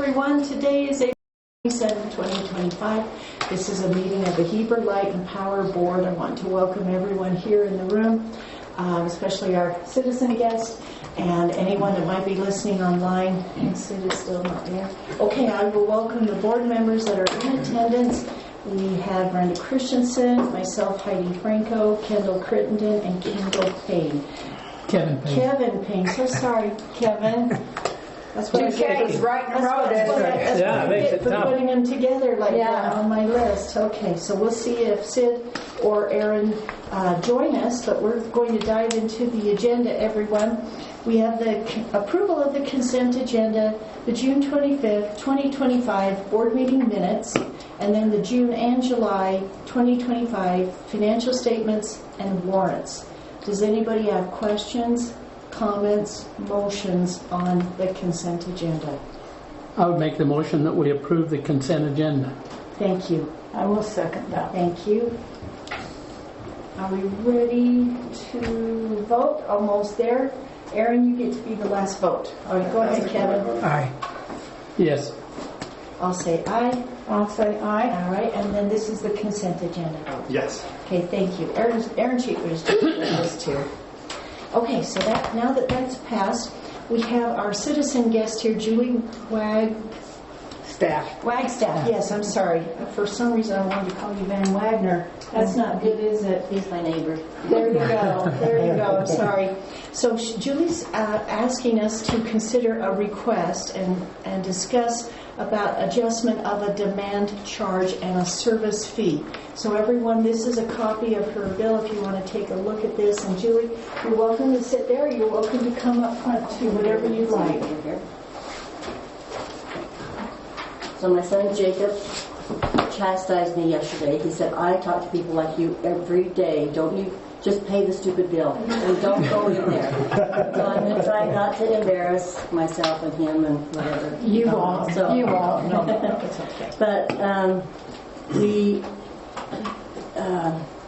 everyone. Today is April 27, 2025. This is a meeting of the Heber Light and Power Board. I want to welcome everyone here in the room, especially our citizen guests and anyone that might be listening online. Sid is still not there. Okay, I will welcome the board members that are in attendance. We have Brenda Christensen, myself, Heidi Franco, Kendall Crittenden, and Kendall Payne. Kevin Payne. So sorry, Kevin. That's what I said. Right in a row. That's what I get for putting them together like that on my list. Okay, so we'll see if Sid or Aaron join us, but we're going to dive into the agenda, everyone. We have the approval of the consent agenda, the June 25th, 2025 board meeting minutes, and then the June and July 2025 financial statements and warrants. Does anybody have questions, comments, motions on the consent agenda? I would make the motion that we approve the consent agenda. Thank you. I will second that. Thank you. Are we ready to vote? Almost there. Aaron, you get to be the last vote. All right, go ahead, Kevin. Aye. Yes. I'll say aye. I'll say aye. All right, and then this is the consent agenda vote. Yes. Okay, thank you. Aaron Cheaper is doing this too. Okay, so now that that's passed, we have our citizen guest here, Julie Wagstaff. Yes, I'm sorry. For some reason, I wanted to call you Van Wagner. That's not good, is it? He's my neighbor. There you go. There you go. I'm sorry. So Julie's asking us to consider a request and discuss about adjustment of a demand charge and a service fee. So everyone, this is a copy of her bill if you want to take a look at this. And Julie, you're welcome to sit there. You're welcome to come up front to whatever you'd like. So my son Jacob chastised me yesterday. He said, I talk to people like you every day. Don't you just pay the stupid bill and don't go in there. So I'm going to try not to embarrass myself and him and whatever. You won't. So, you won't. No, it's okay. But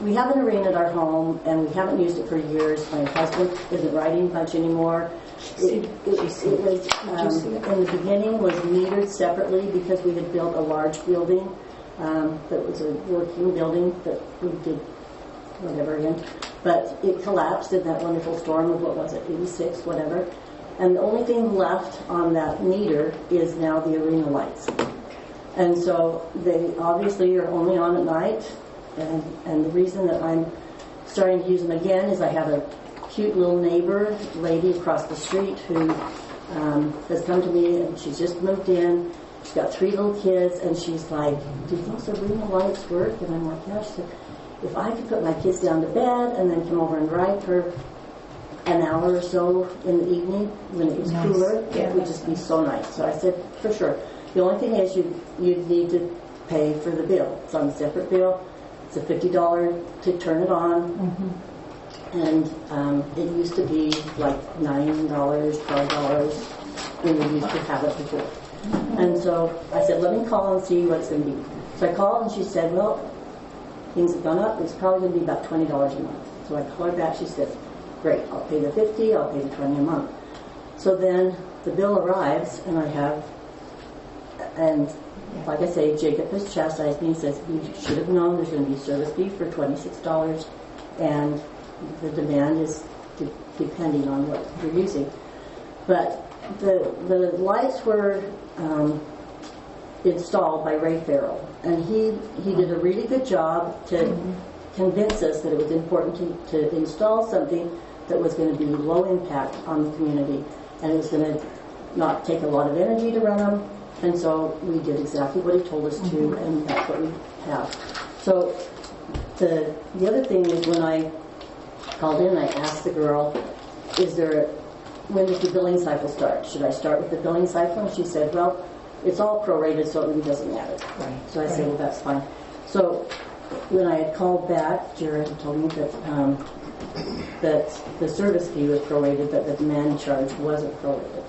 we have an arena at our home, and we haven't used it for years. My husband isn't riding much anymore. It was in the beginning was metered separately because we had built a large building that was a working building that we did whatever in, but it collapsed in that wonderful storm of, what was it, 86, whatever. And the only thing left on that meter is now the arena lights. And so they obviously are only on at night. And the reason that I'm starting to use them again is I have a cute little neighbor lady across the street who has come to me, and she's just moved in. She's got 3 little kids, and she's like, do those arena lights work? And I'm like, yeah. She said, if I could put my kids down to bed and then come over and ride for an hour or so in the evening when it was cooler, it would just be so nice. So I said, for sure. The only thing is you'd need to pay for the bill. It's on a separate bill. It's a $50 to turn it on. Mm-hmm. And it used to be like $9, $12 when we used to have it before. Mm-hmm. And so I said, let me call and see what it's going to be. So I called and she said, well, things have gone up. It's probably going to be about $20 a month. So I called her back. She said, great, I'll pay the $50, I'll pay the $20 a month. So then the bill arrives, and like I say, Jacob has chastised me. He says, you should have known there's going to be a service fee for $26, and the demand is depending on what you're using. But the lights were installed by Ray Farrell, and he did a really good job to convince us that it was important to install something that was going to be low impact on the community, and it was going to not take a lot of energy to run them. And so we did exactly what he told us to, and that's what we have. So the other thing is, when I called in, I asked the girl, when does the billing cycle start? Should I start with the billing cycle? And she said, well, it's all prorated, so it really doesn't matter. Right. So I said, well, that's fine. So when I had called back, Jared had told me that the service fee was prorated, but the demand charge wasn't prorated.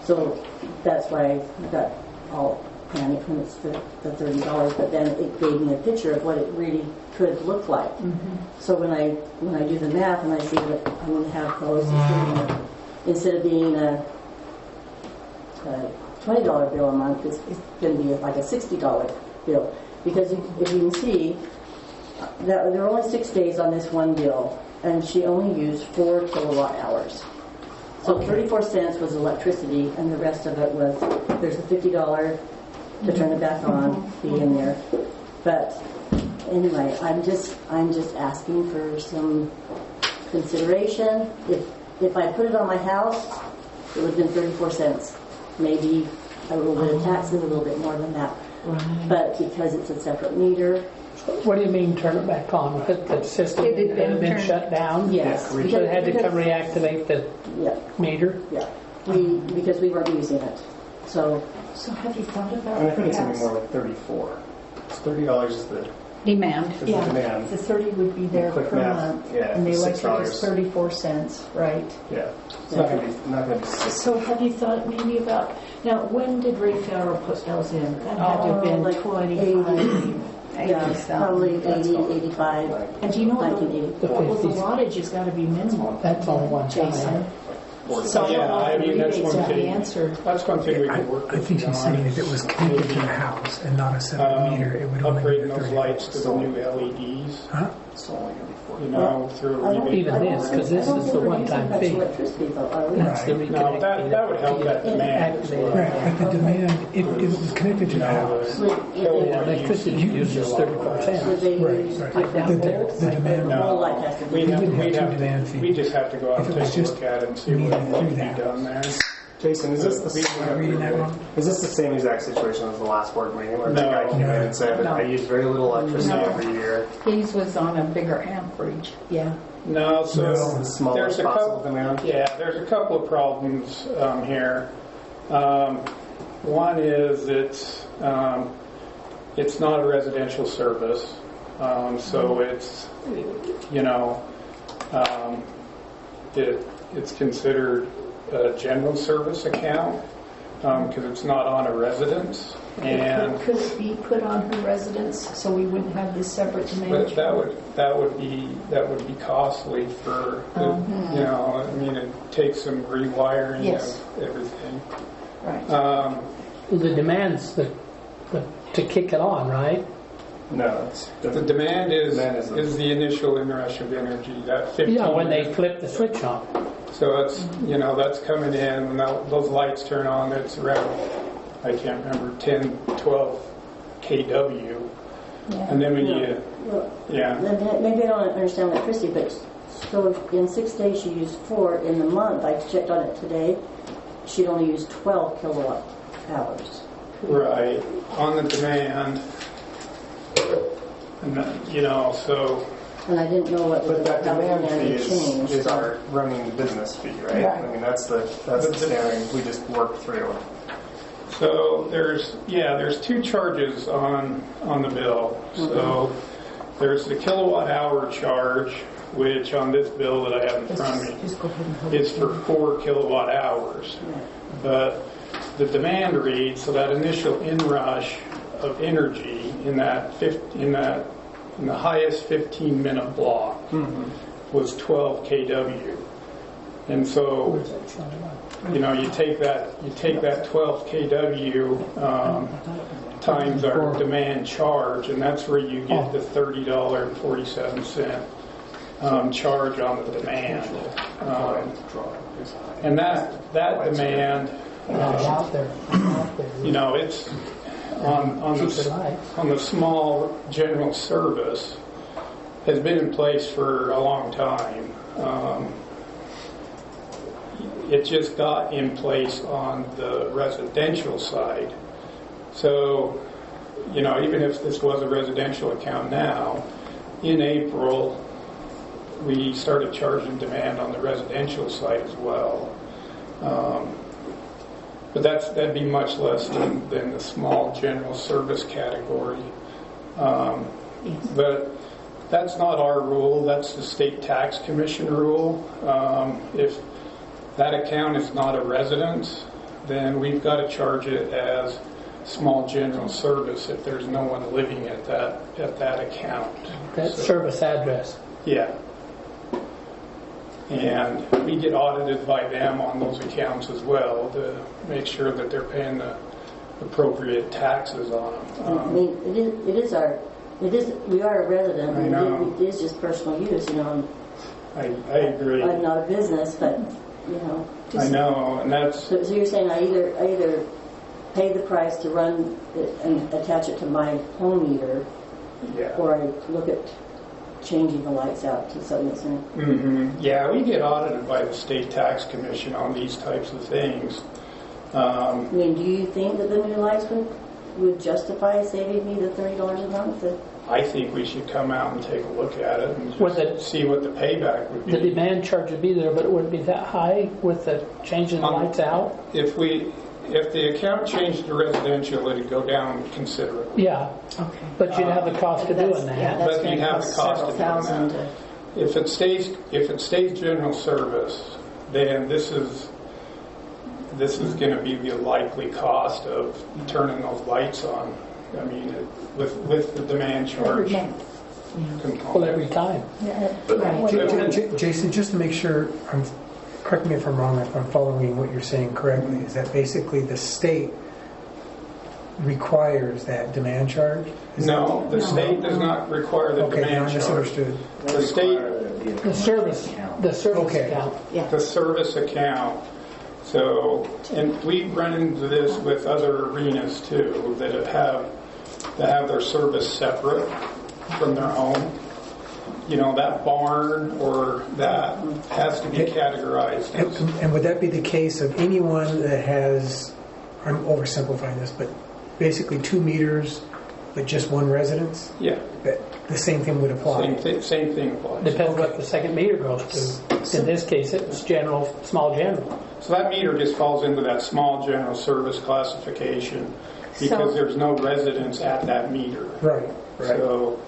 So that's why I got all panicked when it's the $30, but then it gave me a picture of what it really could look like. Mm-hmm. So when I do the math and I see that I'm going to have those, instead of being a $20 $20 bill a month, it's going to be like a $60 bill. Because if you can see, there were only 6 days on this one bill, and she only used 4 kilowatt hours. So 34 cents was electricity, and the rest of it was, there's a $50 to turn it back on, be in there. But anyway, I'm just asking for some consideration. If I put it on my house, it would have been 34 cents. Maybe a little bit of taxes, a little bit more than that. Right. But because it's a separate meter, What do you mean turn it back on? The system It had had been turned- shut down? yes. So they had to come reactivate the Yeah, meter? yeah. Because we weren't using it. So So have you thought about I think it's something perhaps? more like 34. It's $30 is the Demand. Yeah, demand. the 30 would be there Quick per math, month, yeah, and the electric is $6. 34 cents, right? Yeah. It's not going to be 6. So have you thought maybe about, now when did Ray Farrell put those in? That had to have been like 25. yeah, probably 80, 85, And do you know what 1980. the, well, the wattage has got to be minimal. That's only one Jason. time. So I don't know if the that's rebates one are the thing. answer. That's one thing we can work I with think you he's on. saying if it was connected to the house and not a separate meter, it would only be Upgrading the those 30. lights to the new LEDs, Huh? It's only going to be 40. you know, through I a don't- rebate. Even this, 'cause this I don't is think the we're one-time using much fee. electricity though, are we? That's the Right. No, that would help that demand as well. Right, but the demand, if it was connected to You the know, house, the Would- kilowatt Yeah, electricity usage uses is a lot 34 less. cents. Would they Right, use right. different The poles? demand- The whole light has to be. We'd have, wouldn't have we'd two have demand to, fees. we just have to go out If and it was take a just look at it and see metered what through can the be done there. house. Jason, is this the Am I reading that wrong? Is this the same exact situation as the last board meeting where the No. guy came in and said that No. I use very little electricity No. every year? His was on a bigger amperage. Yeah. No, so No. The smallest there's a possible couple, demand? yeah, there's a couple of problems here. One is it's not a residential service, so you know, it's considered a general service account because it's not on a residence, and Could it be put on her residence so we wouldn't have this separate demand? but that would be costly for you know, I mean, it takes some rewiring Yes. of everything. Right. The demand's to kick it on, right? No, it's The demand is Demand is the initial inrush of energy, that 15. Yeah, when they flip the switch on. So it's, you know, that's coming in, when those lights turn on, it's around, I can't remember, 10, 12 kW. And then when you, Well, yeah, then maybe I don't understand electricity, but so if in 6 days she used 4 in the month, I checked on it today, she'd only used 12 kilowatt hours. right, on the demand. And then, you know, so, And I didn't know what But that how the demand fee had changed. is our running business fee, right? Right. I mean, that's the standing we just work through. so there's two charges on the bill. So there's the kilowatt hour charge, which on this bill that I have in front of me, Just go ahead and hold it's it. for 4 kilowatt hours. But the demand read, so that initial inrush of energy in the highest 15-minute block was 12 kW. And so, you know, you take that 12 kW times our demand charge, and that's where you get the $30.47 charge on the demand. And that demand, Out there. you know, it's on the small general service has been in place for a long time. It just got in place on the residential side. So, you know, even if this was a residential account now, in April, we started charging demand on the residential side as well. But that'd be much less than the small general service category. But that's not our rule. That's the State Tax Commission rule. If that account is not a residence, then we've got to charge it as small general service if there's no one living at that account. That service address. Yeah. And we get audited by them on those accounts as well to make sure that they're paying the appropriate taxes on I them. mean, we are a resident. I know. It is just personal use, you know. I agree. I'm not a business, but, you know. I know, and that's, So you're saying I either pay the price to run it and attach it to my home meter, yeah. or I look at changing the lights out to something that's in. Hmm. Yeah, we get audited by the state tax commission on these types of things. I mean, do you think that the new lights would justify saving me the $30 a month? I think we should come out and take a look at it and With just see what the payback would be. The demand charge would be there, but it wouldn't be that high with the changing the lights out? If the account changed to residential, it'd go down considerably. Yeah, Okay. but you'd have the cost of doing Yeah, that. that's But going you to have the cost cost several of doing thousand. that. If it stays general service, then this is going to be the likely cost of turning those lights on. I mean, with the demand charge component. Well, every time. Right. Jason, just to make sure, correct me if I'm wrong, if I'm following what you're saying correctly, is that basically the state requires that demand charge? No, the state does not require the Okay, demand I charge. misunderstood. The state, The service Okay. account. the service account. So, and we've run into this with other arenas too, that have their service separate from their home. You know, that barn or that has to be categorized as, And would that be the case of anyone that has, I'm oversimplifying this, but basically 2 meters, but just one residence? yeah, That the same thing would apply? same thing applies. Depends what the second meter goes to. In this case, it was general, small general. So that meter just falls into that small general service classification because there's no residence at that meter. Right. So,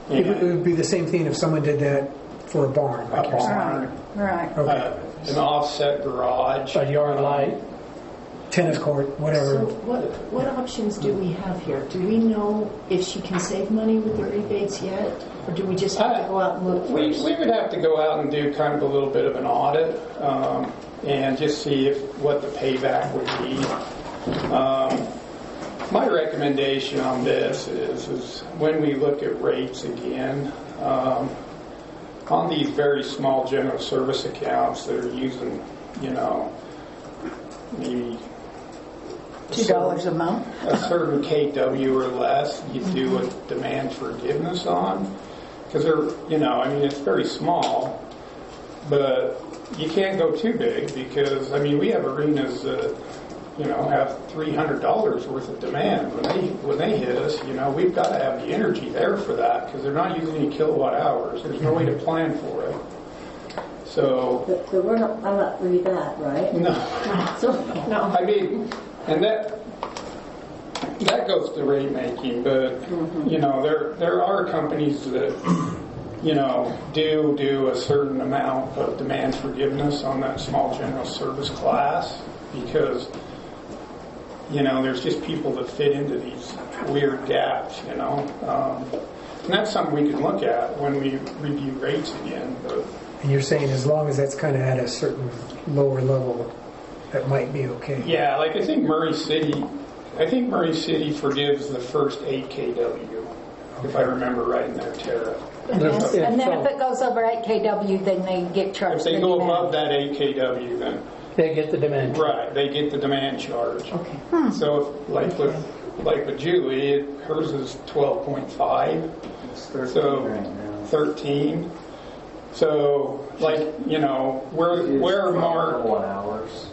It would be the same thing if someone did that for a barn, a like you're saying. barn, Right. Okay. an offset garage. A yard light. Tennis court, So whatever. what options do we have here? Do we know if she can save money with the rebates yet? Or do we just have to go out and look We first? would have to go out and do kind of a little bit of an audit and just see what the payback would be. My recommendation on this is when we look at rates again, on these very small general service accounts that are using, you know, maybe $2 a month. a certain KW or less, you do a demand forgiveness on. Because they're, you know, I mean, it's very small, but you can't go too big because, I mean, we have arenas that, you know, have $300 worth of demand. When they hit us, you know, we've got to have the energy there for that because they're not using any kilowatt hours. There's no way to plan for it. So, But I'm not really that, right? no. So, No. I mean, and that goes to rate making, but you know, there are companies that, you know, do a certain amount of demand forgiveness on that small general service class because, you know, there's just people that fit into these weird gaps, you know. And that's something we can look at when we review rates again. But And you're saying as long as that's kind of at a certain lower level, that might be okay? yeah, like I think Murray City forgives the first 8 kW, if I remember right in their tariff. And then if it goes over 8 kW, then they get charged If they the go demand. above that 8 kW, then They get the demand. right, they get the demand charge. Okay. So if, like with Julie, hers is 12.5. It's 13 So right now. 13. So like, you know, where It's 12 Mark, kilowatt hours.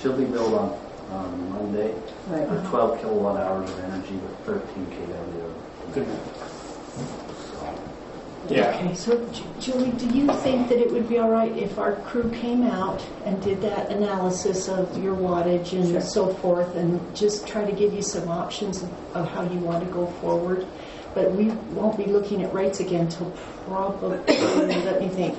She'll be billed on Monday right. with 12 kilowatt hours of energy with 13 kW. yeah. Okay, so Julie, do you think that it would be all right if our crew came out and did that analysis of your wattage and Sure. so forth and just try to give you some options of how you want to go forward? But we won't be looking at rates again until probably, let me think,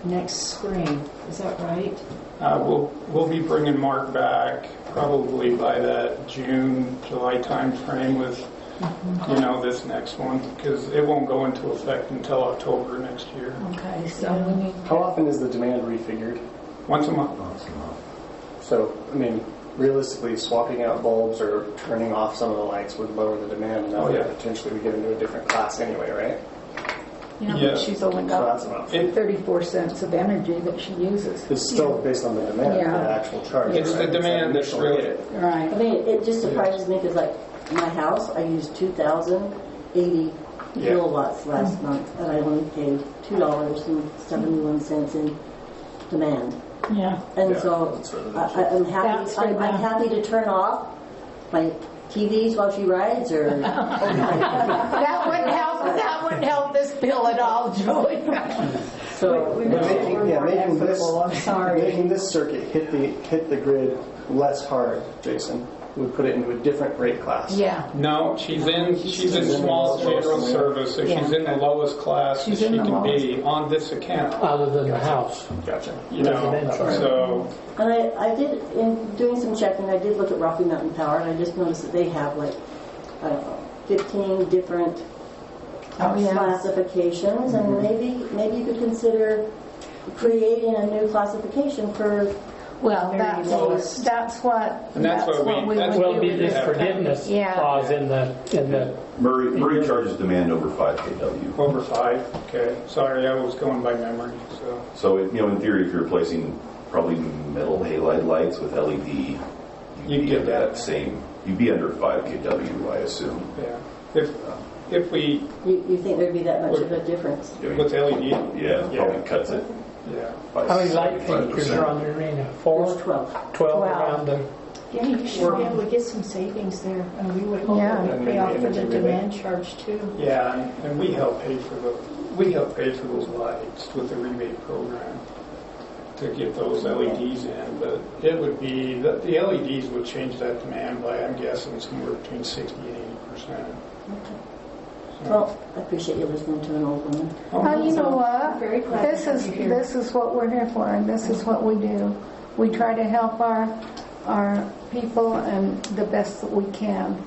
next spring. Is that right? We'll be bringing Mark back probably by that June, July time frame with you know, this next one, because it won't go into effect until October next year. Okay, so we need, How often is the demand refigured? Once a month. So, I mean, realistically, swapping out bulbs or turning off some of the lights would lower the demand, and that would potentially we get into a different class anyway, right? yeah, Yeah. but she's only So that's got enough. 34 cents of energy that she uses. It's still based on the demand, Yeah. the actual charge. It's the right? demand It's that's that really, initial hit. Right. I mean, it just surprises me because like my house, I used 2,080 Yeah. kilowatts last month, and I only paid $2.71 in demand. Yeah. And Yeah, so that's what it is. I'm happy. That's for I'm them. happy to turn off my TVs while she rides, or That wouldn't help this bill at all, Joey. so. Making this circuit hit the grid less hard, Jason, would put it into a different rate class. Yeah. no, she's in small general service, so she's in the lowest class that She's she in the can be on this account. Other than the house. Gotcha. You know, Residential. so And I did, in doing some checking, I did look at Rocky Mountain Power, and I just noticed that they have like, I don't know, 15 different classifications, and maybe you could consider creating a new classification for. Well, Very that's lowest. what that's what we would Will do be with this it. forgiveness Yeah. clause in the Murray charges demand over 5 kW. over 5. Okay, sorry, I was going by memory. So, in theory, if you're replacing probably metal halide lights with LED, You'd be get under that. you'd be under 5 kW, I assume. Yeah, if we You think there'd be that much of a difference? with LED, Yeah, probably cuts it yeah. by how many light 75%. fixtures are on the arena? 4? There's 12. 12 around the. Yeah, you should be able to get some savings there, and we would hope Yeah. that would pay off for the demand charge too. Yeah, and we help pay for those lights with the rebate program to get those LEDs in. But it would be the LEDs would change that demand by, I'm guessing, somewhere between 60 and 80%. Well, I appreciate you listening to an old woman. Oh, you know what? Very glad to This have is you here. this is what we're here for, and this is what we do. We try to help our people and the best that we can.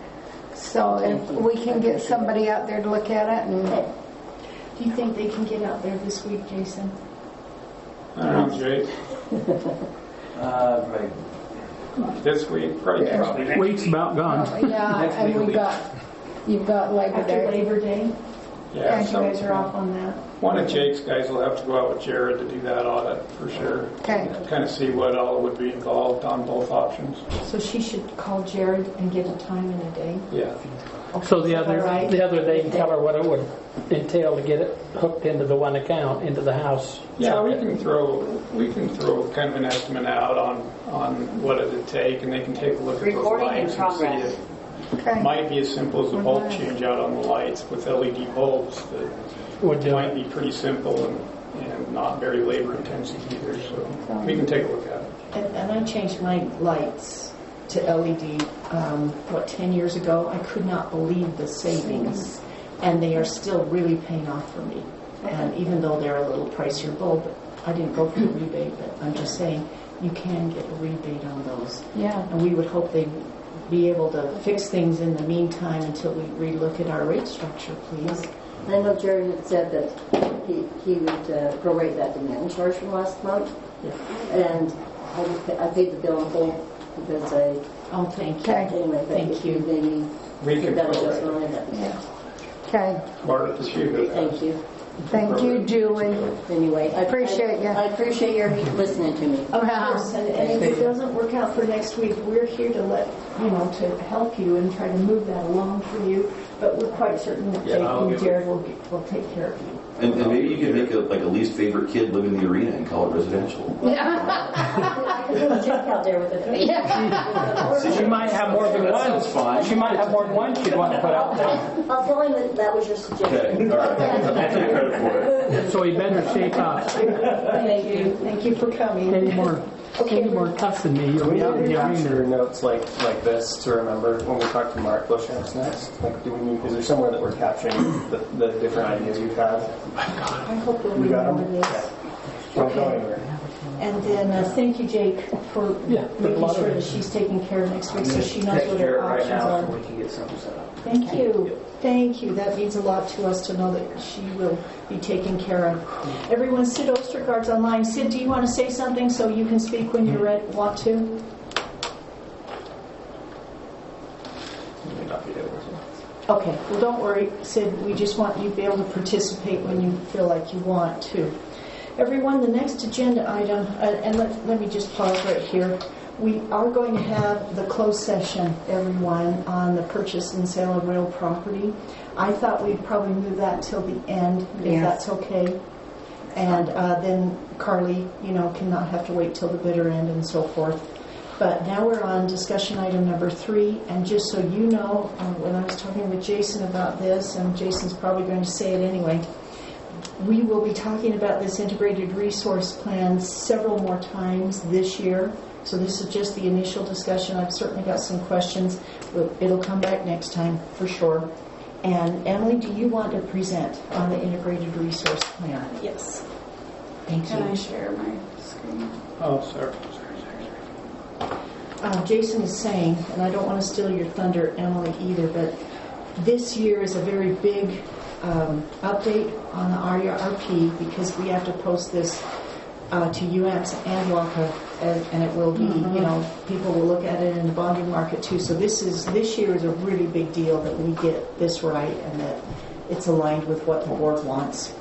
So if we can get somebody out there to look at it, and Do you think they can get out there this week, Jason? I don't know, Jake. Right. This week, probably. Week's about gone. yeah, and you've got Labor After Day. Labor Day? Yeah, You guys are off on that? one of Jake's guys will have to go out with Jared to do that audit for sure. Okay. Kind of see what all would be involved on both options. So she should call Jared and get a time and a day? Yeah. So the All right. other day, tell her what it would entail to get it hooked into the one account, into the house. Yeah, we can throw kind of an estimate out on what it'd take, and they can take a look at those Recording in lights and see progress. it. Okay. Might be as simple as a bulb change out on the lights with LED bulbs that Would do might it. be pretty simple and not very labor intensive either, so we can take a look at it. And I changed my lights to LED, 10 years ago. I could not believe the savings, and they are still really paying off for me. And even though they're a little pricier bulb, I didn't go for the rebate, but I'm just saying you can get a rebate on those. Yeah. And we would hope they'd be able to fix things in the meantime until we relook at our rate structure, please. I know Jerry had said that he would prorate that demand charge from last month, and I paid the bill in full because I. Oh, thank you. Anyway, Thank you. Maybe We get can that prorate adjustment on it. Yeah. Okay. Mark, if you do that. Thank you. Thank you, Julie. Anyway, I Appreciate you. I appreciate your listening to me. Of course, and if it doesn't work out for next week, we're here to to help you and try to move that along for you. But we're quite certain that Jake and Jared will take care of you. And maybe you could make a least favorite kid live in the arena and call it residential. I could put a check out there with it. She might have more than one. fine. She might have more than one she'd want to put out there. I'll tell him that was your suggestion. Okay, all right. I'll take credit for it. So he better shake off. Thank you. Thank you for coming. Any more cussing me, you'll be out in the Capture arena. notes like this to remember when we talk to Mark Boshamps next. Like, is there somewhere that we're capturing the different ideas you've had? I hope you'll You got remember them? this. Don't go anywhere. And then thank you, Jake, for Yeah, for a making lot of sure that it. she's taken care of next week so she knows Take what care her of it right options now are. so we can get something set up. Thank you. Thank you. That means a lot to us to know that she will be taken care of. Everyone, Sid Ostergaard's online. Sid, do you want to say something so you can speak when you're ready? Want to? You may not be able to. Okay. Well, don't worry, Sid. We just want you to be able to participate when you feel like you want to. Everyone, the next agenda item, and let me just pause right here. We are going to have the closed session, everyone, on the purchase and sale of real property. I thought we'd probably move that till the end, if that's okay. And then Carly, cannot have to wait till the bitter end and so forth. But now we're on discussion item number 3, and just so you know, when I was talking with Jason about this, and Jason's probably going to say it anyway, we will be talking about this integrated resource plan several more times this year. So this is just the initial discussion. I've certainly got some questions. It'll come back next time for sure. And Emily, do you want to present on the integrated resource plan? Yes. Thank you. Can I share my screen? Oh, sorry. Jason is saying, and I don't want to steal your thunder, Emily, either, but this year is a very big update on the RRP because we have to post this to UAMPS and WAPA, and it will be, people will look at it in the bonding market too. So this year is a really big deal that we get this right and that it's aligned with what the board wants.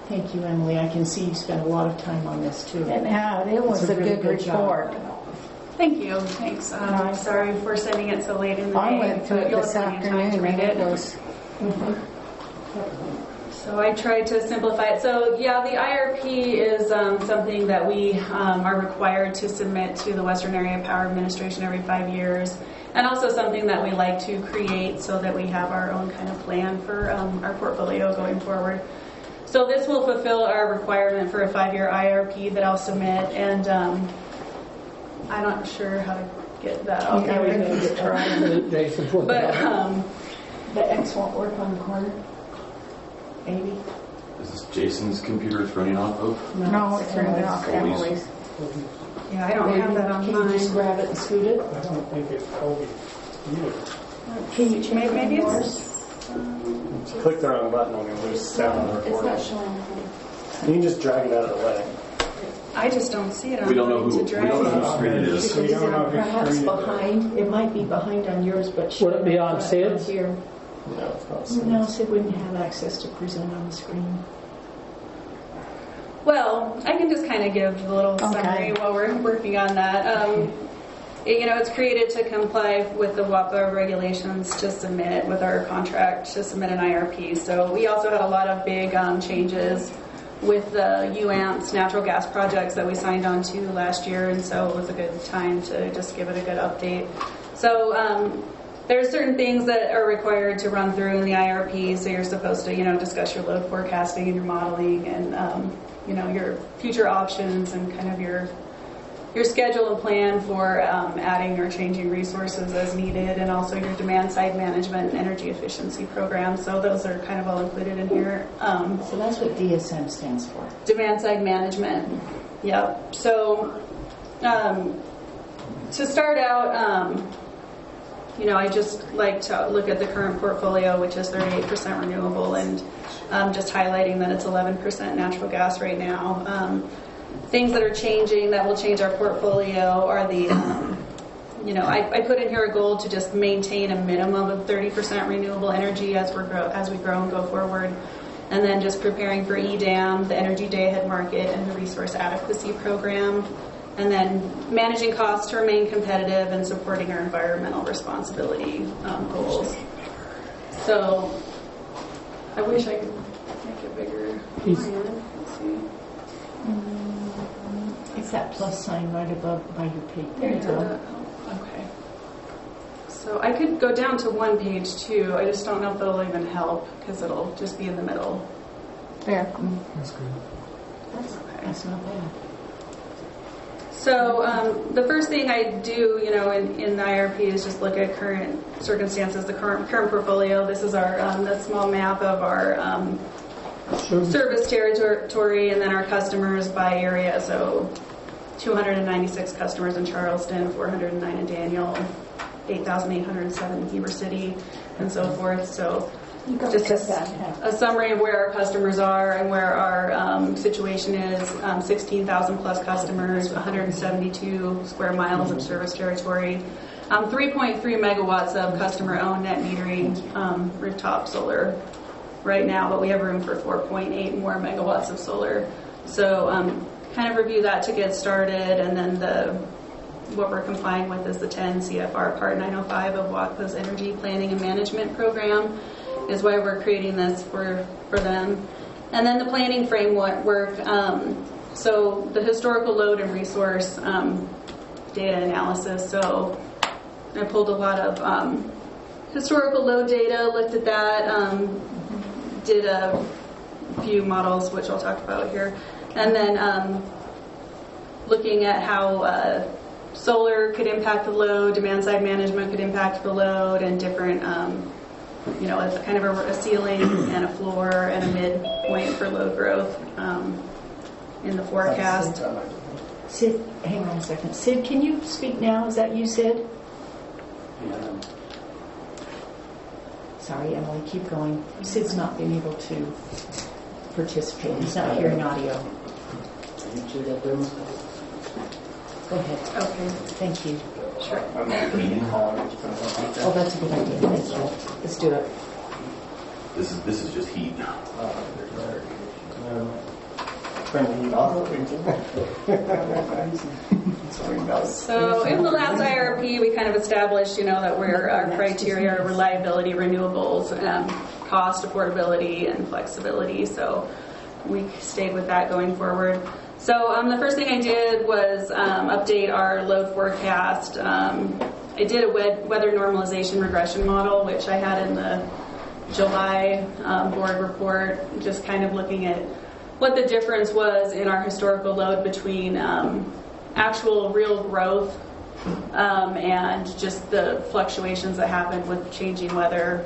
Thank you, Emily. I can see you spent a lot of time on this too. It was a really good report. Thank you. Thanks. Sorry for sending it so late in the day. I went through it You'll this have plenty of time afternoon to read and it. it was, So I tried to simplify it. So yeah, the IRP is something that we are required to submit to the Western Area Power Administration every 5 years, and also something that we like to create so that we have our own kind of plan for our portfolio going forward. So this will fulfill our requirement for a 5-year IRP that I'll submit, and I'm not sure how to get that out there. Jason, put But that on. The X won't work on the corner? Maybe? Is this Jason's computer it's running off of? no, it's running off Emily's. Yeah, I don't have that on Can you just mine. grab it and scoot it? I don't think it's Kobe. Can you change Maybe yours? Click the wrong button and we lose sound on the It's recording. not showing. You can just drag it out of the way. I just don't see it on We don't know mine to who, we drag don't know it. whose screen it is. We don't know if it's Perhaps screened. behind, it might be behind on yours, but Would it be on right Sid's? here. No, it's not. No, Sid wouldn't have access to present on the screen. Well, I can just kind of give a little summary while we're working on that. It's created to comply with the WAPA regulations to submit with our contract to submit an IRP. So we also had a lot of big changes with the UAMPS natural gas projects that we signed on to last year, and so it was a good time to just give it a good update. So there's certain things that are required to run through in the IRP, so you're supposed to, discuss your load forecasting and your modeling and, your future options and kind of your schedule and plan for adding or changing resources as needed, and also your demand side management and energy efficiency program. So those are kind of all included in here. So that's what DSM stands for. Demand side management. Yep. So to start out, I just like to look at the current portfolio, which is 38% renewable, and just highlighting that it's 11% natural gas right now. Things that are changing that will change our portfolio are the, I put in here a goal to just maintain a minimum of 30% renewable energy as we grow and go forward. And then just preparing for EDAM, the Energy Day Ahead Market, and the Resource Adequacy Program. And then managing costs to remain competitive and supporting our environmental responsibility goals. So I wish I could make it bigger. Let's see. It's that plus sign right above by your page. There you go. Okay. So I could go down to one page too. I just don't know if it'll even help because it'll just be in the middle. There. That's good. That's not bad. So the first thing I do, in the IRP is just look at current circumstances, the current portfolio. This is our the small map of our service territory, and then our customers by area. So 296 customers in Charleston, 409 in Daniel, 8,807 in Heber City, and so forth. So just a summary of where our customers are and where our situation is. 16,000 plus customers, 172 square miles of service territory, 3.3 megawatts of customer-owned net metering rooftop solar right now, but we have room for 4.8 more megawatts of solar. So kind of review that to get started, and then what we're complying with is the 10 CFR Part 905 of WACPA's Energy Planning and Management Program, is why we're creating this for them. And then the planning framework, so the historical load and resource data analysis. So I pulled a lot of historical load data, looked at that, did a few models, which I'll talk about here. And then looking at how solar could impact the load, demand-side management could impact the load, and different, it's kind of a ceiling and a floor and a midpoint for load growth in the forecast. Sid, hang on a second. Sid, can you speak now? Is that you, Sid? Yeah. Sorry, Emily, keep going. Sid's not being able to participate. He's not hearing audio. Go ahead. Okay. Thank you. Sure. Oh, that's a good idea. Thank you. Let's do it. This is just heat. Turn the heat off. So in the last IRP, we kind of established, that our criteria are reliability, renewables, cost, affordability, and flexibility. So we stayed with that going forward. So the first thing I did was update our load forecast. I did a weather normalization regression model, which I had in the July board report, just kind of looking at what the difference was in our historical load between actual real growth and just the fluctuations that happened with changing weather,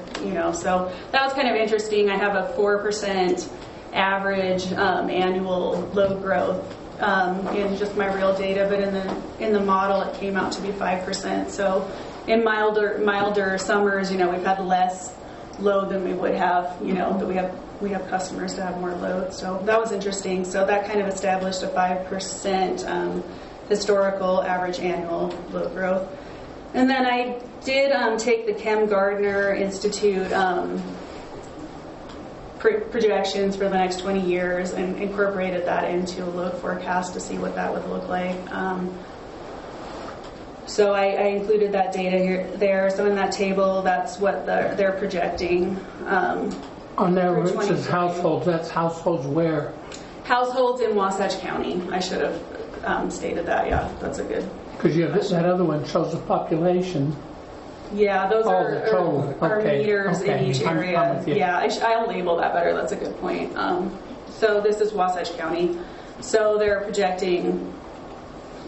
So that was kind of interesting. I have a 4% average annual load growth in just my real data, but in the model it came out to be 5%. So in milder summers, we've had less load than we would have, that we have customers to have more load. So that was interesting. So that kind of established a 5% historical average annual load growth. And then I did take the Chem Gardner Institute projections for the next 20 years and incorporated that into a load forecast to see what that would look like. So I included that data there. So in that table, that's what they're projecting. On there where it says households, that's households where? Households in Wasatch County. I should have stated that. Yeah, that's a good. Because that other one shows the population. Yeah, those are meters in each area. I'm with you. Yeah, I'll label that better. That's a good point. So this is Wasatch County. So they're projecting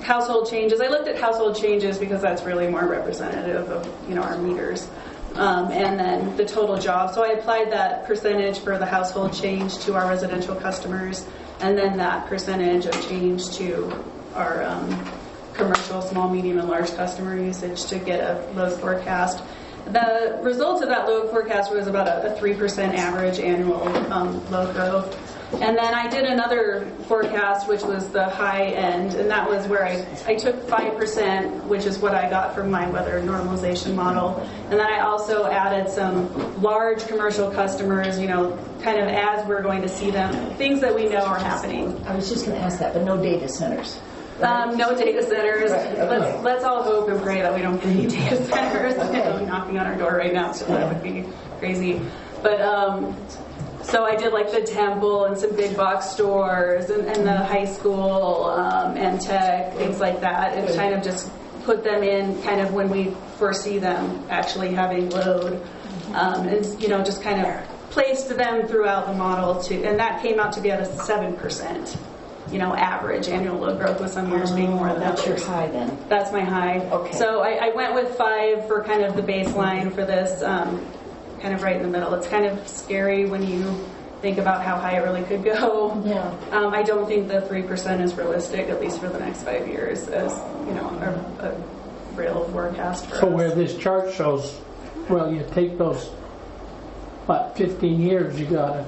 household changes. I looked at household changes because that's really more representative of our meters. And then the total job. So I applied that percentage for the household change to our residential customers, and then that percentage of change to our commercial, small, medium, and large customer usage to get a load forecast. The result of that load forecast was about a 3% average annual load growth. And then I did another forecast, which was the high end, and that was where I took 5%, which is what I got from my weather normalization model. And then I also added some large commercial customers, kind of as we're going to see them, things that we know are happening. I was just going to ask that, but no data centers. No data centers. Right. Okay. Let's all hope and pray that we don't get any data centers knocking on our door right now, so that would be crazy. But so I did like the temple and some big box stores and the high school and tech, things like that, and kind of just put them in kind of when we foresee them actually having load, and just kind of placed them throughout the model too, and that came out to be at a 7%. Average annual load growth, with some years being more than That's others. your high then. That's my high. Okay. So I went with 5 for kind of the baseline for this, kind of right in the middle. It's kind of scary when you think about how high it really could go. Yeah. I don't think the 3% is realistic, at least for the next 5 years, as a real forecast for So us. where this chart shows, well, you take those, 15 years, you got an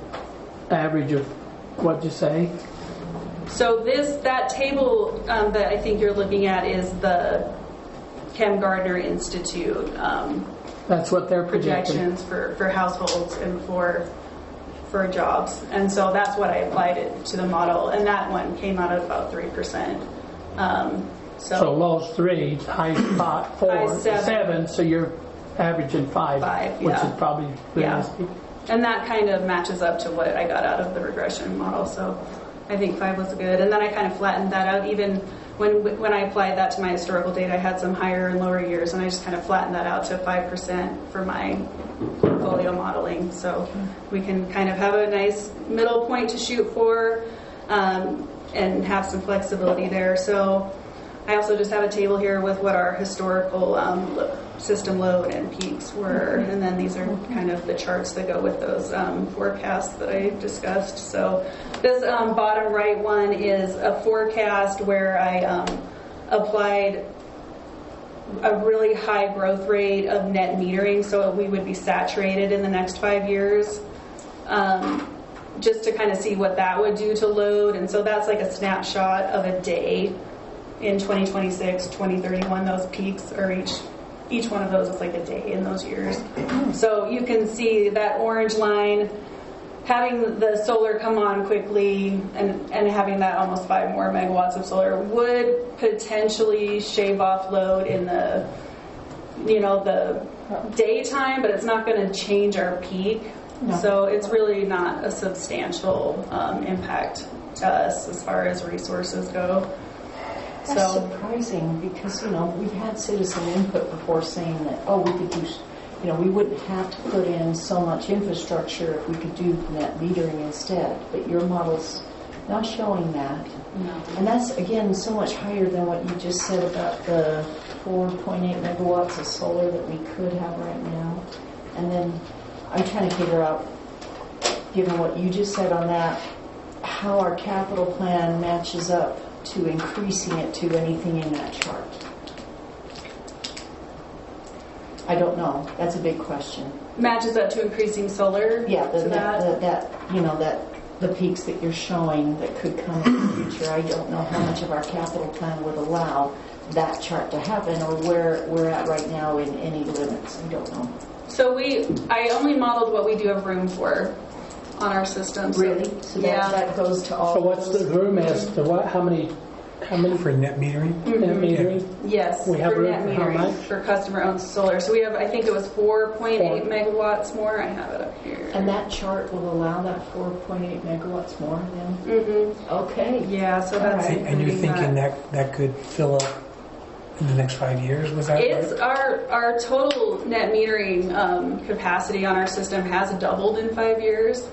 average of, what'd you say? So that table that I think you're looking at is the Chem Gardner Institute That's what they're projecting. projections for households and for jobs. And so that's what I applied it to the model, and that one came out at about 3%. So low's 3, high 4, High 7. so you're averaging 5, 5, which yeah. is probably Yeah. realistic. And that kind of matches up to what I got out of the regression model. So I think 5 was good. And then I kind of flattened that out. Even when I applied that to my historical data, I had some higher and lower years, and I just kind of flattened that out to 5% for my portfolio modeling. So we can kind of have a nice middle point to shoot for and have some flexibility there. So I also just have a table here with what our historical system load and peaks were, and then these are kind of the charts that go with those forecasts that I discussed. So this bottom right one is a forecast where I applied a really high growth rate of net metering, so we would be saturated in the next 5 years, just to kind of see what that would do to load. And so that's like a snapshot of a day in 2026, 2031. Those peaks are each one of those is like a day in those years. So you can see that orange line, having the solar come on quickly and having that almost 5 more megawatts of solar would potentially shave off load in the daytime, but it's not going to change our peak. No. So it's really not a substantial impact to us as far as resources go. That's surprising because, we've had citizen input before saying that, we could do, we wouldn't have to put in so much infrastructure if we could do net metering instead. But your model's not showing that. No. And that's, again, so much higher than what you just said about the 4.8 megawatts of solar that we could have right now. And then I'm trying to figure out, given what you just said on that, how our capital plan matches up to increasing it to anything in that chart. I don't know. That's a big question. Matches up to increasing solar? Yeah, to that? the peaks that you're showing that could come in the future. I don't know how much of our capital plan would allow that chart to happen, or where we're at right now in any limits. I don't know. So I only modeled what we do have room for on our system. So, Really? So that goes to all. So what's the room as to what? How many For net metering? net metering? Yes, We have for room net for how metering much? for customer-owned solar. So we have, I think it was 4.8 megawatts more. I have it up here. And that chart will allow that 4.8 megawatts more then? Mm-hmm. Okay. Yeah, so that's All right. And you're including thinking that could fill up in the next 5 years? Was that It's right? our total net metering capacity on our system has doubled in 5 years.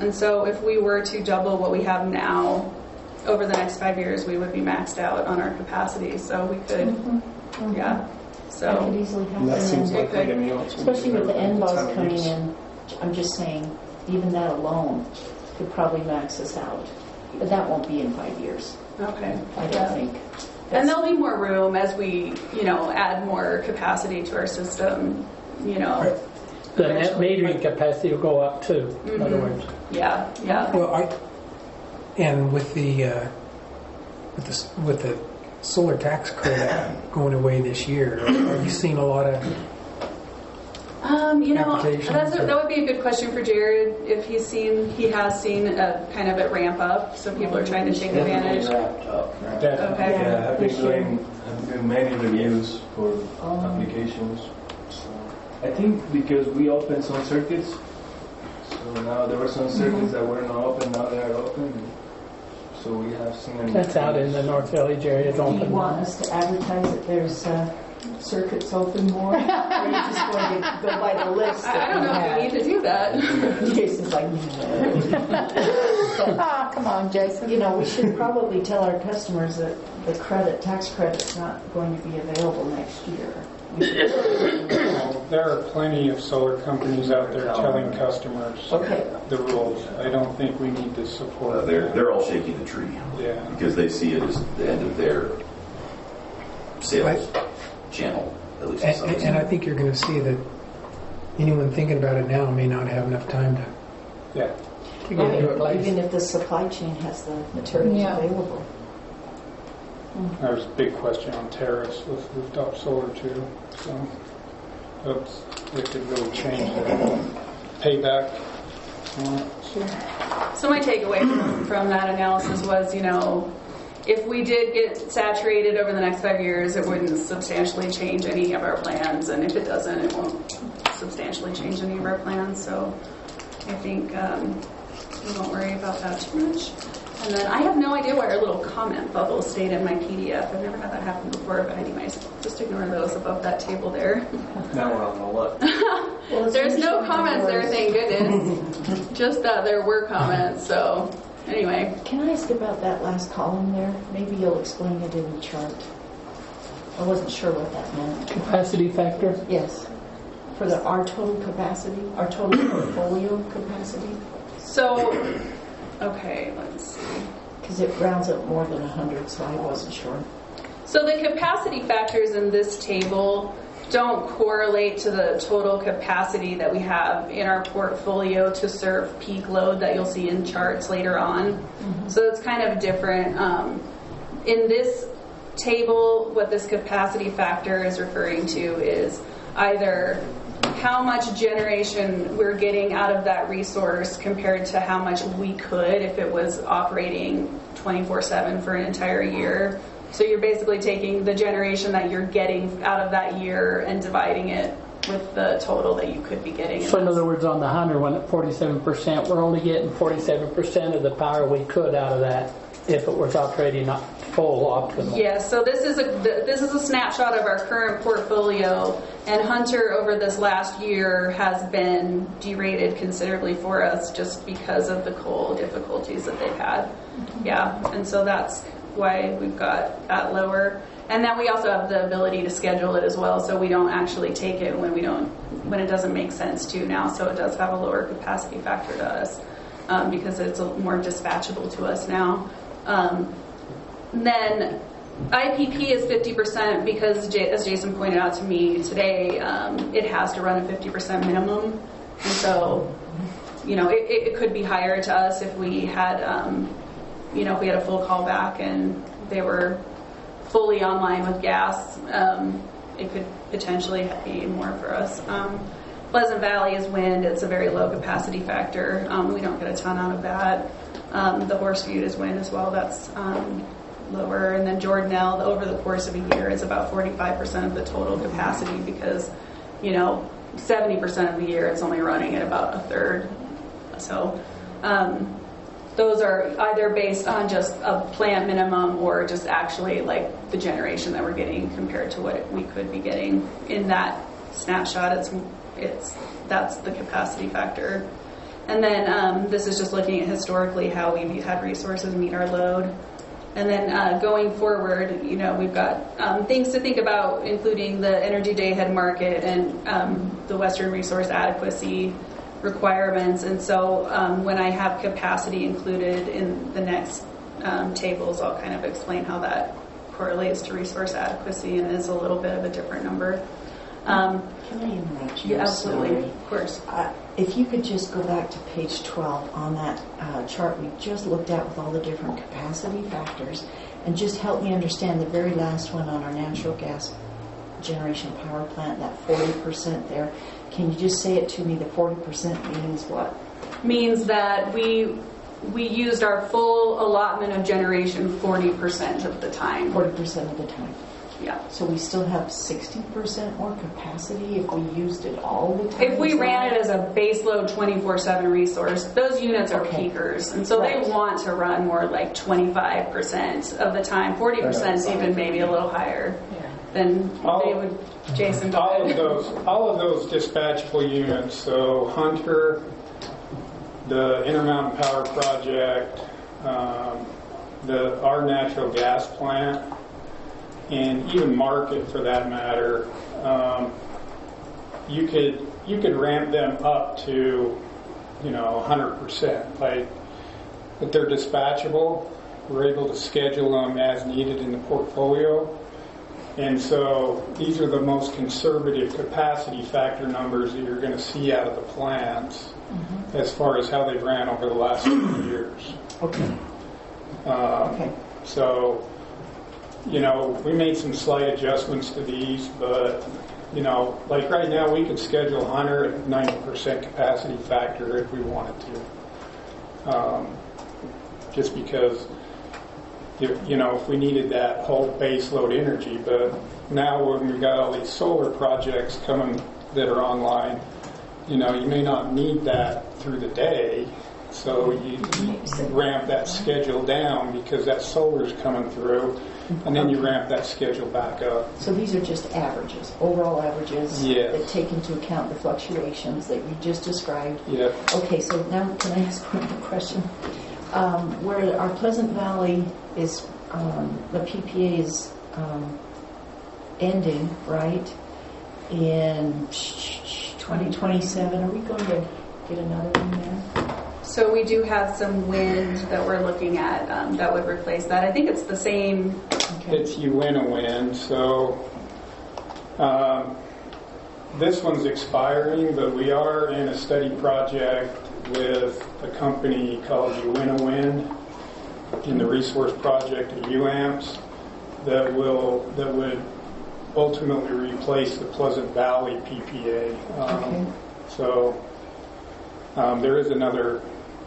And so if we were to double what we have now, over the next 5 years, we would be maxed out on our capacity. So we could, yeah. That could So easily happen. And that seems then. likely to me. Especially with the NBOS coming in, I'm just saying, even that alone could probably max us out. But that won't be in 5 years, okay. I don't Yeah. think. And there'll be more room as we, add more capacity to our system. The net metering capacity will go up too. In other words, Yeah. Well, and with the solar tax credit going away this year, are you seeing a lot of applications? That would be a good question for Jared. If he has seen a kind of a ramp up, so people are trying to take advantage. Definitely. Okay. Yeah, I've been doing many reviews for applications. So I think because we opened some circuits, so now there were some circuits that were not open, now they are open. So we have seen. that's out in the North Village area. It's Do you open. want us to advertise that there's circuits open more? Or are you just going to go by the list I that don't know if we need to do that. Jason's like, no. Come on, Jason. We should probably tell our customers that the tax credit's not going to be available next year. There are plenty of solar companies out there telling customers the rules. I don't think we need to support They're all shaking the tree. Yeah. Because they see it as the end of their sales channel, at least. And I think you're going to see that anyone thinking about it now may not have enough time to Yeah. get into it. Even if the supply chain has the materials available. There's a big question on tariffs with rooftop solar too. So it could really change the payback. So my takeaway from that analysis was, if we did get saturated over the next 5 years, it wouldn't substantially change any of our plans, and if it doesn't, it won't substantially change any of our plans. So I think we won't worry about that too much. And then I have no idea why our little comment bubble stayed in my PDF. I've never had that happen before, but anyways, just ignore those above that table there. Now we're on the look. There's no comments there, thank goodness. Just that there were comments, so anyway. Can I ask about that last column there? Maybe you'll explain it in the chart. I wasn't sure what that meant. Capacity factor? Yes. For our total capacity, our total portfolio capacity? So, okay, let's see. Because it rounds up more than 100, so I wasn't sure. So the capacity factors in this table don't correlate to the total capacity that we have in our portfolio to serve peak load that you'll see in charts later on. Mm-hmm. So it's kind of different. In this table, what this capacity factor is referring to is either how much generation we're getting out of that resource compared to how much we could if it was operating 24/7 for an entire year. So you're basically taking the generation that you're getting out of that year and dividing it with the total that you could be getting. So in other words, on the 100 one at 47%, we're only getting 47% of the power we could out of that if it was operating not full optimal. Yes, so this is a snapshot of our current portfolio, and Hunter over this last year has been derated considerably for us just because of the coal difficulties that they've had. Mm-hmm. Yeah, and so that's why we've got that lower. And then we also have the ability to schedule it as well, so we don't actually take it when it doesn't make sense to now. So it does have a lower capacity factor to us because it's more dispatchable to us now. Then IPP is 50% because, as Jason pointed out to me today, it has to run a 50% minimum, and so it could be higher to us if we had if we had a full callback and they were fully online with gas. It could potentially be more for us. Pleasant Valley is wind. It's a very low capacity factor. We don't get a ton out of that. The Horseshoe is wind as well. That's lower. And then Jordanelle, over the course of a year, is about 45% of the total capacity because, 70% of the year it's only running at about a third. So those are either based on just a plant minimum or just actually like the generation that we're getting compared to what we could be getting in that snapshot. That's the capacity factor. And then this is just looking at historically how we've had resources meet our load. And then going forward, we've got things to think about, including the energy day-ahead market and the Western resource adequacy requirements. And so when I have capacity included in the next tables, I'll kind of explain how that correlates to resource adequacy and is a little bit of a different number. Can I interrupt you? Yeah, absolutely. Sorry. Of course. If you could just go back to page 12 on that chart we just looked at with all the different capacity factors, and just help me understand the very last one on our natural gas generation power plant, that 40% there. Can you just say it to me? The 40% means what? Means that we used our full allotment of generation 40% of the time. 40% of the time. Yeah. So we still have 60% more capacity if we used it all the time? If we ran it as a baseload 24/7 resource, those units are peakers, and so they want to run more like 25% of the time. 40% is even maybe a little higher than they would. Jason, all of those dispatchable units. So Hunter, the Intermountain Power Project, our natural gas plant. and even market for that matter, you could ramp them up to 100%. Like, that they're dispatchable. We're able to schedule them as needed in the portfolio. And so these are the most conservative capacity factor numbers that you're going to see out of the plants as far as how they've ran over the last few years. Okay. So, we made some slight adjustments to these, but, like right now we could schedule 190% capacity factor if we wanted to. Just because, if we needed that whole base load energy, but now when we've got all these solar projects coming that are online, you may not need that through the day, so you ramp that schedule down because that solar's coming through, and then you ramp that schedule back up. So these are just averages, overall averages Yes. that take into account the fluctuations that you just described. Yeah. Okay, so now can I ask one more question? Where our Pleasant Valley is, the PPA is ending, right? In 2027, are we going to get another one there? So we do have some wind that we're looking at that would replace that. I think it's the same. It's Uinta wind, so this one's expiring, but we are in a study project with a company called Uinta Wind in the resource project at UAMPS that would ultimately replace the Pleasant Valley PPA. So there is another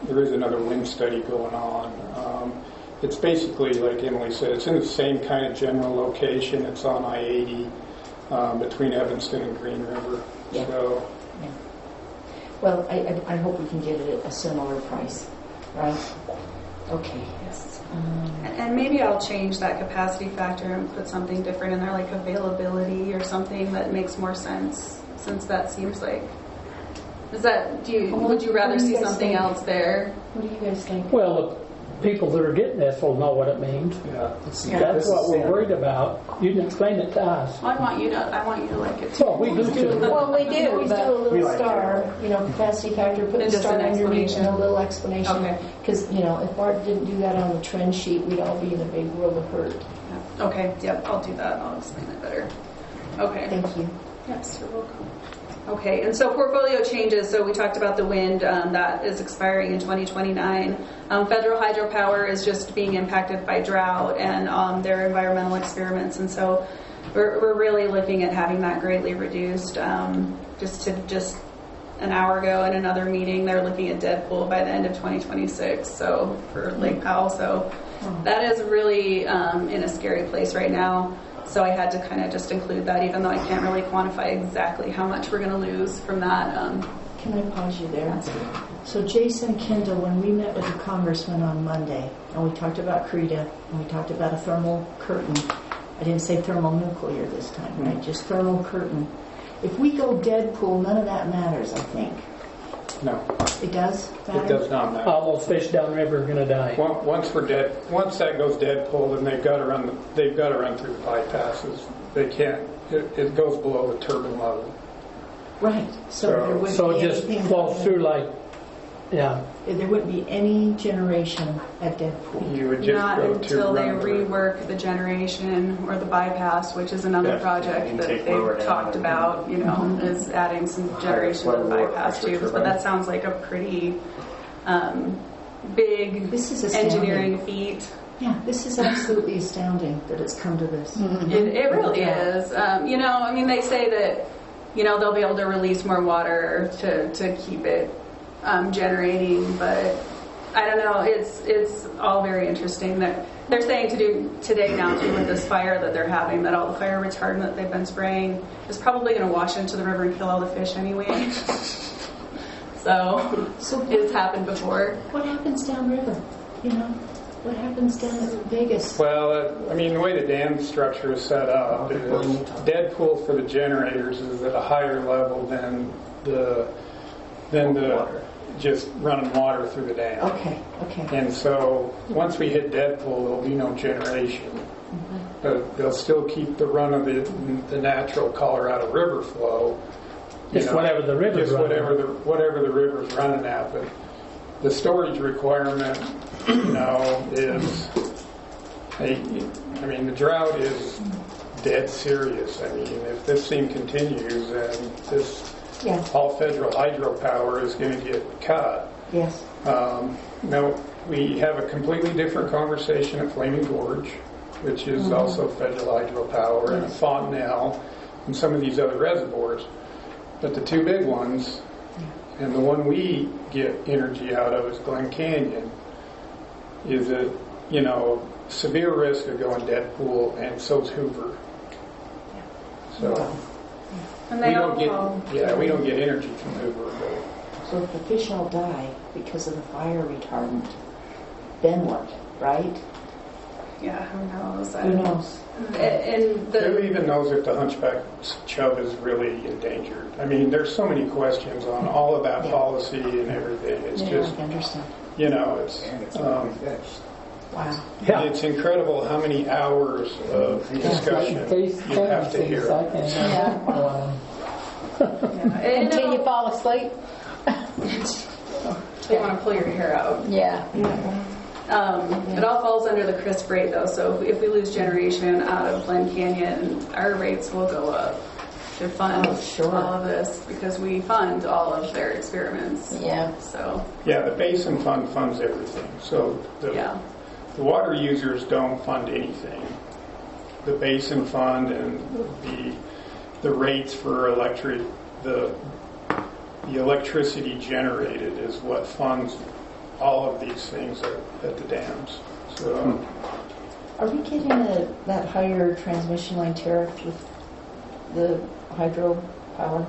wind study going on. It's basically, like Emily said, it's in the same kind of general location. It's on I-80 between Evanston and Green River. Yeah. So. Yeah. Well, I hope we can get it at a similar price, right? Okay. Yes. And maybe I'll change that capacity factor and put something different in there, like availability or something that makes more sense, since that seems like. Would you rather see something else there? What do you guys think? Well, the people that are getting this will know what it means. Yeah. That's what we're worried about. You can explain it to us. I want you to like it too. Well, we do too. Well, we do. Always do a We little like star, capacity factor, put the And just star an underneath explanation. and a little explanation. Okay. Because, if Bart didn't do that on the trend sheet, we'd all be in a big world of hurt. Yeah. Okay, yep, I'll do that. I'll explain it better. Okay. Thank you. Yes, you're welcome. Okay, and so portfolio changes. So we talked about the wind that is expiring in 2029. Federal hydropower is just being impacted by drought and their environmental experiments, and so we're really looking at having that greatly reduced. Just an hour ago in another meeting, they're looking at Deadpool by the end of 2026. So for Lake Powell, so that is really in a scary place right now. So I had to kind of just include that, even though I can't really quantify exactly how much we're going to lose from that. Can I pause you there? So Jason Kendall, when we met with the congressman on Monday, and we talked about CREDA, and we talked about a thermal curtain. I didn't say thermonuclear this time, right? Just thermal curtain. If we go Deadpool, none of that matters, I think. No, It does matter? it does not matter. All those fish downriver are going to die. Once that goes Deadpool, then they've got to run through the bypasses. They can't. It goes below the turbine level. Right. So there wouldn't So be it just anything flows done. through like, yeah. There wouldn't be any generation at Deadpool. You would just Not go until to they run through. rework the generation or the bypass, which is another Yeah, project and that take lower they've down talked and- about, is adding some generation to the bypass tubes. But that sounds like a pretty big This is astounding. engineering feat. Yeah, this is absolutely astounding that it's come to this. It really is. They say that, they'll be able to release more water to keep it generating, but I don't know. It's all very interesting. They're saying to do today now too with this fire that they're having, that all the fire retardant that they've been spraying is probably going to wash into the river and kill all the fish anyway. So it's happened before. What happens downriver? What happens down at Vegas? Well, the way the dam structure is set up is Deadpool for the generators is at a higher level than the than the just running water through the dam. Okay. And so once we hit Deadpool, there'll be no generation. But they'll still keep the run of the natural Colorado River flow. Just whatever the river's just running at. whatever the river's running at. But the storage requirement, is, I mean, the drought is dead serious. I mean, if this thing continues, then all federal hydropower is going to get cut. Yes. Now, we have a completely different conversation at Flaming Gorge, which is also federal hydropower, and at Fontenelle, and some of these other reservoirs. But the two big ones, and the one we get energy out of is Glen Canyon, is a, severe risk of going Deadpool, and so's Hoover. So And we they don't all get, we don't get energy from Hoover. But So if the fish all die because of the fire retardant, then what, right? Yeah, who knows? Who knows? And who even knows if the hunchback chub is really endangered? I mean, there's so many questions on all of that policy and everything. It's just, I understand. it's Wow. Yeah. it's incredible how many hours of discussion you have to hear. Until you fall asleep. They want to pull your hair out. Yeah. It all falls under the CRISP rate, though. So if we lose generation out of Glen Canyon, our rates will go up to fund all of this because we fund all of their experiments. Yeah. So Yeah, the Basin Fund funds everything. So the water users don't fund anything. The Basin Fund and the rates for the electricity generated is what funds all of these things at the dams. So, Are we getting that higher transmission line tariff with the hydro power?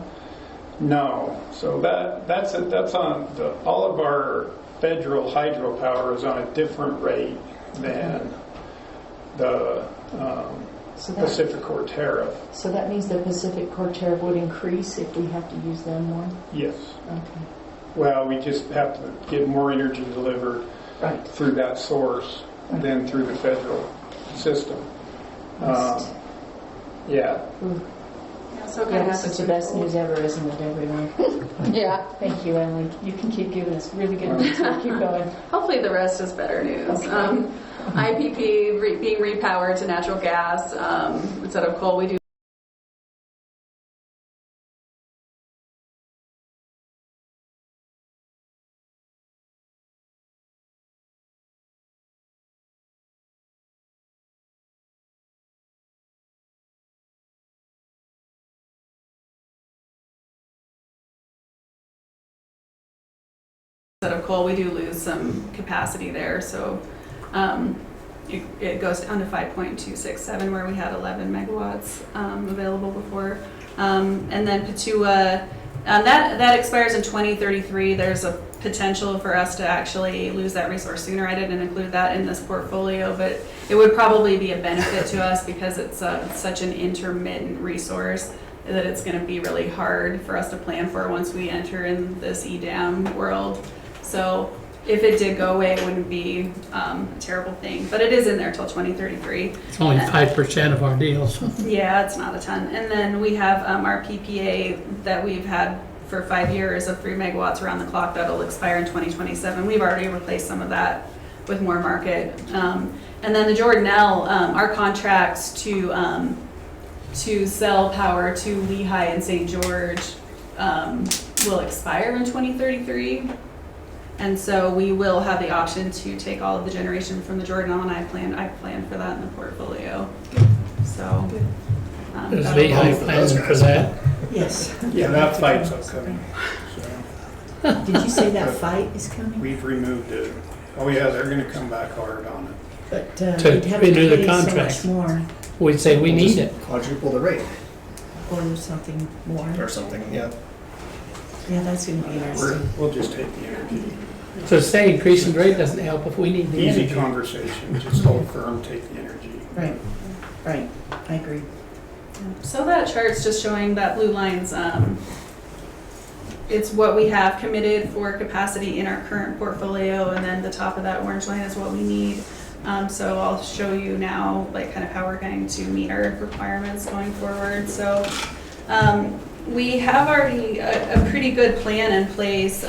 no. So that's on all of our federal hydropower is on a different rate than the Pacific Core tariff. So that means the Pacific Core tariff would increase if we have to use them more? Yes. Okay. Well, we just have to get more energy delivered through that source than through the federal system. so This is the best news ever, isn't it, everyone? Yeah. Thank you, Emily. You can keep giving us really good news. We'll keep going. Hopefully the rest is better news. Okay. IPP being repowered to natural gas instead of coal. We do instead of coal. We do lose some capacity there. So it goes down to 5.267 where we had 11 megawatts available before. And then Patua, that expires in 2033. There's a potential for us to actually lose that resource sooner. I didn't include that in this portfolio, but it would probably be a benefit to us because it's such an intermittent resource that it's going to be really hard for us to plan for once we enter in this EDAM world. So if it did go away, it wouldn't be a terrible thing. But it is in there till 2033. It's only 5% of our deals. Yeah, it's not a ton. And then we have our PPA that we've had for 5 years of 3 megawatts around the clock that'll expire in 2027. We've already replaced some of that with more market. And then the Jordanelle, our contracts to sell power to Lehigh and St. George will expire in 2033. And so we will have the option to take all of the generation from the Jordanelle, and I plan for that in the portfolio. So Is Lehigh planning for that? Yes. Yeah, that fight's upcoming. So Did you say that fight is coming? we've removed it. Oh yeah, they're going to come back hard on it. But To you'd have to renew the pay so contract. much more We'd say we need it. Quadruple the rate or something more. or something, yeah. Yeah, that's going to be interesting. We'll just take the energy. So say increasing rate doesn't help if we need the Easy energy. conversation. Just hold firm, take the energy. Right. I agree. So that chart's just showing that blue line's it's what we have committed for capacity in our current portfolio, and then the top of that orange line is what we need. So I'll show you now, like, kind of how we're going to meet our requirements going forward. So we have already a pretty good plan in place.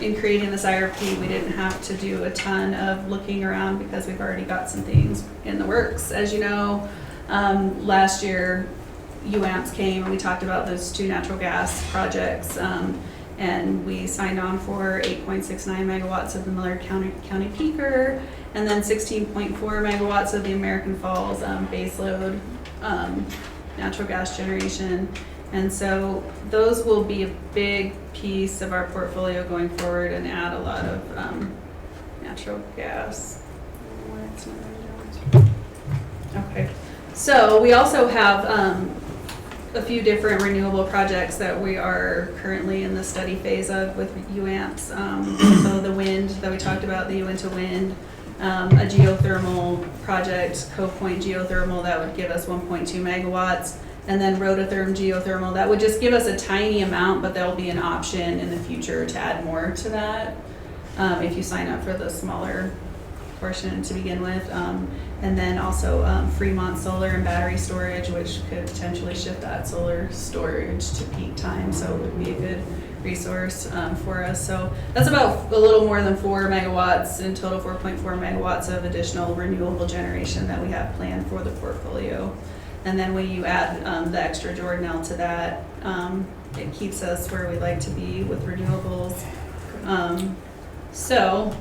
In creating this IRP, we didn't have to do a ton of looking around because we've already got some things in the works. As you know, last year, UAMPS came and we talked about those 2 natural gas projects, and we signed on for 8.69 megawatts of the Millard County peaker, and then 16.4 megawatts of the American Falls baseload natural gas generation. And so those will be a big piece of our portfolio going forward and add a lot of natural gas. Okay, so we also have a few different renewable projects that we are currently in the study phase of with UAMPS. So the wind that we talked about, the Uinta wind, a geothermal project, Cove Point geothermal, that would give us 1.2 megawatts. And then rototherm geothermal, that would just give us a tiny amount, but there'll be an option in the future to add more to that if you sign up for the smaller portion to begin with. And then also Fremont solar and battery storage, which could potentially shift that solar storage to peak time, so it would be a good resource for us. So that's about a little more than 4 megawatts, in total 4.4 megawatts of additional renewable generation that we have planned for the portfolio. And then when you add the extra Jordanelle to that, it keeps us where we like to be with renewables. So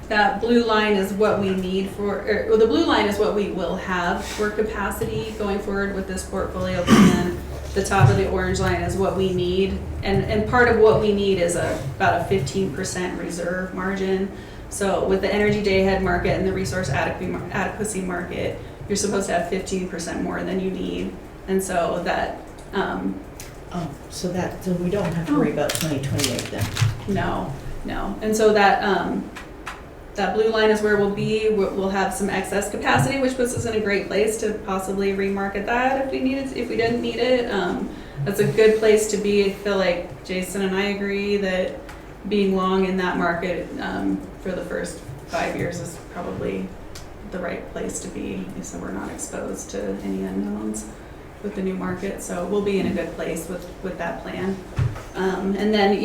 that blue line is what we need for, or the blue line is what we will have for capacity going forward with this portfolio plan. The top of the orange line is what we need. And part of what we need is about a 15% reserve margin. So with the energy day ahead market and the resource adequacy market, you're supposed to have 15% more than you need. And so that... so we don't have to worry about 2028 then? No. And so that that blue line is where we'll be. We'll have some excess capacity, which puts us in a great place to possibly remarket that if we didn't need it. That's a good place to be. I feel like Jason and I agree that being long in that market for the first 5 years is probably the right place to be, so we're not exposed to any unknowns with the new market. So we'll be in a good place with that plan. And then,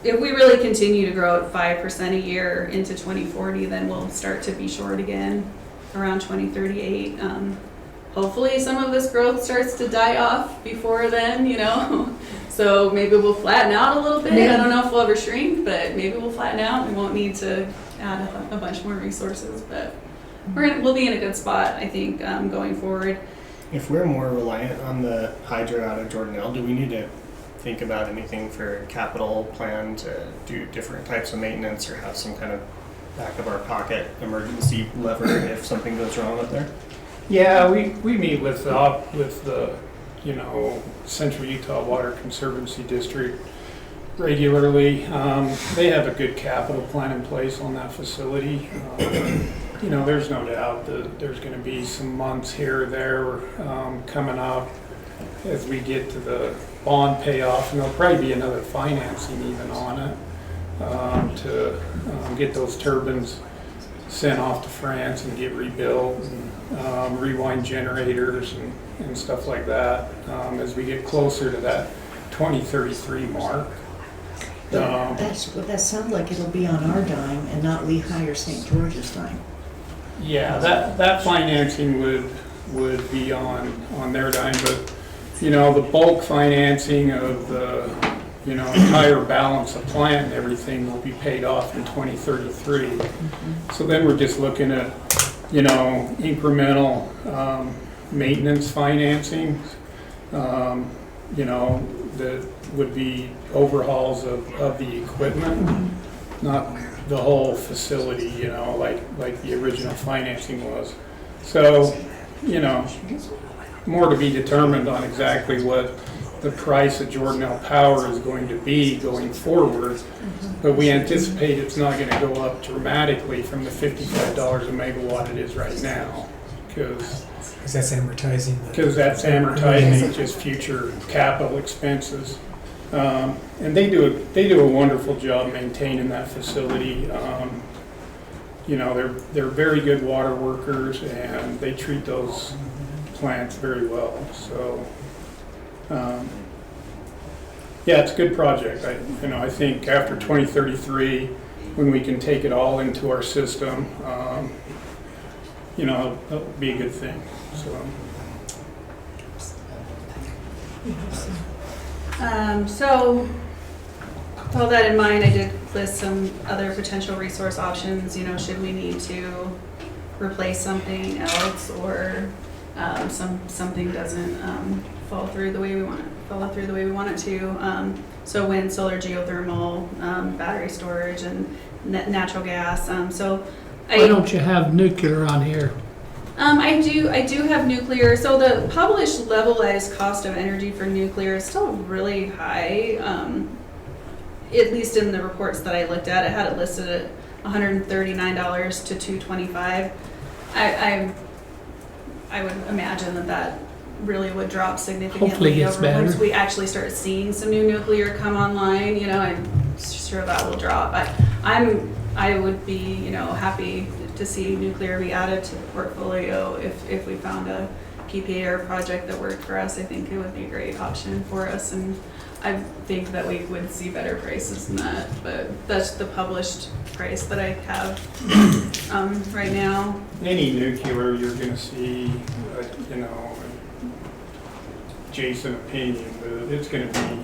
if we really continue to grow at 5% a year into 2040, then we'll start to be short again around 2038. Hopefully some of this growth starts to die off before then, so maybe we'll flatten out a little bit. I don't know if we'll ever shrink, but maybe we'll flatten out. We won't need to add a bunch more resources, but we'll be in a good spot, I think, going forward. If we're more reliant on the hydro out of Jordanelle, do we need to think about anything for capital plan to do different types of maintenance or have some kind of back of our pocket emergency lever if something goes wrong up there? Yeah, we meet with the Central Utah Water Conservancy District regularly. They have a good capital plan in place on that facility. There's no doubt that there's going to be some months here or there coming up as we get to the bond payoff, and there'll probably be another financing even on it to get those turbines sent off to France and get rebuilt, and rewind generators and stuff like that as we get closer to that 2033 mark. That sounds like it'll be on our dime and not Lehigh or St. George's dime. Yeah, that financing would be on their dime, but the bulk financing of the entire balance of plant and everything will be paid off in 2033. Mm-hmm. So then we're just looking at incremental maintenance financing. That would be overhauls of the equipment, not the whole facility, like the original financing was. So, more to be determined on exactly what the price of Jordanelle Power is going to be going forward, but we anticipate it's not going to go up dramatically from the $55 a megawatt it is right now, because that's amortizing. Because that's amortizing just future capital expenses. And they do a wonderful job maintaining that facility. They're very good water workers, and they treat those plants very well. So, yeah, it's a good project. I think after 2033, when we can take it all into our system, it'll be a good thing. So. So, with all that in mind, I did list some other potential resource options. Should we need to replace something else, or something doesn't follow through the way we want it to. So wind, solar, geothermal, battery storage, and natural gas. Why don't you have nuclear on here? I do have nuclear. So the published levelized cost of energy for nuclear is still really high. At least in the reports that I looked at, it had it listed at $139 to $225. I would imagine that really would drop Hopefully significantly gets over better. once we actually start seeing some new nuclear come online. I'm sure that will drop. I would be happy to see nuclear be added to the portfolio if we found a PPA or project that worked for us. I think it would be a great option for us, and I think that we would see better prices than that, but that's the published price that I have right now. Any nuclear, you're going to see, Jason opinion, but it's going to be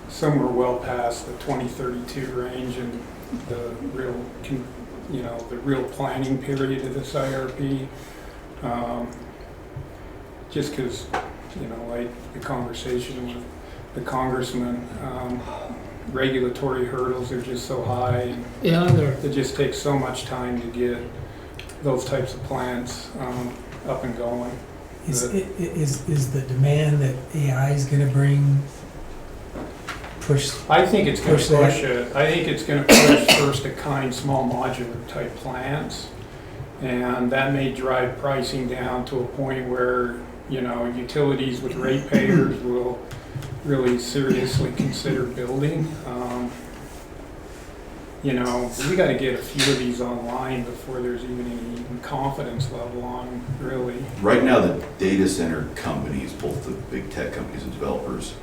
somewhere well past the 2032 range, and the real planning period of this IRP. Just because, like the conversation with the congressman, regulatory hurdles are just so high, and it just takes so much time to get those types of plants up and going. Is the demand that AI is going to bring push? I think it's going to push push it. I think it's going to push first of kind, small modular type plants, and that may drive pricing down to a point where utilities with ratepayers will really seriously consider building. We got to get a few of these online before there's even any confidence level on them, really. Right now, the data center companies, both the big tech companies and developers,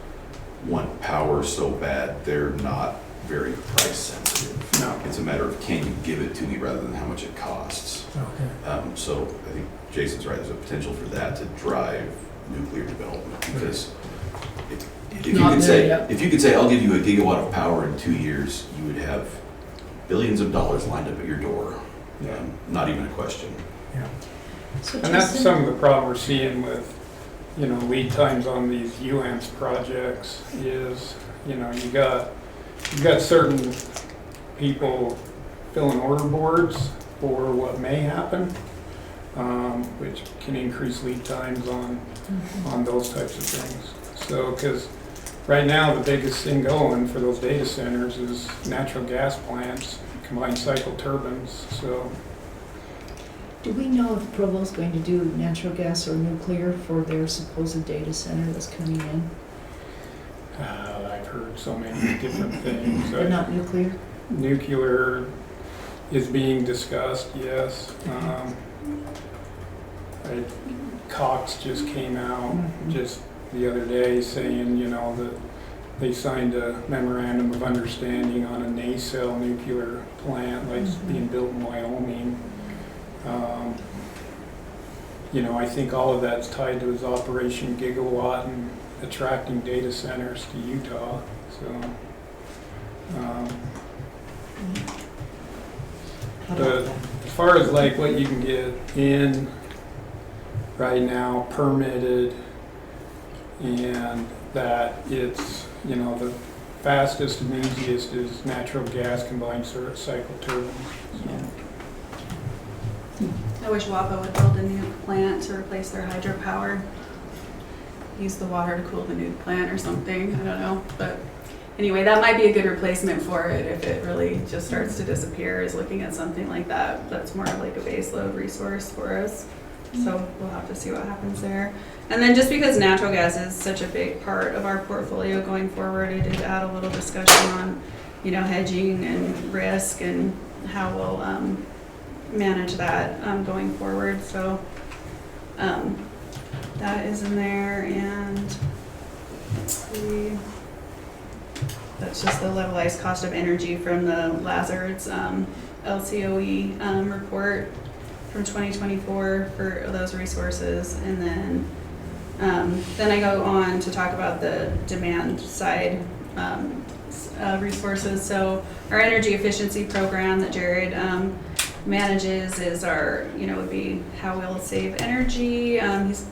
want power so bad they're not very price sensitive. No. It's a matter of can you give it to me rather than how much it costs. Okay. So I think Jason's right. There's a potential for that to drive nuclear development, because if you could say I'll give you a gigawatt of power in 2 years, you would have billions of dollars lined up at your door. Not even a question. Yeah. So And that's Jason, some of the problem we're seeing with, lead times on these UAMPS projects is, you got certain people filling order boards for what may happen, which can increase lead times on those types of things. So, because right now the biggest thing going for those data centers is natural gas plants, combined cycle turbines. So. do we know if Provo's going to do natural gas or nuclear for their supposed data center that's coming in? I've heard so many different things. They're not nuclear? Nuclear is being discussed, yes. Cox just came out just the other day saying, that they signed a memorandum of understanding on a nacelle nuclear plant like being built in Wyoming. I think all of that's tied to his Operation Gigawatt and attracting data centers to Utah. So, but as far as like what you can get in right now, permitted, and that it's, the fastest and easiest is natural gas combined cycle turbines. I wish WAPA would build a nuke plant to replace their hydropower. Use the water to cool the nuke plant or something. I don't know. But anyway, that might be a good replacement for it if it really just starts to disappear, is looking at something like that. That's more like a base load resource for us. So we'll have to see what happens there. And then just because natural gas is such a big part of our portfolio going forward, I did add a little discussion on, hedging and risk and how we'll manage that going forward. So that is in there, and let's see. That's just the levelized cost of energy from the Lazard's LCOE report from 2024 for those resources. And then I go on to talk about the demand side resources. So our energy efficiency program that Jared manages is our, would be how we'll save energy.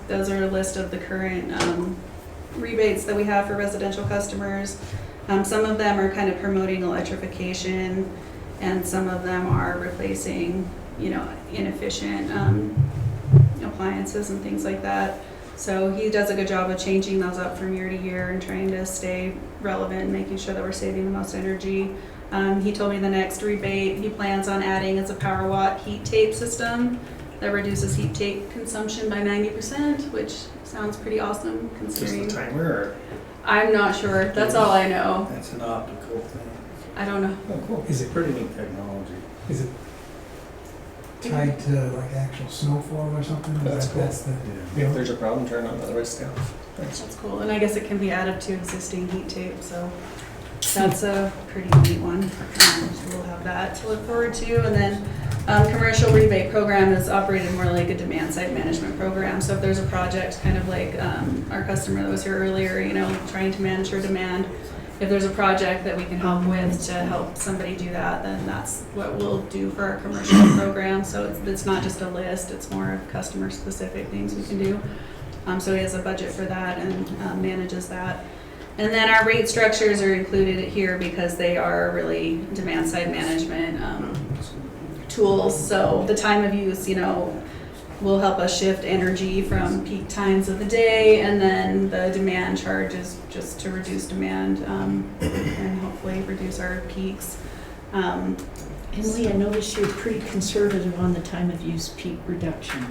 Those are a list of the current rebates that we have for residential customers. Some of them are kind of promoting electrification, and some of them are replacing, inefficient appliances and things like that. So he does a good job of changing those up from year to year and trying to stay relevant and making sure that we're saving the most energy. He told me the next rebate he plans on adding is a power watt heat tape system that reduces heat tape consumption by 90%, which sounds pretty awesome considering. Just the timer, or? I'm not sure. That's all I know. That's an optical thing. I don't know. Oh, cool. Is it Pretty neat technology. is it tied to like actual snowfall or something? That's cool. That's the If there's a problem, turn on, otherwise stay off. Thanks. That's cool. And I guess it can be added to existing heat tape, so that's a pretty neat one. So we'll have that to look forward to. And then commercial rebate program is operated more like a demand side management program. So if there's a project, kind of like our customer that was here earlier, trying to manage her demand, if there's a project that we can help with to help somebody do that, then that's what we'll do for our commercial program. So it's not just a list, it's more of customer specific things we can do. So he has a budget for that and manages that. And then our rate structures are included here because they are really demand side management tools. So the time of use, will help us shift energy from peak times of the day, and then the demand charge is just to reduce demand and hopefully reduce our peaks. And Lee, I noticed you're pretty conservative on the time of use peak reduction.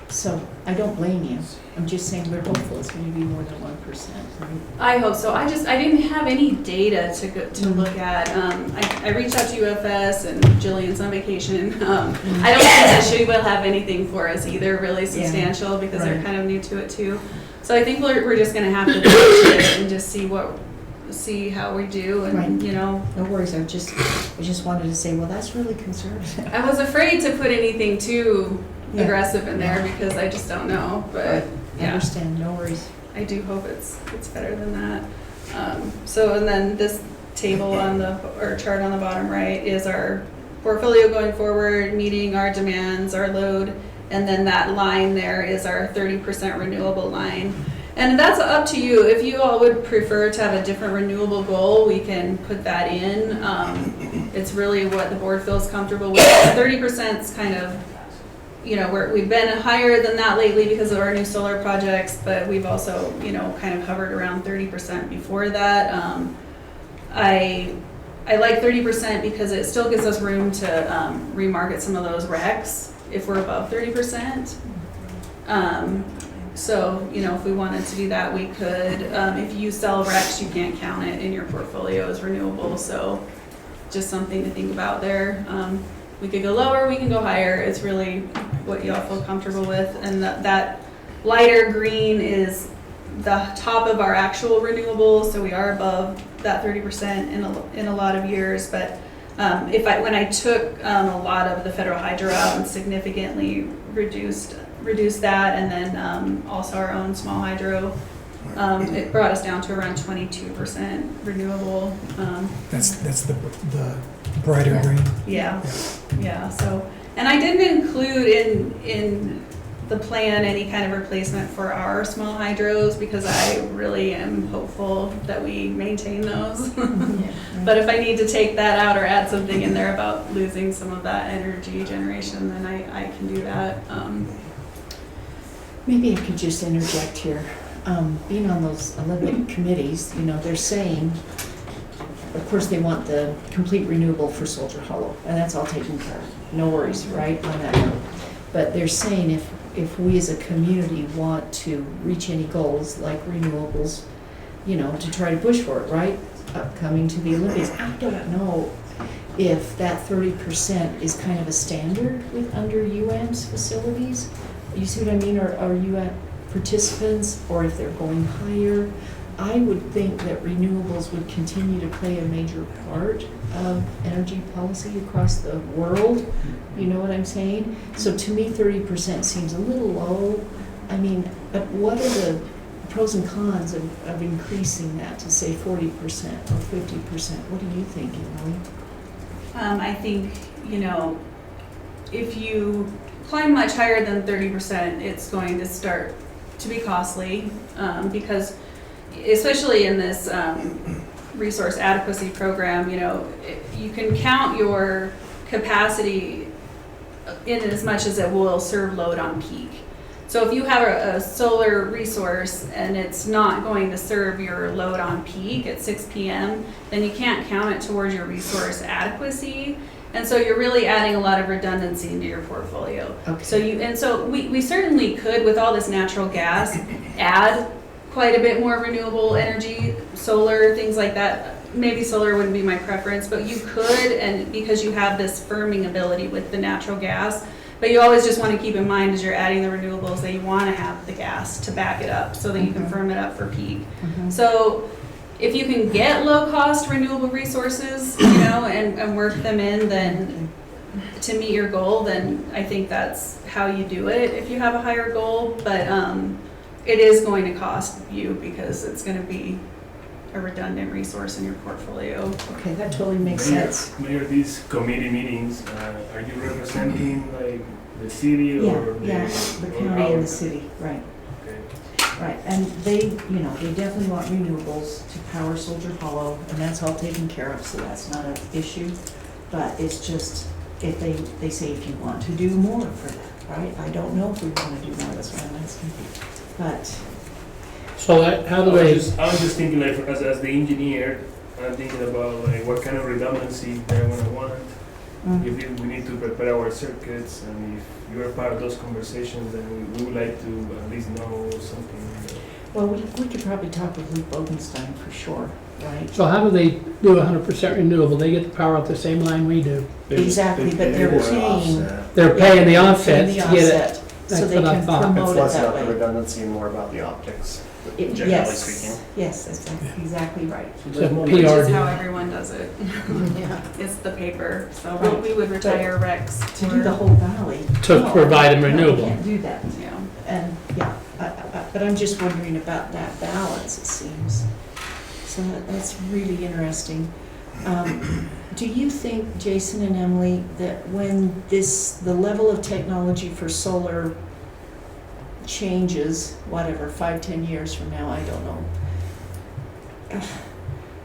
So I don't blame you. I'm just saying we're hopeful it's going to be more than 1%. Right? I hope so. I didn't have any data to look at. I reached out to UFS, and Jillian's on vacation. I don't think that she will have anything for us either really substantial because they're kind of new to it too. So I think we're just going to have to watch it and just see how we do, and No worries. I just wanted to say, well, that's really conservative. I was afraid to put anything too aggressive in there because I just don't know, but I understand. No worries. I do hope it's better than that. And then this table or chart on the bottom right is our portfolio going forward, meeting our demands, our load, and then that line there is our 30% renewable line. And that's up to you. If you all would prefer to have a different renewable goal, we can put that in. It's really what the board feels comfortable with. 30% is kind of, we've been higher than that lately because of our new solar projects, but we've also, kind of hovered around 30% before that. I like 30% because it still gives us room to remarket some of those RECs if we're above 30%. So, if we wanted to do that, we could. If you sell RECs, you can't count it in your portfolio as renewable, so just something to think about there. We could go lower, we can go higher. It's really what y'all feel comfortable with. And that lighter green is the top of our actual renewables, so we are above that 30% in a lot of years. But when I took a lot of the federal hydro out and significantly reduced that, and then also our own small hydro, it brought us down to around 22% renewable. That's the brighter green. Yeah. So, and I didn't include in the plan any kind of replacement for our small hydros because I really am hopeful that we maintain those. But if I need to take that out or add something in there about losing some of that energy generation, then I can do that. Maybe I could just interject here. Being on those Olympic committees, they're saying, of course, they want the complete renewable for Soldier Hollow, and that's all taken care of. No worries, right, on that note. But they're saying if we as a community want to reach any goals like renewables, to try to push for it, right? Upcoming to the Olympics. I don't know if that 30% is kind of a standard with under UAM's facilities. You see what I mean? Or are you at participants, or if they're going higher? I would think that renewables would continue to play a major part of energy policy across the world. You know what I'm saying? So to me, 30% seems a little low. I mean, but what are the pros and cons of increasing that to say 40% or 50%? What do you think, Emily? I think, if you climb much higher than 30%, it's going to start to be costly because, especially in this resource adequacy program, you can count your capacity in as much as it will serve load on peak. So if you have a solar resource and it's not going to serve your load on peak at 6 p.m., then you can't count it towards your resource adequacy. And so you're really adding a lot of redundancy into your portfolio. Okay. So we certainly could, with all this natural gas, add quite a bit more renewable energy, solar, things like that. Maybe solar wouldn't be my preference, but you could, and because you have this firming ability with the natural gas. But you always just want to keep in mind as you're adding the renewables that you want to have the gas to back it up so that you can firm it up for peak. So if you can get low cost renewable resources, and work them in, then to meet your goal, then I think that's how you do it if you have a higher goal. But it is going to cost you because it's going to be a redundant resource in your portfolio. Okay, that totally makes sense. Mayor, these committee meetings, are you representing like the city or the county and the city, right? Okay. Right, and they definitely want renewables to power Soldier Hollow, and that's all taken care of, so that's not an issue. But it's just, if they say if you want to do more for that, right? I don't know if we want to do more, that's what I'm asking. But So how do they? I was just thinking, like, as the engineer, I'm thinking about like what kind of redundancy they're gonna want. If we need to prepare our circuits, and if you're part of those conversations, then we would like to at least know something. Well, we could probably talk with Luke Bodenstein for sure, right? So how do they do 100% renewable? They get the power out the same line we do. Exactly, but they're paying. They're paying the offsets the to get it. offset, so That's they what I can thought. promote It's it less that about the way. redundancy and more about the optics, generally Yes, speaking. yes, that's exactly right. So Which is PR how deal. everyone does it. Yeah. It's the paper. So Right. we would retire Rex To do the whole valley. To provide them no, renewable. We can't do that. Yeah. And, yeah, but I'm just wondering about that balance, it seems. So that's really interesting. Do you think, Jason and Emily, that when the level of technology for solar changes, whatever, 5-10 years from now, I don't know,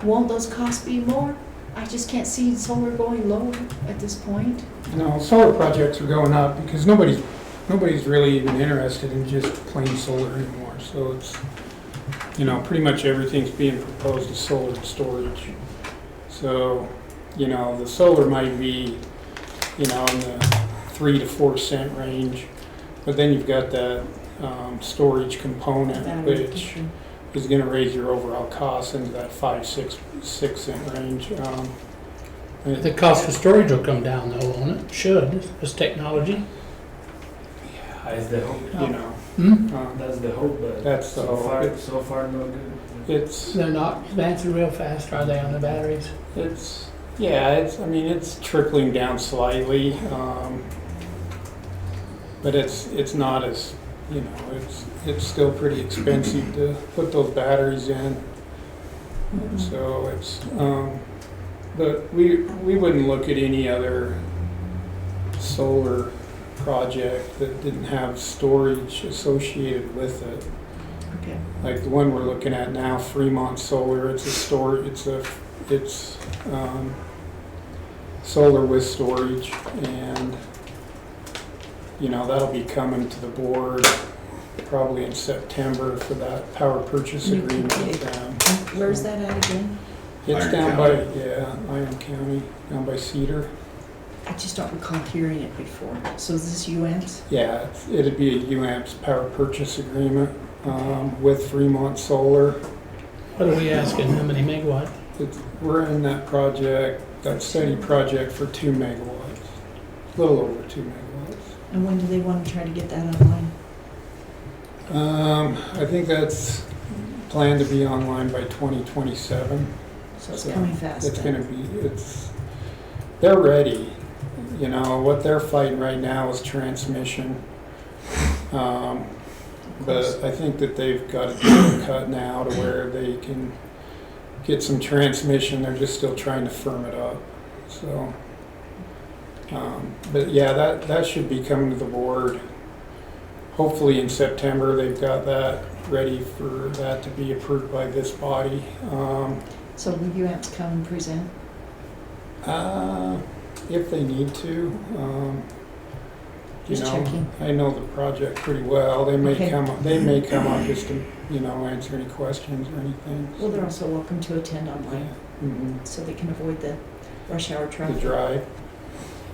won't those costs be more? I just can't see solar going lower at this point. No, solar projects are going up because nobody's really even interested in just plain solar anymore. So it's, pretty much everything's being proposed as solar and storage. So, the solar might be, in the 3 to 4 cent range, but then you've got that storage component, which is going to raise your overall cost into that 5-6 cent range. The cost of storage will come down though, won't it? Should, as technology. That's the hope. That's the hope. But That's the hope. So far, no good. They're not advancing real fast, are they, on the batteries? It's trickling down slightly, but it's not as, it's still pretty expensive to put those batteries in. So it's, but we wouldn't look at any other solar project that didn't have storage associated with it. Okay. Like the one we're looking at now, Fremont Solar, it's solar with storage, and that'll be coming to the board probably in September for that power purchase agreement with them. Where's that at again? It's Iron down County. by Iron County, down by Cedar. I just don't recall hearing it before. So is this UAMPS? Yeah, it'd be a UAMPS power purchase agreement with Fremont Solar. What are we asking, how many megawatt? We're in that project, that study project for 2 megawatts, a little over 2 megawatts. And when do they want to try to get that online? I think that's planned to be online by 2027. So it's coming fast. It's then. going to be, they're ready. You know, what they're fighting right now is transmission. But I think that they've got a deal cut now to where they can get some transmission. They're just still trying to firm it up. So, but yeah, that should be coming to the board. Hopefully in September, they've got that ready for that to be approved by this body. So will UAMPS come and present? If they need to. Just checking. I know the project pretty well. They may Okay. come up. They may come up just to answer any questions or anything. Well, they're also welcome to attend online, Mm-hmm. so they can avoid the rush hour The traffic. drive,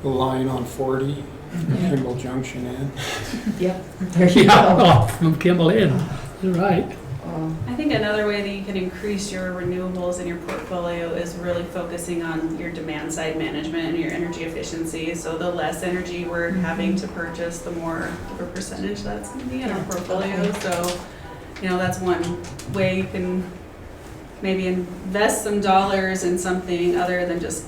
the line on 40, Kimball Junction in. Yep, there you Yeah, go. oh, from Kimball in, you're right. I think another way that you can increase your renewables in your portfolio is really focusing on your demand side management and your energy efficiency. So the less energy we're having to purchase, the more of a percentage that's going to be in our portfolio. So, that's one way you can maybe invest some dollars in something other than just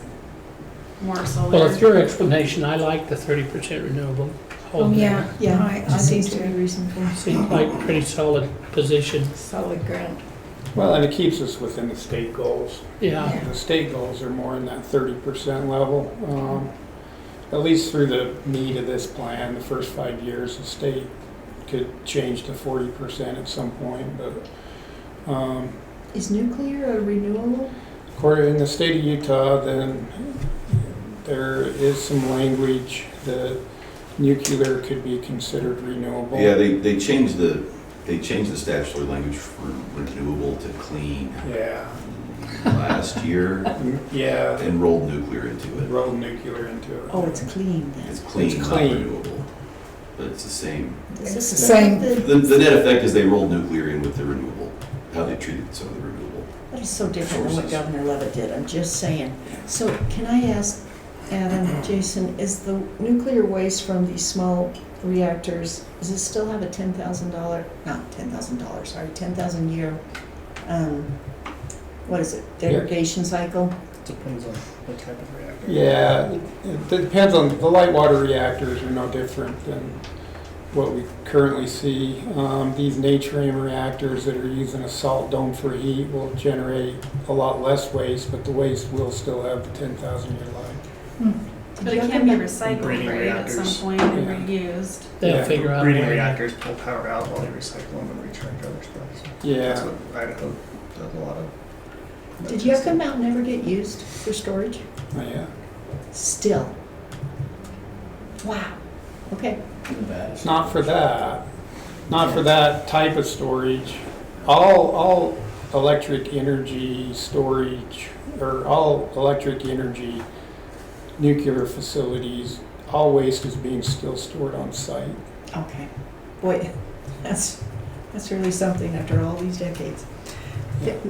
more solar. Well, with your explanation, I like the 30% renewable. Hold Yeah, Yeah, I it seems do to be too. reasonable. Seems like a pretty solid position. Solid ground. Well, and it keeps us within the state goals. Yeah. The state goals are more in that 30% level. At least through the meat of this plan, the first 5 years, the state could change to 40% at some point. But Is nuclear a renewable? according in the state of Utah, then there is some language that nuclear could be considered renewable. Yeah, they changed the statutory language from renewable to clean Yeah. last year Yeah. and rolled nuclear into it. Rolled nuclear into it. Oh, it's clean then. It's clean, It's not clean. renewable, but it's the same. Is this It's the same. The net effect is they rolled nuclear in with the renewable, how they treated some of the renewable. That is so different than what Sources. Governor Levitt did, I'm just saying. So can I ask Adam, Jason, is the nuclear waste from these small reactors, does it still have a $10,000, not $10,000, sorry, 10,000 year, what is it, degradation cycle? Depends on what type of reactor. Yeah, it depends on, the light water reactors are no different than what we currently see. These Natrium reactors that are using a salt dome for heat will generate a lot less waste, but the waste will still have the 10,000 year life. But it can be recycled, Breeding right, at some reactors. point and reused. They'll Yeah. figure out. a Breeding way. reactors pull power out while they recycle them and recharge other stuff. So Yeah. That's what Idaho does a lot of. Did Yucca Mountain ever get used for storage? Oh, yeah. Still. Wow, okay. Not for that. Not for that type of storage. All electric energy storage, or all electric energy nuclear facilities, all waste is being still stored on site. Okay. Boy, that's really something after all these decades.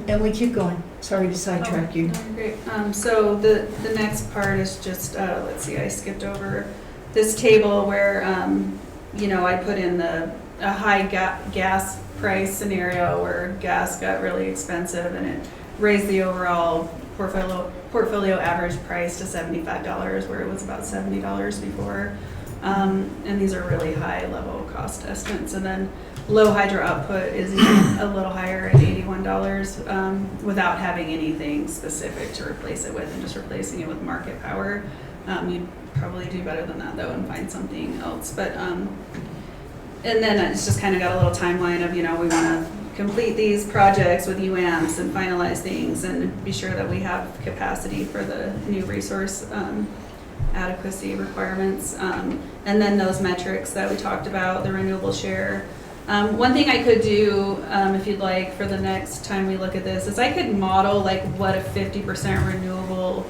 And we keep going. Sorry to sidetrack you. No, you're great. So the next part is just, let's see, I skipped over this table where, I put in a high gas price scenario where gas got really expensive and it raised the overall portfolio average price to $75, where it was about $70 before. And these are really high level cost estimates. And then low hydro output is even a little higher at $81 without having anything specific to replace it with and just replacing it with market power. You'd probably do better than that though and find something else. But and then it's just kind of got a little timeline of, we want to complete these projects with UAMPS and finalize things and be sure that we have capacity for the new resource adequacy requirements. And then those metrics that we talked about, the renewable share, One thing I could do, if you'd like, for the next time we look at this, is I could model like what a 50% renewable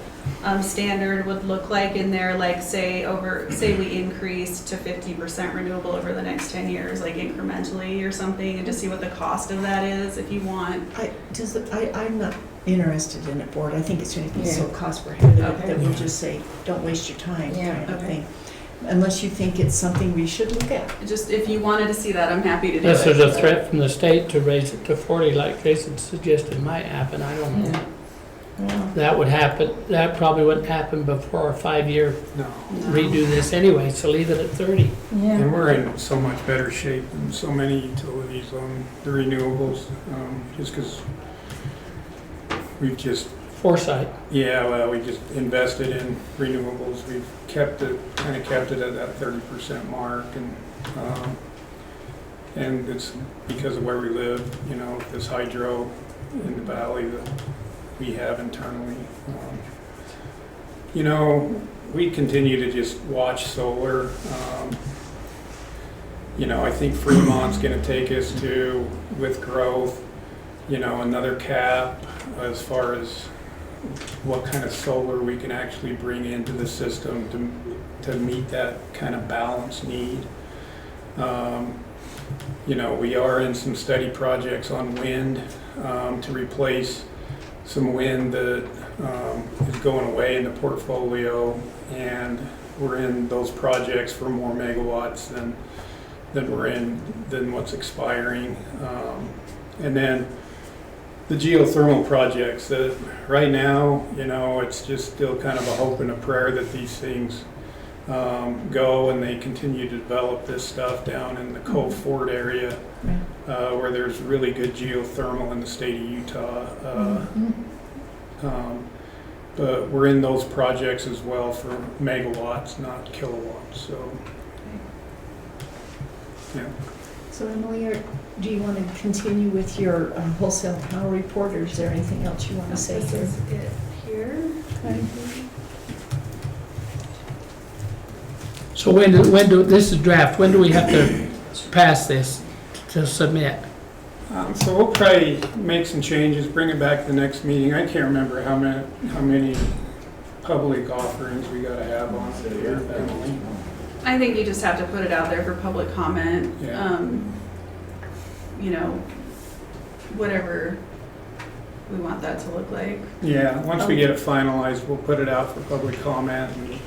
standard would look like in there, like say we increase to 50% renewable over the next 10 years, like incrementally or something, and just see what the cost of that is if you want. I'm not interested in it, board. I think it's going to be so cost prohibitive that we'll just say, don't waste your time, kind of thing. Unless you think it's something we should look at. Just if you wanted to see that, I'm happy to do Unless it. there's a threat from the state to raise it to 40, like Jason suggested might happen, I don't know. Yeah. That would happen, that probably wouldn't happen before our 5-year No. redo this anyway, so leave it at 30. And we're in so much better shape than so many utilities on the renewables, just because we've just, Foresight. we just invested in renewables. We've kept it at that 30% mark, and it's because of where we live, this hydro in the valley that we have internally. We continue to just watch solar. I think Fremont's going to take us to, with growth, another cap as far as what kind of solar we can actually bring into the system to meet that kind of balance need. We are in some steady projects on wind to replace some wind that is going away in the portfolio, and we're in those projects for more megawatts than what's expiring. And then the geothermal projects that right now, it's just still kind of a hope and a prayer that these things go and they continue to develop this stuff down in the Cove Fort area, where there's really good geothermal in the state of Utah. But we're in those projects as well for megawatts, not kilowatts. So, yeah. So Emily, do you want to continue with your wholesale power report, or is there anything else you want to say here? This is it here. Okay. So this is draft, when do we have to pass this to submit? So we'll probably make some changes, bring it back to the next meeting. I can't remember how many public offerings we got to have on it here, Emily. I think you just have to put it out there for public comment. Yeah. Whatever we want that to look like. Yeah, once we get it finalized, we'll put it out for public comment. And,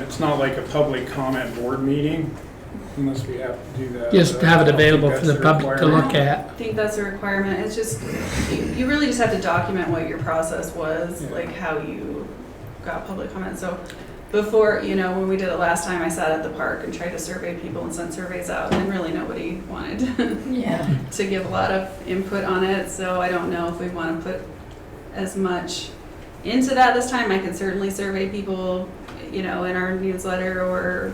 it's not like a public comment board meeting, unless we have to do that. Just to have it available for the public to look I at. think that's a requirement. It's just, you really just have to document what your process was, like how you got public comment. So before, when we did it last time, I sat at the park and tried to survey people and sent surveys out, and really nobody wanted to give a lot of input on it. So I don't know if we want to put as much into that this time. I can certainly survey people, in our newsletter, or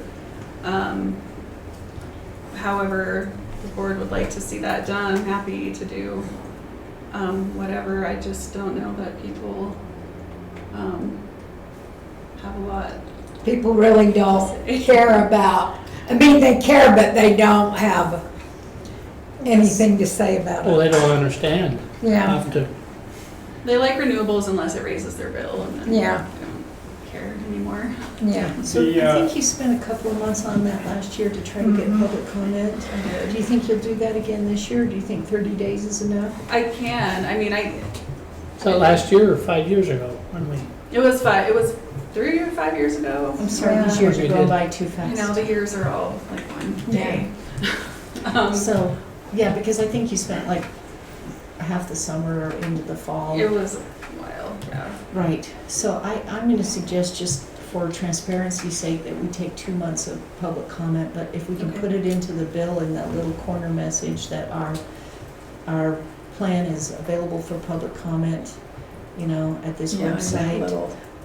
however the board would like to see that done. I'm happy to do whatever. I just don't know that people have a lot. People really don't care about, they care, but they don't have anything to say about Well, it. they don't understand. Yeah. Have to. They like renewables unless it raises their bill, and then they don't care anymore. Yeah. So I think you spent a couple of months on that last year to try to get public comment. Do you think you'll do that again this year? Or do you think 30 days is enough? I can. Is that last year or 5 years ago? When we? It was 3 or 5 years ago. I'm sorry, these years are going by too fast. The years are all like one day. Because I think you spent like half the summer or into the fall. It was a while, yeah. Right. So I'm going to suggest, just for transparency's sake, that we take 2 months of public comment, but if we can put it into the bill in that little corner message that our plan is available for public comment, at this website.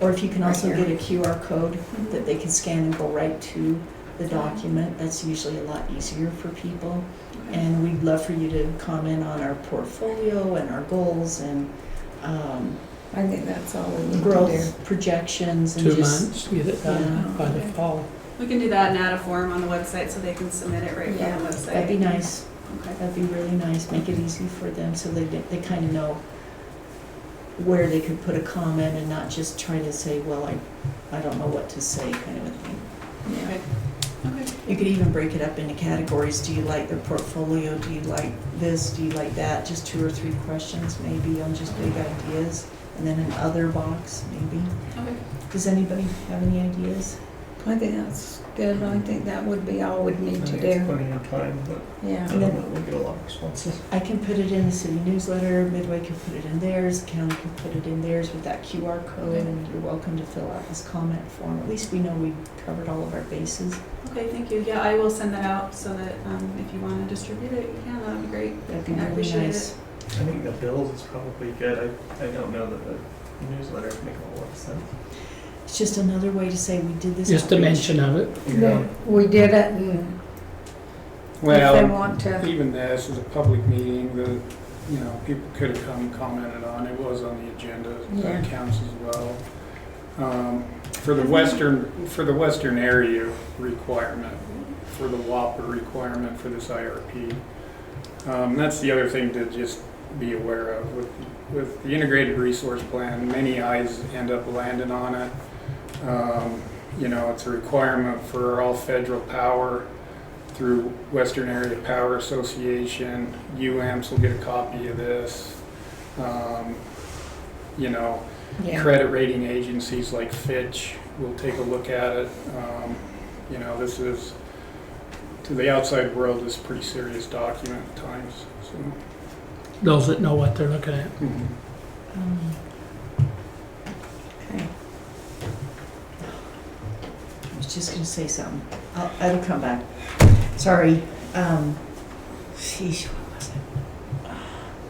Or if you can also get a QR code that they can scan and go right to the document, that's usually a lot easier for people. And we'd love for you to comment on our portfolio and our goals and I think that's all we need growth to do. projections. And 2 months, get it done by the fall. We can do that and add a form on the website so they can submit it right Yeah, from the website. that'd be nice. Okay. That'd be really nice. Make it easy for them so they kind of know where they could put a comment and not just try to say, well, I don't know what to say kind of a thing. Okay. Okay. You could even break it up into categories. Do you like their portfolio? Do you like this? Do you like that? Just 2 or 3 questions maybe on just big ideas. And then an other box maybe. Okay. Does anybody have any ideas? I think that's good. I think that would be all we'd need I to think it's do. plenty of time, but Yeah. I don't know, we'll get a lot of responses. I can put it in the city newsletter, Midway can put it in theirs, the county can put it in theirs with that QR code, and you're welcome to fill out this comment form. At least we know we've covered all of our bases. Okay, thank you. Yeah, I will send that out so that if you want to distribute it, you can. That'd be great. That'd be I really appreciate nice. I think the bills is probably good. I don't know that the newsletter would make a whole lot of sense. It's just another way to say we did this. Just a outreach. mention of it. That we did it, and if they Well, want to. even this is a public meeting that, people could have come and commented on. It was on the agenda, Yeah. that counts as well. For the western area requirement, for the WAPA requirement for this IRP, that's the other thing to just be aware of. With the integrated resource plan, many eyes end up landing on it. It's a requirement for all federal power through Western Area Power Association. UAMPS will get a copy of this. Yeah. Credit rating agencies like Fitch will take a look at it. This is, to the outside world, is a pretty serious document at times. So. Those that know what they're looking at. Okay. I was just gonna say something. It'll come back. Sorry. Sheesh, what was it?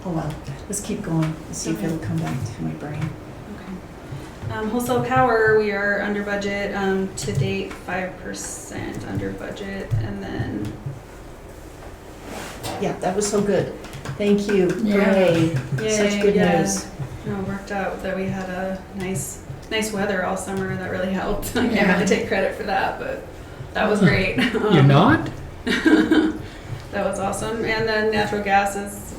Oh well, let's keep going. Let's see if Okay. it'll come back to my brain. Okay. Wholesale power, we are under budget. To date, 5% under budget, and then Yeah, that was so good. Thank you. Yeah. Hooray. Such Yay, good yeah. news. No, it worked out that we had a nice weather all summer. That really helped. I can't Yeah. really take credit for that, but that was great. You're not? That was awesome. And then natural gas is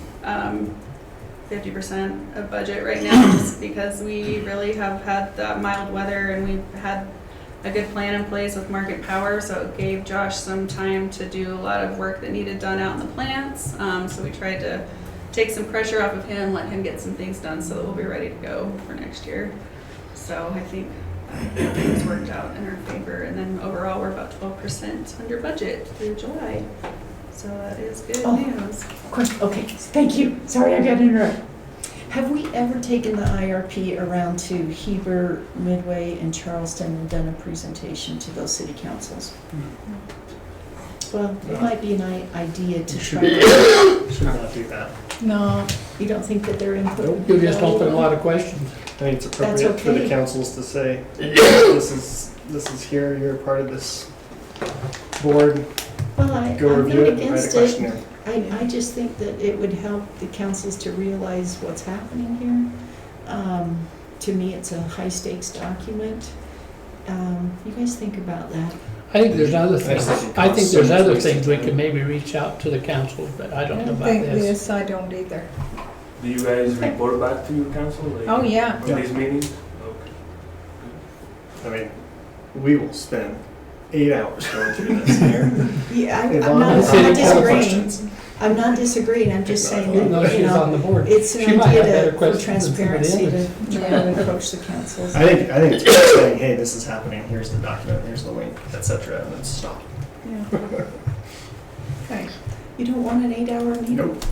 50% of budget right now, just because we really have had that mild weather and we've had a good plan in place with market power. So it gave Josh some time to do a lot of work that needed done out in the plants. So we tried to take some pressure off of him, let him get some things done so that we'll be ready to go for next year. So I think it's worked out in our favor. And then overall, we're about 12% under budget through July. So that is good news. Of course. Okay. Thank you. Sorry, I got to interrupt. Have we ever taken the IRP around to Heber, Midway, and Charleston and done a presentation to those city councils? Well, it might be an idea to try. Should not do that. No. You don't think that their input would You be just open a valuable? lot of questions. I think it's appropriate for the okay. councils to say, this is here, you're a part of this board, Well, go I'm review not it, and write a against it. questionnaire. I just think that it would help the councils to realize what's happening here. To me, it's a high-stakes document. You guys think about that. I think there's other things. think it I think costs there's so much other wasted things we time. can maybe reach out to the council, but I I don't know don't about think this. this, I don't either. Do you guys report back to your council? Like, Oh, yeah. on these meetings? Okay. I mean, we will spend 8 hours going through this here. Yeah, I'm Yvonne not will have all the disagreeing. questions. I'm not disagreeing, I'm just saying Even though that, she's on the board. it's She an might have idea better for questions than somebody transparency else. to try to approach the councils. I think it's worth saying, hey, this is happening, here's the document, here's the link, etc., and then stop. Okay. You don't want an 8-hour meeting? Nope.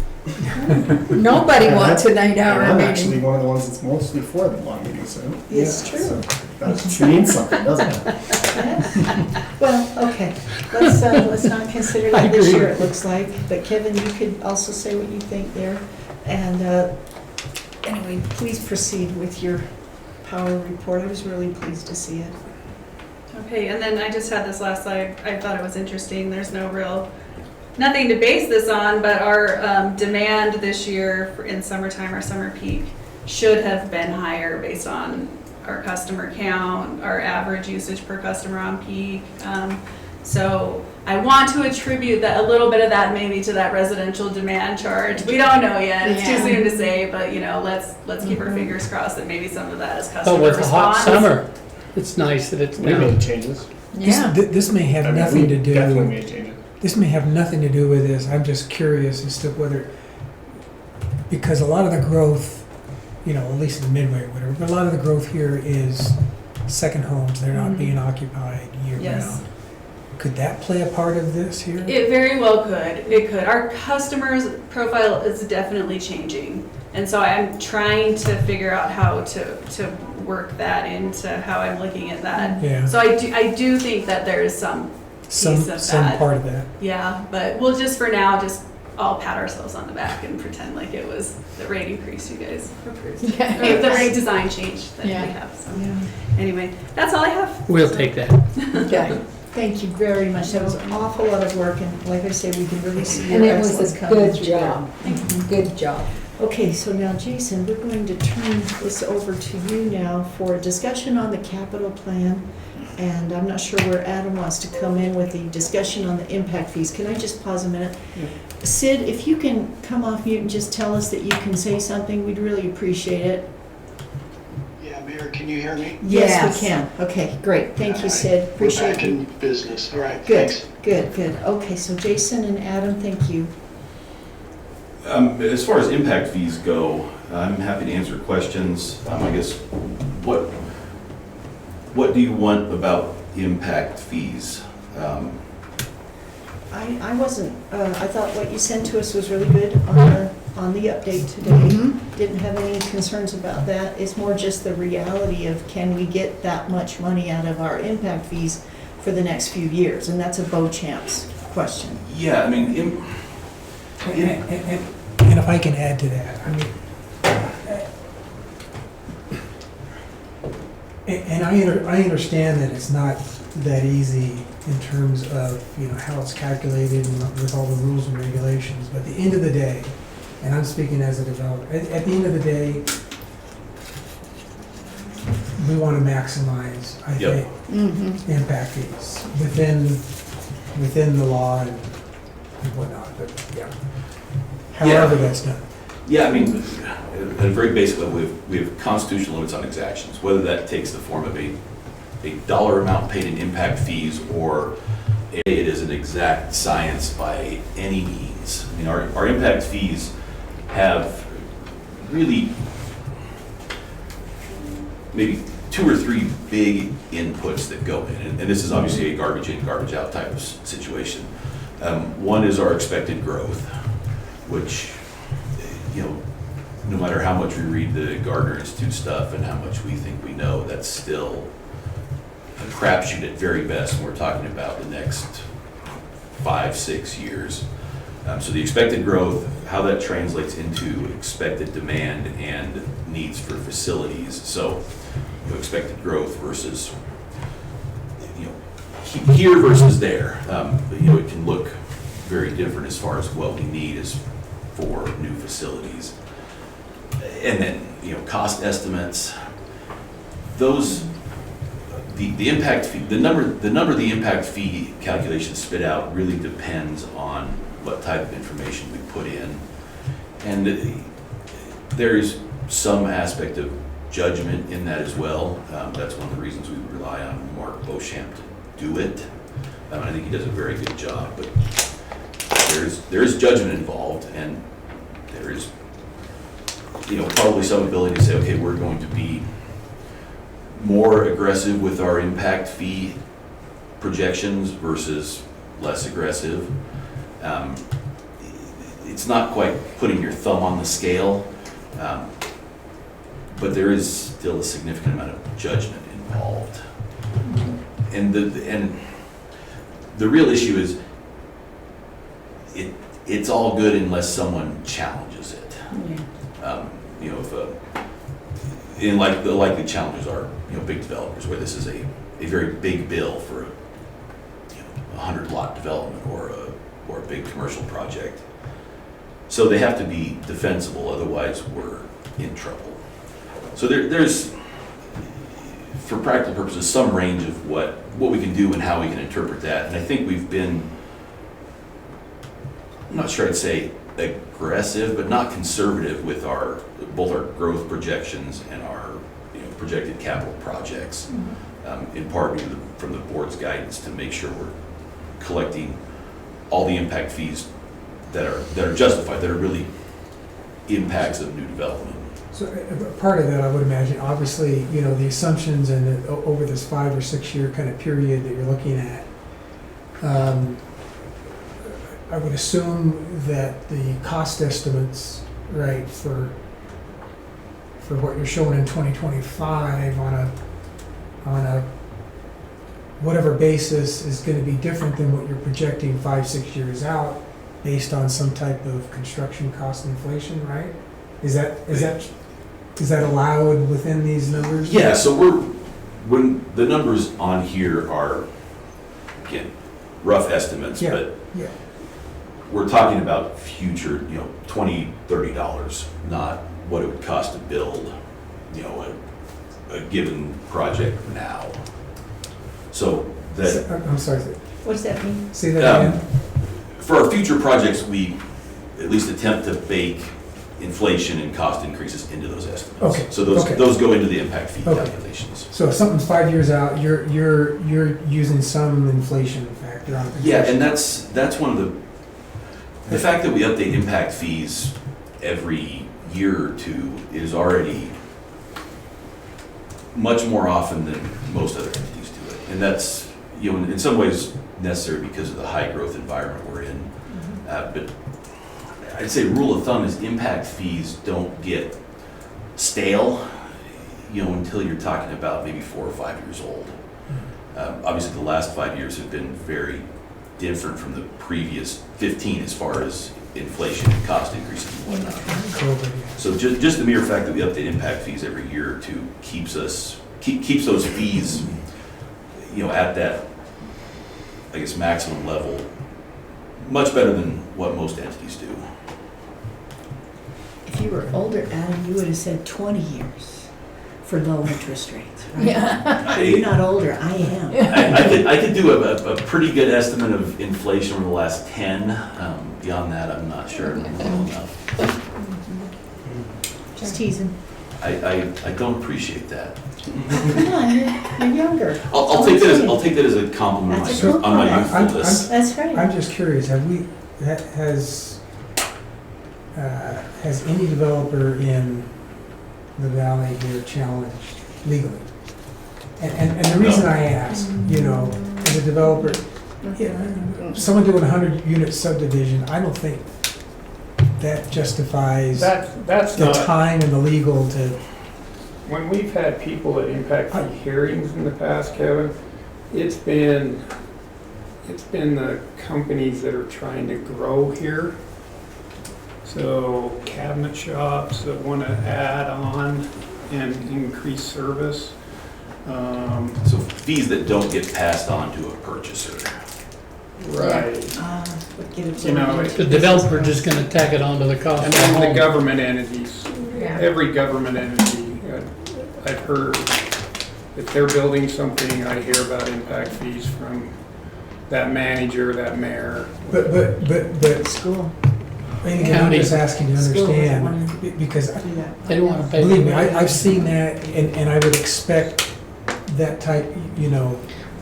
Nobody wants an And 8-hour I'm meeting. actually one of the ones that's mostly for the long meetings, so. It's true. So that means something, doesn't it? Yes. Well, okay, let's not consider that this agree. year, it looks like, but Kevin, you could also say what you think there. And anyway, please proceed with your power report, I was really pleased to see it. Okay, and then I just had this last slide. I thought it was interesting. There's nothing to base this on, but our demand this year in summertime, our summer peak, should have been higher based on our customer count, our average usage per customer on peak. So I want to attribute that, a little bit of that maybe to that residential demand charge. We don't know yet. It's too soon to say, but let's keep our fingers crossed that maybe some of that is customer But with the hot response. summer, it's nice that it's We down. made changes. This may have nothing to do. Definitely made changes. This may have nothing to do with this. I'm just curious as to whether, because a lot of the growth, at least in Midway or whatever, but a lot of the growth here is second homes. They're not being occupied year Yes. round. Could that play a part of this here? It very well could. It could. Our customers' profile is definitely changing. And so I'm trying to figure out how to work that into how I'm looking at that. Yeah. So I do think that there is some piece of Some that. part of that. Yeah, but we'll just for now just all pat ourselves on the back and pretend like it was the rate increase you guys approved. Or the rate design change that we have. So anyway, that's all I have. We'll take that. Okay, thank you very much. That was an awful lot of work, and like I say, we can really see your And it was excellence a coming good through job. Good job. there. Okay, so now, Jason, we're going to turn this over to you now for a discussion on the capital plan. And I'm not sure where Adam wants to come in with the discussion on the impact fees. Can I just pause a minute? Sid, if you can come off mute and just tell us that you can say something, we'd really appreciate it. Yeah, Mayor, can you hear me? Yes, we can. Okay, great. Thank you, Sid. Appreciate We're back you. in business. All right, Good, thanks. good. Okay, so Jason and Adam, thank you. As far as impact fees go, I'm happy to answer questions. I guess, what do you want about impact fees? I wasn't, I thought what you sent to us was really good on the update today. Didn't have any concerns about that. It's more just the reality of can we get that much money out of our impact fees for the next few years? And that's a Beauchamp's question. Yeah, I mean, And if I can add to that, and I understand that it's not that easy in terms of how it's calculated and with all the rules and regulations. But at the end of the day, and I'm speaking as a developer, at the end of the day, we want to maximize, I think, impact fees within the law and whatnot. But however that's done. Yeah, I mean, at a very basic level, we have constitutional limits on exactions, whether that takes the form of a dollar amount paid in impact fees or it is an exact science by any means. I mean, our impact fees have really maybe 2 or 3 big inputs that go in, and this is obviously a garbage in, garbage out type of situation. One is our expected growth, which, no matter how much we read the Gardner Institute stuff and how much we think we know, that's still a crapshoot at very best when we're talking about the next 5-6 years. So the expected growth, how that translates into expected demand and needs for facilities. So expected growth versus here versus there. It can look very different as far as what we need is for new facilities. And then, cost estimates, those, the impact fee, the number the impact fee calculations spit out really depends on what type of information we put in. And there's some aspect of judgment in that as well. That's one of the reasons we rely on Mark Beauchamp to do it. I think he does a very good job, but there's judgment involved, and there is probably some ability to say, okay, we're going to be more aggressive with our impact fee projections versus less aggressive. It's not quite putting your thumb on the scale, but there is still a significant amount of judgment involved. And the real issue is it's all good unless someone challenges it. And like the likely challenges are big developers, where this is a very big bill for a 100-lot development or a big commercial project. So they have to be defensible, otherwise we're in trouble. So there's for practical purposes, some range of what we can do and how we can interpret that. And I think we've been, I'm not sure I'd say aggressive, but not conservative with both our growth projections and our projected capital projects. In part from the board's guidance to make sure we're collecting all the impact fees that are justified, that are really impacts of new development. So part of that, I would imagine, obviously, the assumptions and over this 5 or 6 year kind of period that you're looking at, I would assume that the cost estimates, right, for what you're showing in 2025 on a whatever basis is going to be different than what you're projecting 5, 6 years out, based on some type of construction cost inflation, right? Is that allowed within these numbers? Yeah, so when the numbers on here are, again, rough estimates, but we're talking about future, $20, $30, not what it would cost to build, a given project now. So that... I'm sorry. What does that mean? Say that again. For our future projects, we at least attempt to bake inflation and cost increases into those estimates. Okay. So those go into the impact fee calculations. So if something's 5 years out, you're using some inflation factor on it. Yeah, and that's one of the fact that we update impact fees every year or two is already much more often than most other entities do it. And that's, in some ways necessary because of the high growth environment we're in. But I'd say rule of thumb is impact fees don't get stale, until you're talking about maybe 4 or 5 years old. Obviously, the last 5 years have been very different from the previous 15 as far as inflation and cost increases and whatnot. So just the mere fact that we update impact fees every year or two keeps those fees, at that, I guess, maximum level, much better than what most entities do. If you were older, Adam, you would have said 20 years for low interest rates, right? Yeah. You're not older, I am. I could do a pretty good estimate of inflation over the last 10. Beyond that, I'm not sure I'm well enough. Just teasing. I don't appreciate that. Come on, you're younger. I'll take that as a compliment That's a on my compliment. youthfulness. That's right. I'm just curious, has any developer in the valley here challenged legally? And the reason I ask, as a developer, someone doing a 100-unit subdivision, I don't think that justifies That's the not, time and the legal to... when we've had people at impact fee hearings in the past, Kevin, it's been the companies that are trying to grow here. So cabinet shops that want to add on and increase service. So fees that don't get passed on to a purchaser. Right. The developer just gonna tack it onto the cost. And of then the the home. government entities, every government entity, I've heard, if they're building something, I hear about impact fees from that manager, that mayor. But School. again, I'm just asking to understand, because They don't wanna pay. believe me, I've seen that, and I would expect that type,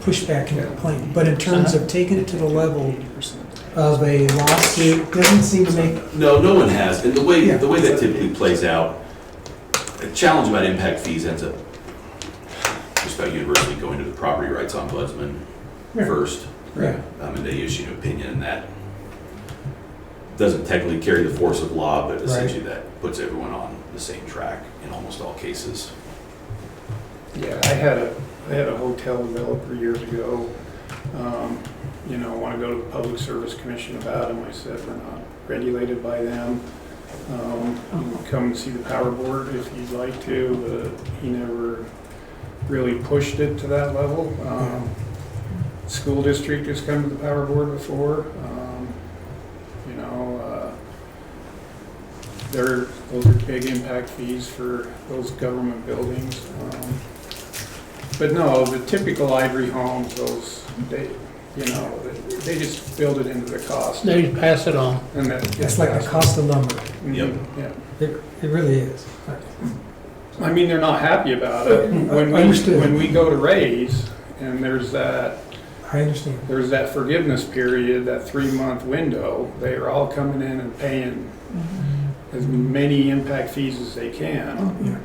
pushback and complaint. But in terms of taking it to the level of a lawsuit, doesn't seem to make... No one has. And the way that typically plays out, a challenge about impact fees ends up just about universally going to the property rights ombudsman first. Yeah. And they issue an opinion, and that doesn't technically carry the force of law, but essentially that puts everyone on the same track in almost all cases. Yeah, I had a hotel developer years ago, want to go to the Public Service Commission about them. I said, we're not regulated by them. You can come and see the power board if you'd like to, but he never really pushed it to that level. School district has come to the power board before. Those are big impact fees for those government buildings. But no, the typical Ivory homes, those, they just build it into the cost. They pass it on. And that It's gets like the passed cost of lumber. on. Yep. Yeah. It really is. I mean, they're not happy about it. Understood. When we go to raise, and there's that I understand. forgiveness period, that 3-month window, they are all coming in and paying as many impact fees as they can. Yeah.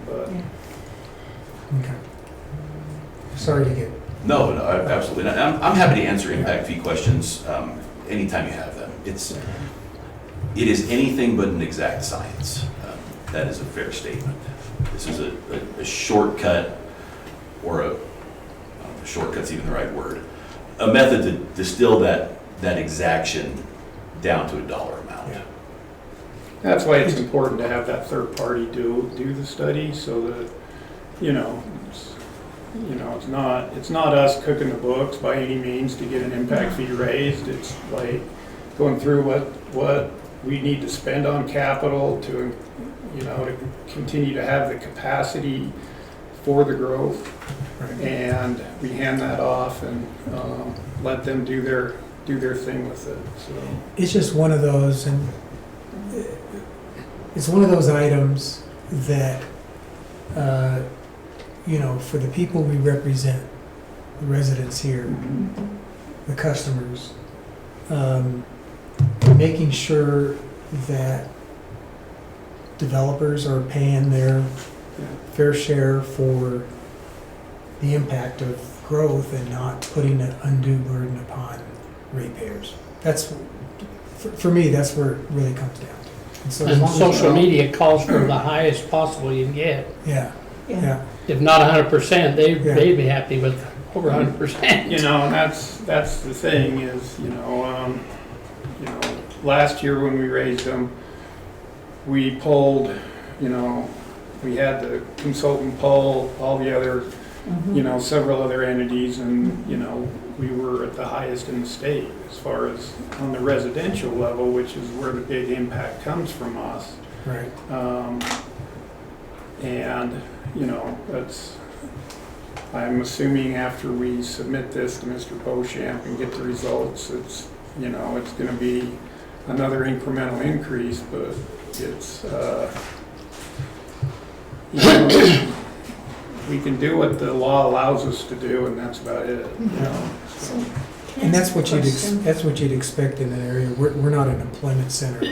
But Okay. Sorry to get. No, absolutely not. I'm happy to answer impact fee questions anytime you have them. It is anything but an exact science. That is a fair statement. This is a shortcut, or a shortcut's even the right word, a method to distill that exaction down to a dollar amount. Yeah. that's why it's important to have that third party do the study, so that, it's not us cooking the books by any means to get an impact fee raised. It's like going through what we need to spend on capital to continue to have the capacity for the growth. Right. And we hand that off and let them do their thing with it. So It's just one of those, and it's one of those items that, for the people we represent, the residents here, the customers, making sure that developers are paying their fair share for the impact of growth and not putting an undue burden upon ratepayers. That's, for me, that's where it really comes down to. And so as And long as social we're- media calls for the highest possible you can get. Yeah, yeah. If not 100%, they'd be happy with over 100%. and that's the thing is, last year when we raised them, we polled, we had the consultant poll all the other, several other entities, and, we were at the highest in the state as far as on the residential level, which is where the big impact comes from us. Right. And, I'm assuming after we submit this to Mr. Beauchamp and get the results, it's going to be another incremental increase, but it's, we can do what the law allows us to do, and that's about it. So. And that's what you'd expect in an area. We're not an employment center.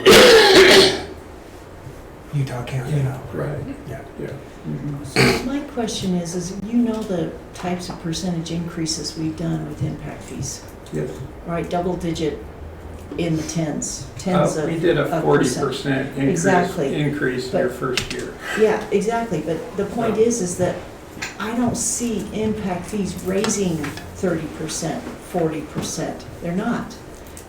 Utah County, Right. Yeah. Yeah. Mm-hmm. So my question is the types of percentage increases we've done with impact fees, Yes. right? Double digit in the tens of We did a 40% percent. increase their first year. Yeah, exactly. But the point is that I don't see impact fees raising 30%, 40%. They're not.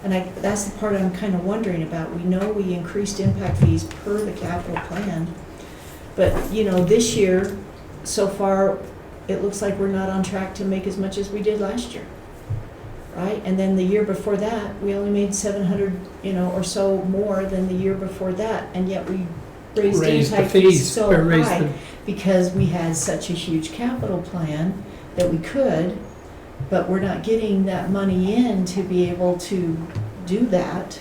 And that's the part I'm kind of wondering about. We know we increased impact fees per the capital plan, but this year, so far, it looks like we're not on track to make as much as we did last year, right? And then the year before that, we only made 700, or so more than the year before that, and yet we raised the impact fees, fees so or raised high the- because we had such a huge capital plan that we could, but we're not getting that money in to be able to do that,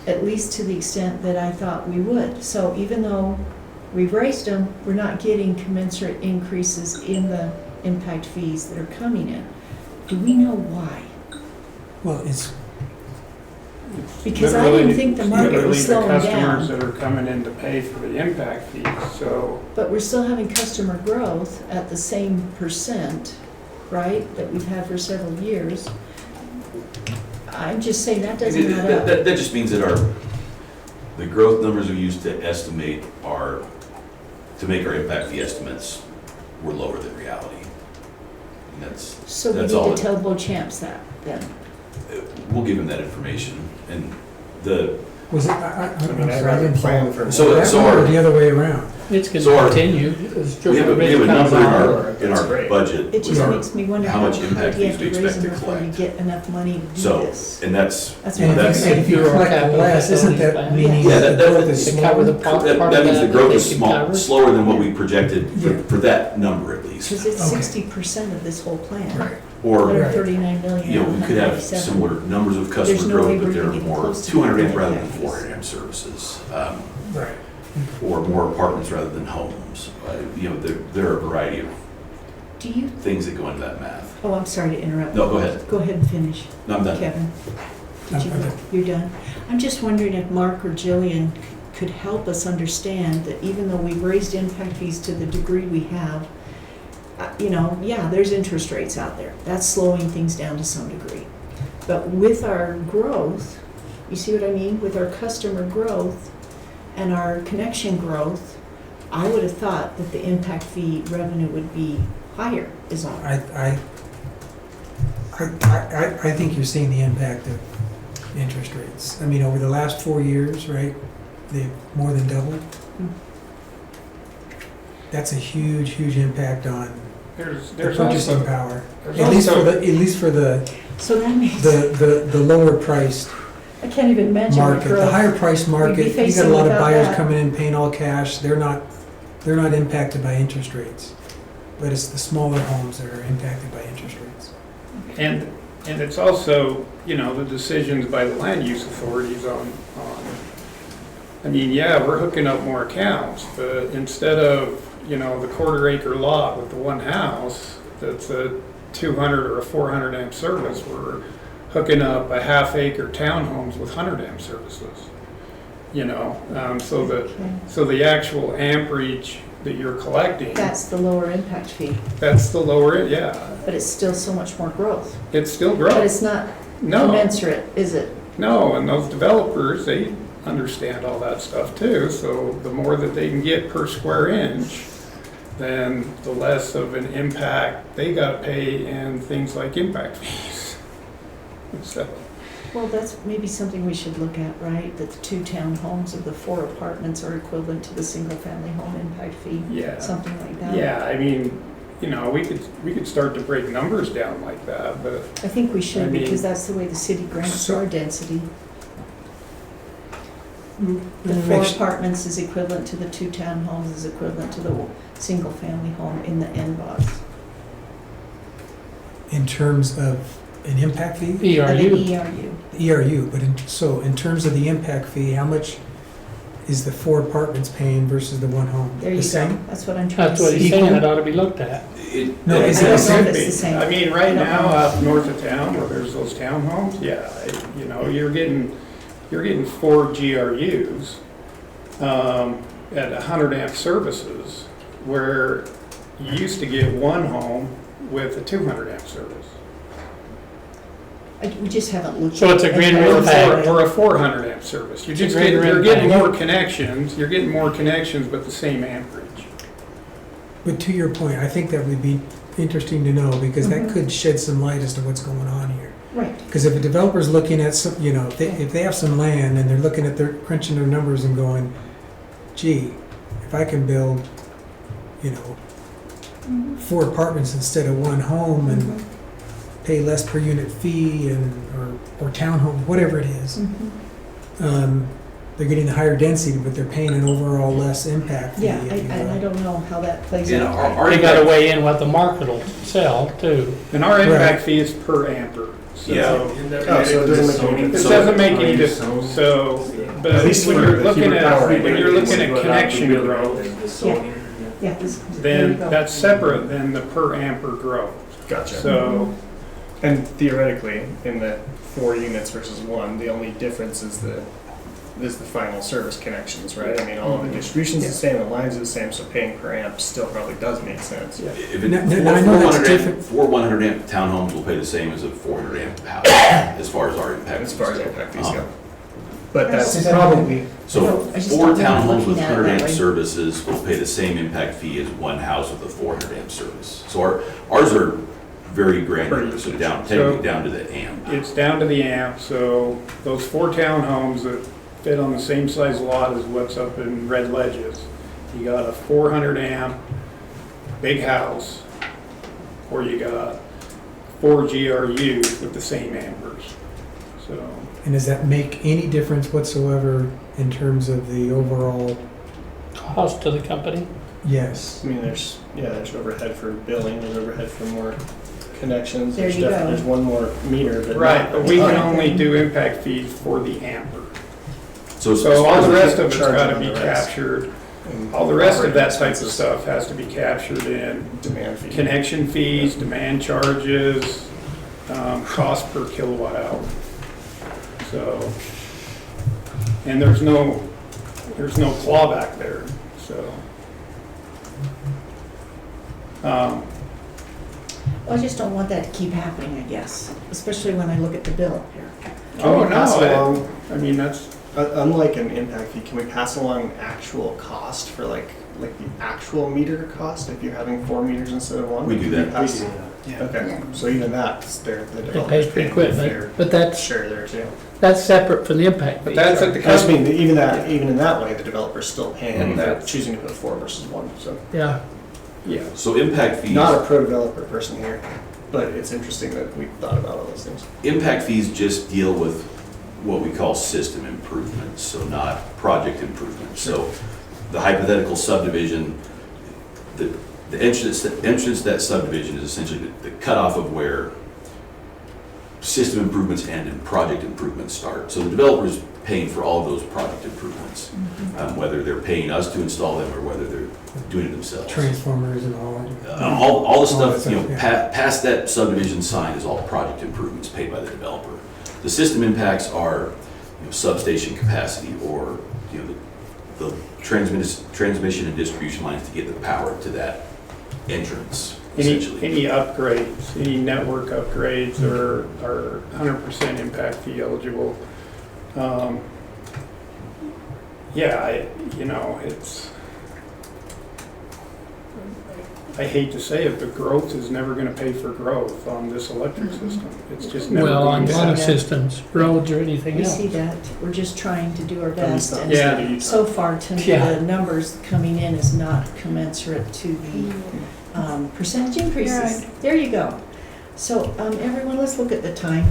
at least to the extent that I thought we would. So even though we've raised them, we're not getting commensurate increases in the impact fees that are coming in. Do we know why? Well, it's Because I didn't think the market was slowing the customers down, that are coming in to pay for the impact fees, so. but we're still having customer growth at the same percent, right, that we've had for several years. I'm just saying that doesn't add up. That just means that the growth numbers we used to estimate to make our impact fee estimates were lower than reality. And So we that's need all. to tell Beauchamps that then. We'll give him that information, and was it? I'm I sorry, I didn't plan follow. for So- That so way or our- the other way around. It's going So to our- continue. We have a number in That's our great. budget. It just with our- makes me wonder how how much hard impact do you fees have we to raise expect them to before you collect. get enough money to do So, this. and that's, That's And what I'm if saying. you collect Capital less, isn't that facilities meaning Yeah, that the that- growth is to cover the smaller? part that of means the that growth they is can small, cover. slower than what we projected Yeah. for that number at least. Because it's Okay. 60% of this whole plan. Right. Or, There are Right. 39 million. you know, we could have 197. similar numbers of There's customer no way growth, we're but there are even more close to 200 amp the rather than impact 400 amp services. Right. Or more apartments rather than homes. You know, there are a variety of Do you, things that go into that math. oh, I'm sorry to interrupt. No, go ahead. Go ahead and finish, No, I'm done. Kevin. I'm Did you, done. you're done? I'm just wondering if Mark or Jillian could help us understand that even though we've raised impact fees to the degree we have, you know, yeah, there's interest rates out there. That's slowing things down to some degree. But with our growth, you see what I mean? With our customer growth and our connection growth, I would have thought that the impact fee revenue would be higher, is all. I think you're seeing the impact of interest rates. I mean, over the last 4 years, right, they've more than doubled. Mm. That's a huge, huge impact on the There's purchasing also, power. there's At least for also, the, at least for the, So that makes, the lower priced I can't even imagine the market. The growth. higher priced market, you got facing a lot of without buyers that. coming in paying all cash. They're not impacted by interest rates. But it's the smaller homes that are impacted by interest rates. and it's also, you know, the decisions by the land use authorities on, I mean, yeah, we're hooking up more accounts, but instead of, you know, the quarter acre lot with the one house, that's a 200 or a 400 amp service, we're hooking up a half acre townhomes with 100 amp services, you know, so the actual amperage that you're collecting, That's the lower impact fee, that's the lower, yeah, but it's still so much more growth. it's still But growing. it's not No, commensurate, is it? no, and those developers, they understand all that stuff too, so the more that they can get per square inch, then the less of an impact they gotta pay in things like impact fees. So, Well, that's maybe something we should look at, right? That the 2 townhomes or the 4 apartments are equivalent to the single-family home impact fee, yeah, something like that. yeah, I mean, you know, we could start to break numbers down like that, but I think we should, I mean- because that's the way the city grants our density. The Mm, 4 makes- apartments is equivalent to the 2 townhomes is equivalent to the single-family home in the NBOS. In terms of an impact fee? ERU. The ERU. ERU, but so in terms of the impact fee, how much is the 4 apartments paying versus the 1 home? There you The go. same? That's what I'm trying That's to what see. he's saying, Equal? it ought to be looked at. No, I is don't it know the same? if it's the same. I mean, right I don't now, know. out north of town where there's those townhomes, yeah, you know, you're getting 4 GRUs at 100 amp services, where you used to get 1 home with a 200 amp service. We just haven't looked. So it's a at greater it. impact. Or a 400 amp service. You're It's a just greater getting, you're getting impact. more connections, you're getting more connections, but the same amperage. But to your point, I think that would be interesting to know, because that Mhm. could shed some light as to what's going on here. Right. Because if a developer's looking at some, you know, if they have some land and they're looking at their, crunching their numbers and going, gee, if I can build, you know, 4 apartments instead of 1 home and Mhm. pay less per unit fee and, or townhome, whatever it is, Mhm. they're getting the higher density, but they're paying an overall less impact fee. Yeah, if you will. I don't know how that plays And out. our They gotta impact, weigh in what the market will sell too. And our Right. impact fee is per ampere. So Yeah. Oh, so it doesn't make any It difference. doesn't make any difference, so, but At least when for you're the looking Heber power, at, when you're looking at connection growth, Yeah, this, there you then go. that's separate than the per ampere growth. Gotcha. So, And theoretically, in the 4 units versus 1, the only difference is the final service connections, right? I mean, all of the distribution's the same, the lines are the same, so paying per amp still probably does make sense. if it, Now, I know that's different. 4 100 amp townhomes will pay the same as a 400 amp house, as far as our impact. As far as fees go. impact fees Uh-huh. go. But that's It's probably, So No, I just 4 don't know townhomes looking with at it 100 that amp way. services will pay the same impact fee as 1 house with a 400 amp service. So ours are very granular, so down, technically down to the amp. it's down to the amp, so those 4 townhomes that fit on the same size lot as what's up in Red Ledges, you got a 400 amp big house, or you got 4 GRUs with the same amperes. So, And does that make any difference whatsoever in terms of the overall? Cost to the company? Yes. I mean, there's overhead for billing, there's overhead for more connections. There you go. There's one more meter, but right, but we can only do impact fees for the amper. So all the rest of it's charging got to on be the rest. captured. And All the rest of that type of expenses, stuff has to be captured in demand fee. connection fees, demand charges, cost per kilowatt hour. So, and there's no clawback there, so. I just don't want that to keep happening, I guess, especially when I look at the bill here. Oh, we pass no, along- I mean, that's, Unlike an impact fee, can we pass along actual cost for like the actual meter cost if you're having 4 meters instead of 1? We do that. Pass- Yeah. Okay, so even that's there, the They developers pay for paying equipment, fair but that's share there too. separate from the impact fee. but that's at the I just mean, company. that even in that way, the developer's still paying, And they're that's- choosing to put 4 versus 1, so. Yeah, Yeah, So impact fees. Not a pro-developer person here, but it's interesting that we thought about all those things. Impact fees just deal with what we call system improvements, so not project improvements. So the hypothetical subdivision, the entrance to that subdivision is essentially the cutoff of where system improvements end and project improvements start. So the developer is paying for all of those project improvements, whether they're paying us to install them or whether they're doing it themselves. Transformers and all. All the stuff, that you know, stuff, yeah. past that subdivision sign is all project improvements paid by the developer. The system impacts are, you know, substation capacity or, you know, the transmission and distribution lines to get the power to that entrance, essentially. any upgrades, any network upgrades are 100% impact fee eligible. I hate to say it, but growth is never going to pay for growth on this electric system. It's just never well, on going a lot of to. systems, roads or anything We else. see that, we're just trying to do our At least best, not and in the state of Utah. so far, to me, Yeah. the numbers coming in is not commensurate to the percentage increases. There you go. So, everyone, let's look at the time.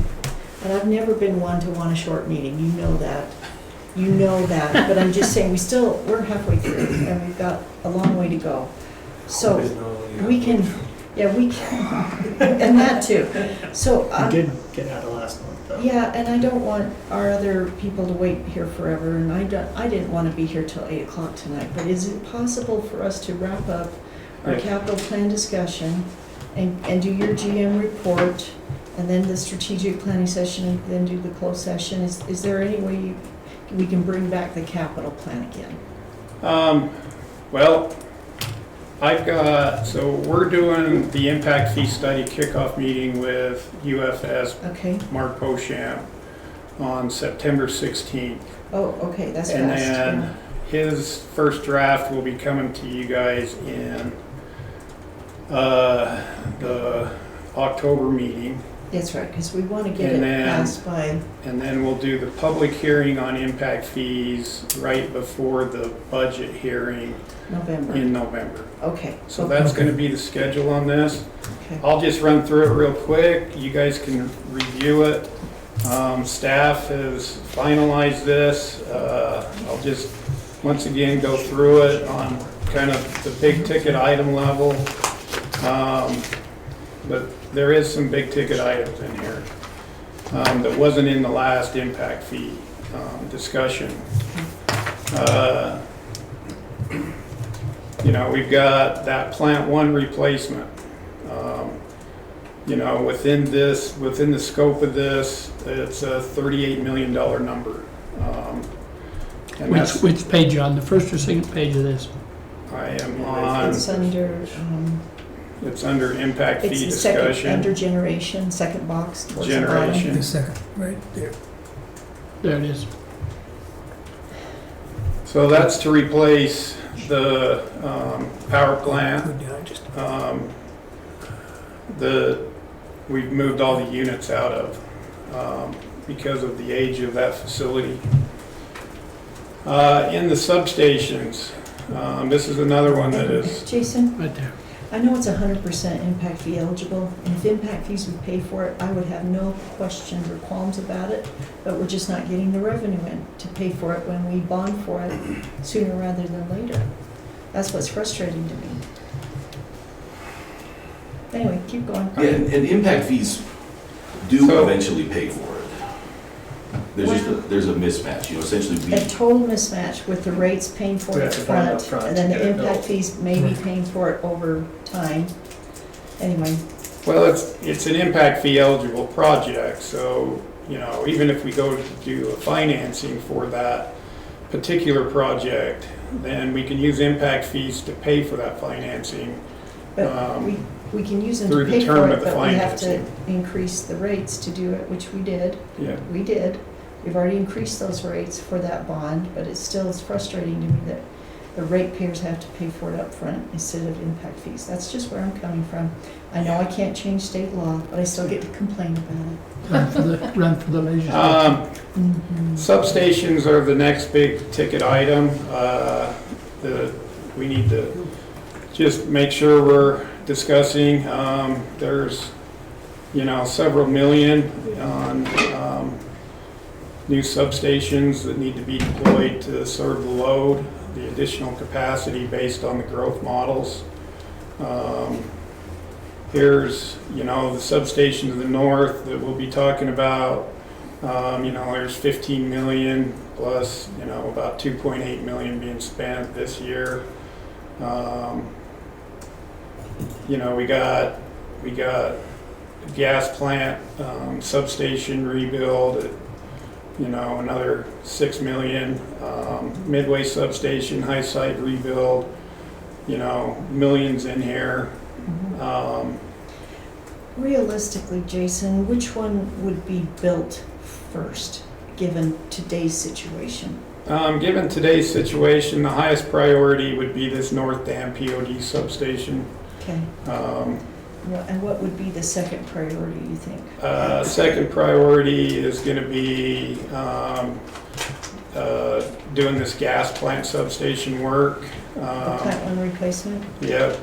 And I've never been one to want a short meeting, you know that. You know that, but I'm just saying, we're halfway through, and we've got a long way to go. So, we can, and that too. So, We did get out of last month, though. yeah, and I don't want our other people to wait here forever, and I didn't want to be here till 8 o'clock tonight, but is it possible for us to wrap up our Yeah. capital plan discussion and do your GM report, and then the strategic planning session, and then do the closed session? Is there any way we can bring back the capital plan again? Well, so we're doing the impact fee study kickoff meeting with UFS, Okay, Mark Beauchamp, on September 16th. oh, okay, that's And fast. then yeah. his first draft will be coming to you guys in the October meeting. That's right, because we want to get And it then- passed by, And then we'll do the public hearing on impact fees right before the budget hearing November. in November. Okay. So okay, that's going to be the schedule on this. okay. I'll just run through it real quick. You guys can review it. Staff has finalized this. I'll just, once again, go through it on kind of the big ticket item level. But there is some big ticket items in here that wasn't in the last impact fee discussion. You know, we've got that plant 1 replacement. You know, within the scope of this, it's a $38 million number. And that's, Which page you on, the first or second page of this? I am on, It's under, it's under impact it's fee the second, discussion, under generation, second box towards the bottom. Generation. The second, right there. There it is. So that's to replace the power plant. Go down just. We've moved all the units out of because of the age of that facility. In the substations, This is another one that is, Jason, Right there. I know it's 100% impact fee eligible, and if impact fees would pay for it, I would have no questions or qualms about it, but we're just not getting the revenue in to pay for it when we bond for it sooner rather than later. That's what's frustrating to me. Anyway, keep going. Yeah, and impact fees do So- eventually pay for it. There's a mismatch, you know, essentially A we, total mismatch with the rates paying for We it have to bond upfront, up front and then to the get it impact built. fees may be paying for it over time. Anyway, well, it's an impact fee eligible project, so, you know, even if we go to do a financing for that particular project, then we can use impact fees to pay for that financing. but we can use them through to the pay term for of it, the but we have to financing. increase the rates to do it, which we did. Yeah. We did. We've already increased those rates for that bond, but it still is frustrating to me that the ratepayers have to pay for it up front instead of impact fees. That's just where I'm coming from. I know I can't change state law, but I still get to complain about it. Run for the legislature. Substations are the next big ticket item. We need to just make sure we're discussing. There's, you know, several million on new substations that need to be deployed to serve the load, the additional capacity based on the growth models. Here's, you know, the substation to the north that we'll be talking about. You know, there's 15 million plus, you know, about 2.8 million being spent this year. You know, we got a gas plant substation rebuild at, you know, another 6 million. Midway substation high side rebuild, you know, millions in here. Realistically, Jason, which one would be built first, given today's situation? Given today's situation, the highest priority would be this North Dam POD substation. Okay. And what would be the second priority, you think? Second priority is going to be doing this gas plant substation work. The plant one replacement? Yep.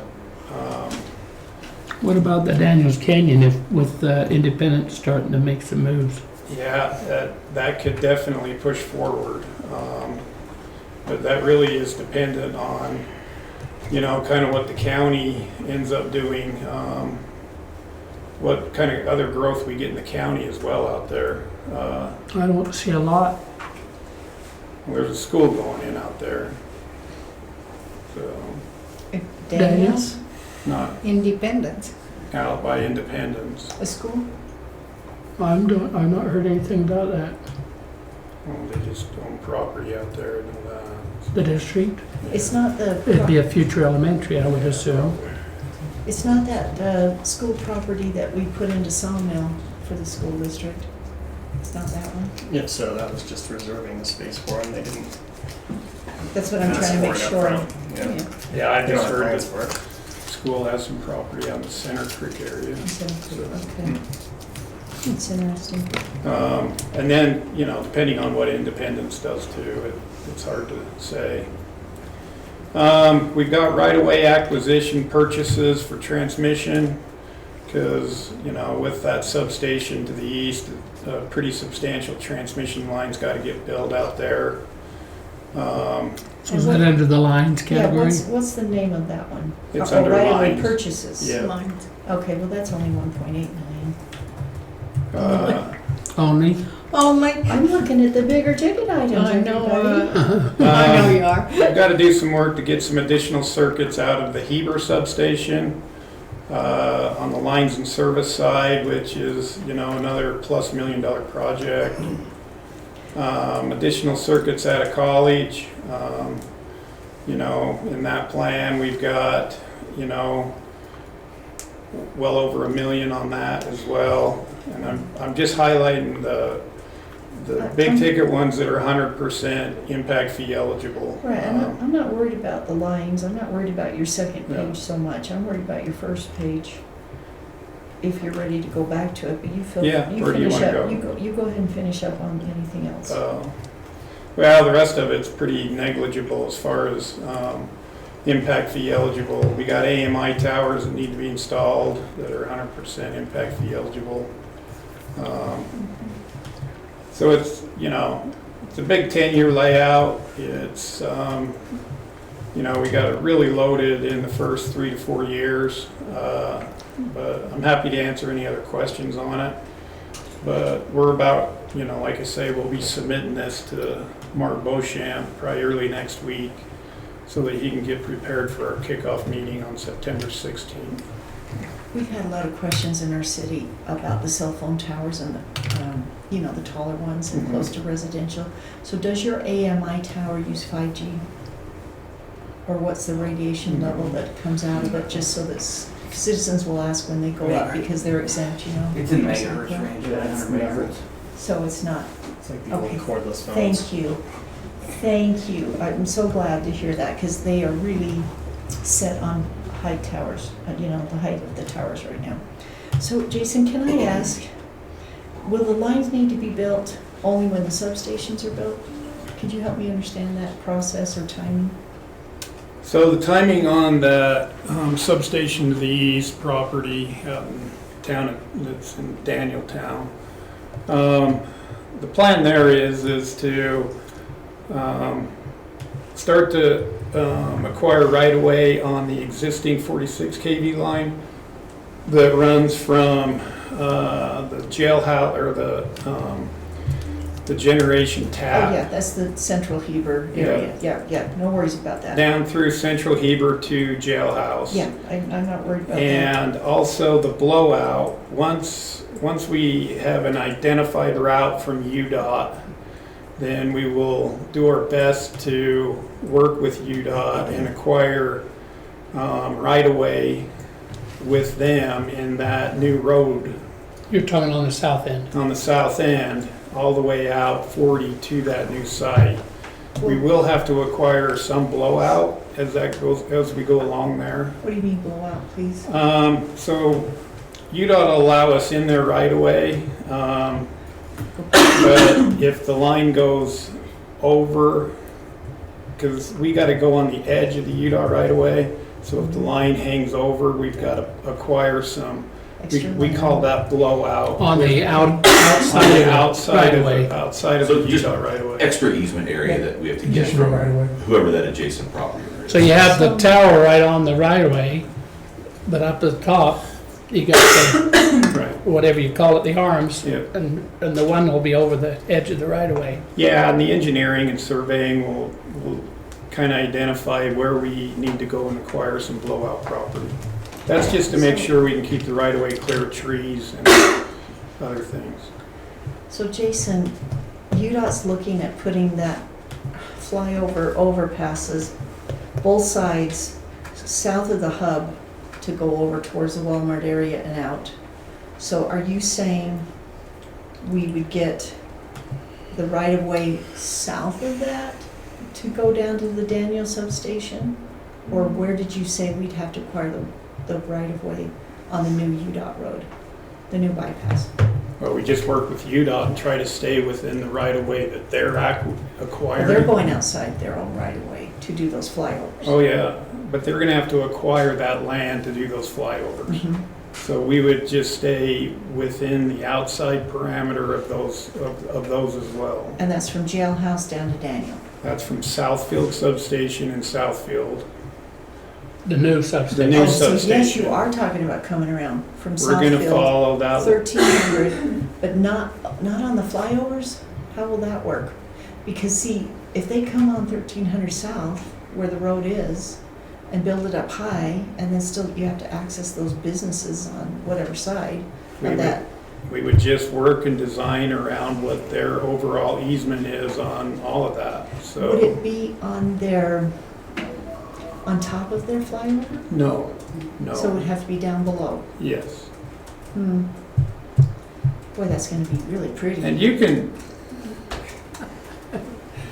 What about the Daniels Canyon with Independence starting to make some moves? Yeah, that could definitely push forward. But that really is dependent on, you know, kind of what the county ends up doing, what kind of other growth we get in the county as well out there. I don't see a lot. There's a school going in out there. So, Daniels? not Independence. out by Independence. A school? I've not heard anything about that. Well, they just own property out there and all that. The district? It's not It'd be a future elementary, I would assume. It's not that school property that we put into Sawmill for the school district. It's not that one. Yeah, so that was just reserving the space for them. They didn't That's what I'm ask trying to for make it up sure. front. Yeah. Yeah, I They don't just have heard plans that for it. school has some property on the Center Creek area. Okay. It's interesting. And then, you know, depending on what Independence does too, it's hard to say. We've got right-of-way acquisition purchases for transmission because, you know, with that substation to the east, a pretty substantial transmission line's got to get built out there. So is that under the lines Yeah, category? what's the name of that one? It's Oh, under right-of-way lines. purchases. Yeah. Lines. Okay, well, that's only 1.8 million. Only? Only. I'm looking at the bigger ticket items, I know, everybody. I know you are. We've got to do some work to get some additional circuits out of the Heber substation on the lines and service side, which is, you know, another plus $1 million project. Additional circuits out of college. You know, in that plan, we've got, you know, well over $1 million on that as well. And I'm just highlighting the big ticket ones that are 100% impact fee eligible. Right, I'm not worried about the lines. I'm not worried about your second Yeah. page so much. I'm worried about your first page. If you're ready to go back to it, but you Yeah, where do you finish wanna up. go? You go ahead and finish up on anything else. Well, the rest of it's pretty negligible as far as impact fee eligible. We got AMI towers that need to be installed that are 100% impact fee eligible. So it's, you know, it's a big 10-year layout. It's, you know, we got it really loaded in the first 3 to 4 years. But I'm happy to answer any other questions on it. But we're about, you know, like I say, we'll be submitting this to Mark Beauchamp probably early next week so that he can get prepared for our kickoff meeting on September 16th. We've had a lot of questions in our city about the cell phone towers and the, you know, the taller ones and close to residential. So does your AMI tower use 5G? Or what's the radiation level that comes out of it, just so that citizens will ask when they go up because they're exempt, you know? It's in megahertz range, 100 megahertz. So it's not, It's like the okay. old cordless phones. Thank you. Thank you. I'm so glad to hear that because they are really set on height towers, you know, the height of the towers right now. So Jason, can I ask, will the lines need to be built only when the substations are built? Could you help me understand that process or timing? So the timing on the substation to the east property out in town, that's in Danieltown. The plan there is to start to acquire right-of-way on the existing 46 kV line that runs from the jailhouse or the generation tap. Oh yeah, that's the central Heber area. Yeah, no worries about that. Down through central Heber to jailhouse. Yeah, I'm not worried about that. And also the blowout, once we have an identified route from UDOT, then we will do our best to work with UDOT and acquire right-of-way with them in that new road. You're talking on the south end. On the south end, all the way out 40 to that new site. We will have to acquire some blowout as we go along there. What do you mean blowout, please? So UDOT will allow us in there right away, but if the line goes over, because we got to go on the edge of the UDOT right away, so if the line hangs over, we've got to acquire some. We call that blowout. On the outside of the UDOT right away. Extra easement area that we have to get from whoever that adjacent property owner is. So you have the tower right on the right of way, but up at the top, you got the, whatever you call it, the arms, and the one will be over the edge of the right of way. Yeah, and the engineering and surveying will kind of identify where we need to go and acquire some blowout property. That's just to make sure we can keep the right of way clear of trees and other things. So Jason, UDOT's looking at putting that flyover overpasses both sides south of the hub to go over towards the Walmart area and out. So are you saying we would get the right of way south of that to go down to the Daniel substation? Or where did you say we'd have to acquire the right of way on the new UDOT road, the new bypass? Well, we just work with UDOT and try to stay within the right of way that they're acquiring. Well, they're going outside their own right of way to do those flyovers. Oh yeah, but they're going to have to acquire that land to do those flyovers. Mm-hmm. So we would just stay within the outside parameter of those as well. And that's from Jailhouse down to Daniel. That's from Southfield Substation in Southfield. The new substation. The new So substation. yes, you are talking about coming around from We're going to follow that. 1300, but not on the flyovers? How will that work? Because see, if they come on 1300 South, where the road is, and build it up high, and then still you have to access those businesses on whatever side of that. We would just work and design around what their overall easement is on all of that. So Would it be on top of their flyover? No. So it would have to be down below? Yes. Boy, that's going to be really pretty. And you can,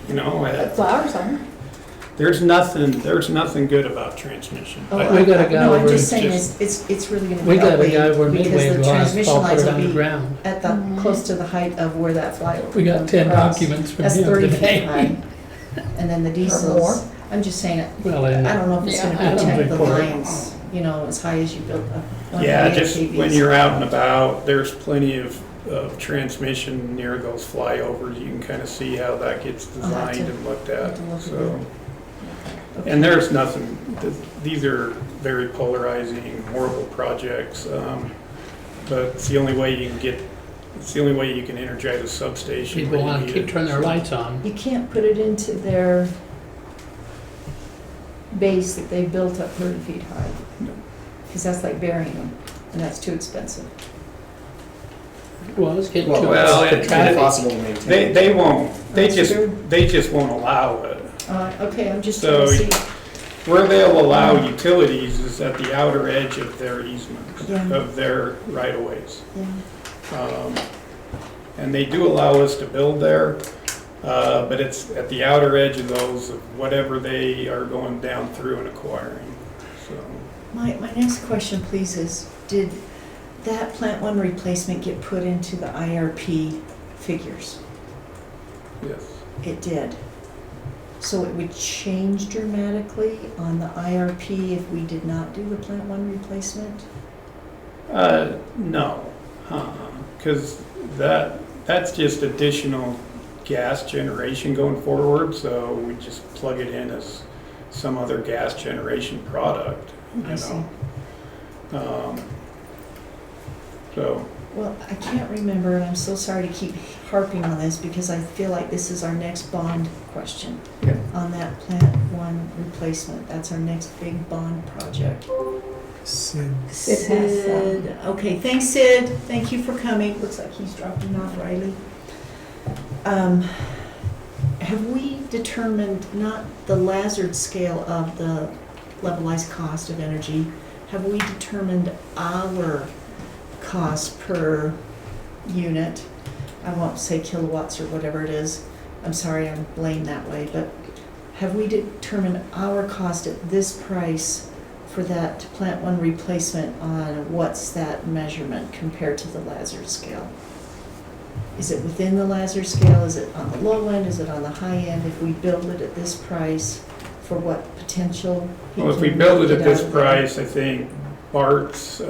Put flowers on. there's nothing good about transmission. Oh, We got a guy No, I'm over just saying, just- it's really gonna be We got a guy ugly over Midway because the last transmission fall, put lines it will be underground. at the, close to the height of where that flyover. We got comes 10 across. documents from That's him 30 feet today. high. And then the diesels, I'm just saying, Well, I and don't know if it's Yeah, gonna I don't protect the report it. lines, you know, as high as you build up. Yeah, just when you're out and about, there's plenty of transmission near those flyovers. You can kind of see how that gets I'll have designed to- and looked have at, to look at so. Okay. And there's nothing, these are very polarizing, horrible projects, but it's the only way you can get, it's the only way you can energize a substation. People when you want to need keep it. turning their lights on. You can't put it into their base that they built up 30 feet high. Because that's like burying them, and that's too expensive. Well, it's getting Well, too well, much it- for traffic. Impossible to maintain. They won't, That's true. they just won't allow it. Okay, I'm just So- trying to see. Where they'll allow utilities is at the outer edge of their easements, Yeah. of their right-of-ways. Yeah. And they do allow us to build there, but it's at the outer edge of those, of whatever they are going down through and acquiring, so. My next question, please, is did that Plant 1 replacement get put into the IRP figures? Yes. It did. So it would change dramatically on the IRP if we did not do the Plant 1 replacement? No, because that's just additional gas generation going forward, so we just plug it in as some other gas generation product, I you see. know. So, Well, I can't remember, and I'm so sorry to keep harping on this because I feel like this is our next bond question. Yeah. On that Plant 1 replacement. That's our next big bond project. Sid. Sid, okay, thanks Sid, thank you for coming. Looks like he's dropping off Riley. Have we determined, not the Lazard scale of the levelized cost of energy, have we determined our cost per unit? I won't say kilowatts or whatever it is. I'm sorry, I'm blamed that way, but have we determined our cost at this price for that Plant 1 replacement on what's that measurement compared to the Lazard scale? Is it within the Lazard scale? Is it on the low end? Is it on the high end? If we build it at this price, for what potential? well, if we build it at this price, I think Bart's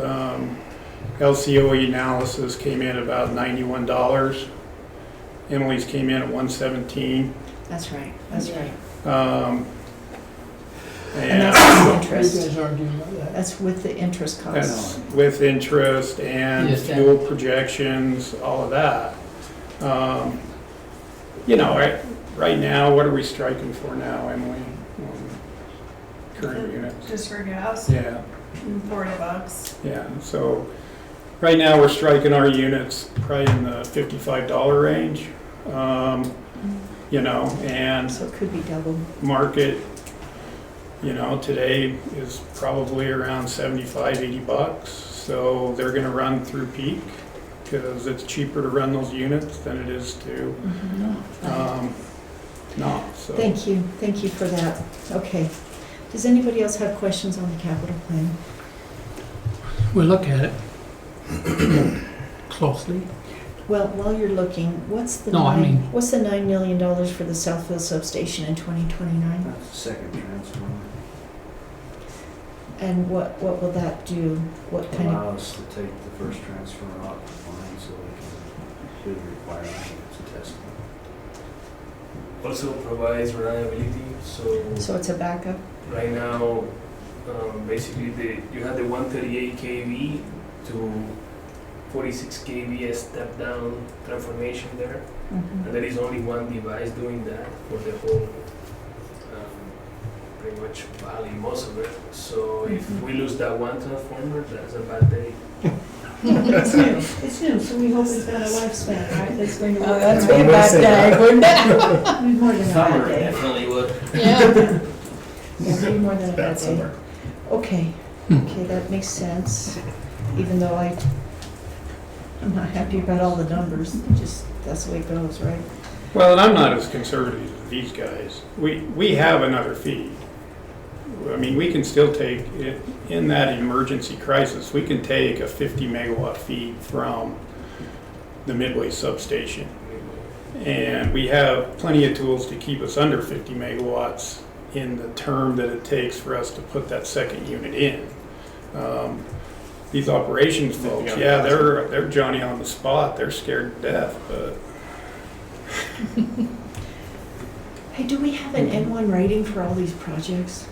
LCOE analysis came in about $91. Emily's came in at $117. That's right, that's right. And And that's with You interest. guys arguing about that? That's with the interest cost. that's with interest and Yes, yeah. fuel projections, all of that. You know, right now, what are we striking for now, Emily? Current units? Just for gas, Yeah, $40. yeah. So right now, we're striking our units probably in the $55 range. You know, and So it could be double. market, you know, today is probably around 75, 80 bucks. So they're gonna run through peak because it's cheaper to run those units than it is to not, so. Thank you for that. Okay. Does anybody else have questions on the capital plan? We look at it closely. Well, while you're looking, what's the No, I mean- $9 million for the Southfield substation in 2029? That's the second transformer. And what will that do? What kind of, Allow us to take the first transformer off the line so we can do the requirement to test it. Also provides reliability, so it's a backup? right now, basically you have the 138 kV to 46 kV a step down transformation there, Mhm. and there is only one device doing that for the whole pretty much valley, most of it. So if we lose that one transformer, that's a bad day. It's new. It's new, so we hope it's got a lifespan, right? That's going to work. That's right? way back day, wouldn't it? More than a bad day. definitely would. Yeah. Yeah, maybe more than a bad That's day. somewhere. Okay, okay, that makes sense, even though I'm not happy about all the numbers, just, that's the way it goes, right? Well, and I'm not as conservative as these guys. We have another feed. I mean, we can still take, in that emergency crisis, we can take a 50 megawatt feed from the Midway substation. And we have plenty of tools to keep us under 50 megawatts in the term that it takes for us to put that second unit in. These operations folks, yeah, they're Johnny on the spot. They're scared to death, but. Hey, do we have an N1 rating for all these projects?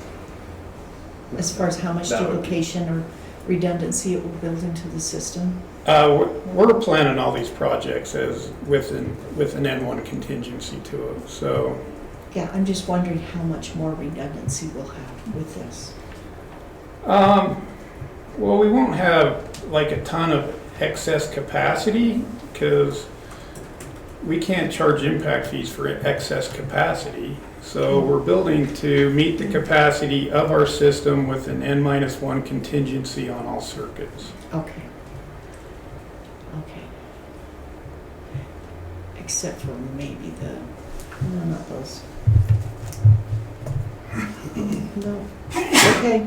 As far as how much duplication or redundancy it will build into the system? We're planning all these projects as with an N1 contingency to it, so. Yeah, I'm just wondering how much more redundancy we'll have with this. Well, we won't have like a ton of excess capacity because we can't charge impact fees for excess capacity. So we're building to meet the capacity of our system with an N-1 contingency on all circuits. Okay. Okay. Except for maybe no, not those. No. Okay.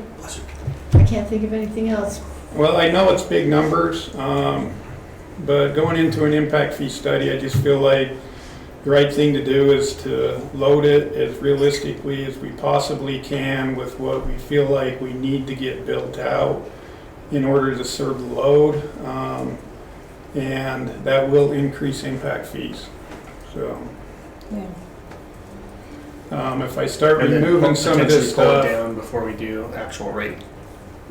I can't think of anything else. Well, I know it's big numbers, but going into an impact fee study, I just feel like the right thing to do is to load it as realistically as we possibly can with what we feel like we need to get built out in order to serve the load, and that will increase impact fees. So, Yeah. if I start removing some of this stuff down before we do actual rate,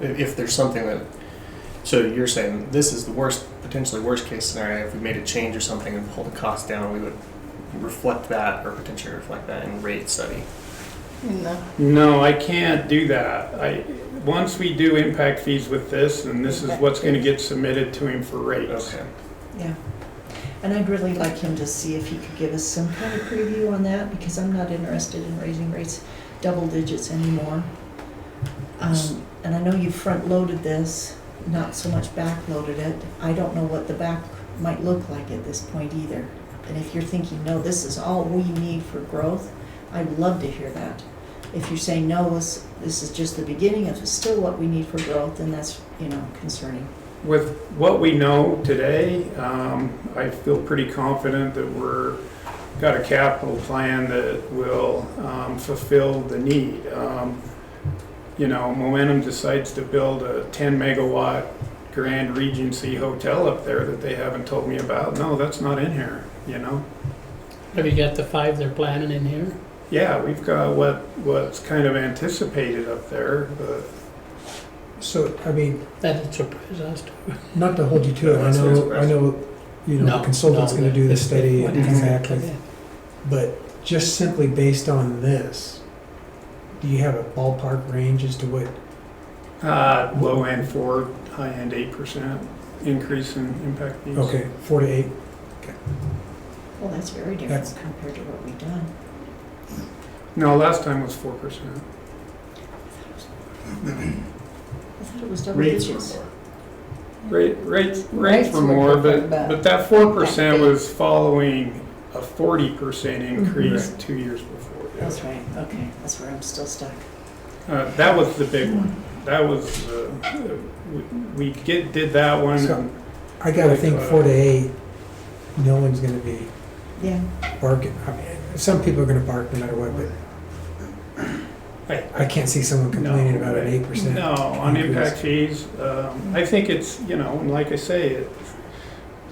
if there's something that. So you're saying this is the potentially worst case scenario. If we made a change or something and pulled the cost down, we would reflect that or potentially reflect that in rate study. No, I can't do that. Once we do impact fees with this, and this is what's going to get submitted to him for rates. Okay. Yeah. And I'd really like him to see if he could give us some kind of preview on that, because I'm not interested in raising rates double digits anymore. And I know you front-loaded this, not so much back-loaded it. I don't know what the back might look like at this point either. And if you're thinking, no, this is all we need for growth, I'd love to hear that. If you're saying, no, this is just the beginning of still what we need for growth, then that's, concerning. With what we know today, I feel pretty confident that got a capital plan that will fulfill the need. Momentum decides to build a 10 megawatt Grand Regency hotel up there that they haven't told me about. No, that's not in here, Have you got the 5 they're planning in here? Yeah, we've got what's kind of anticipated up there, but. So, I mean, That'd surprise us too. not to hold you to it, I know, the consultant's gonna do the study exactly. But just simply based on this, do you have a ballpark range as to what? Low end 4, high end 8% increase in impact fees. Okay, 4 to 8. Well, that's very different compared to what we've done. No, last time was 4%. I thought it was double Rates digits. were more. Rates were more, but that 4% was following a 40% increase 2 years before. Yeah. That's right. Okay, that's where I'm still stuck. That was the big one. That was we did that one. So, I gotta think 4 to 8. No one's gonna be barking. I mean, some people are gonna bark no matter what, but I can't see someone complaining about an 8%. No, on impact fees, I think it's and like I say,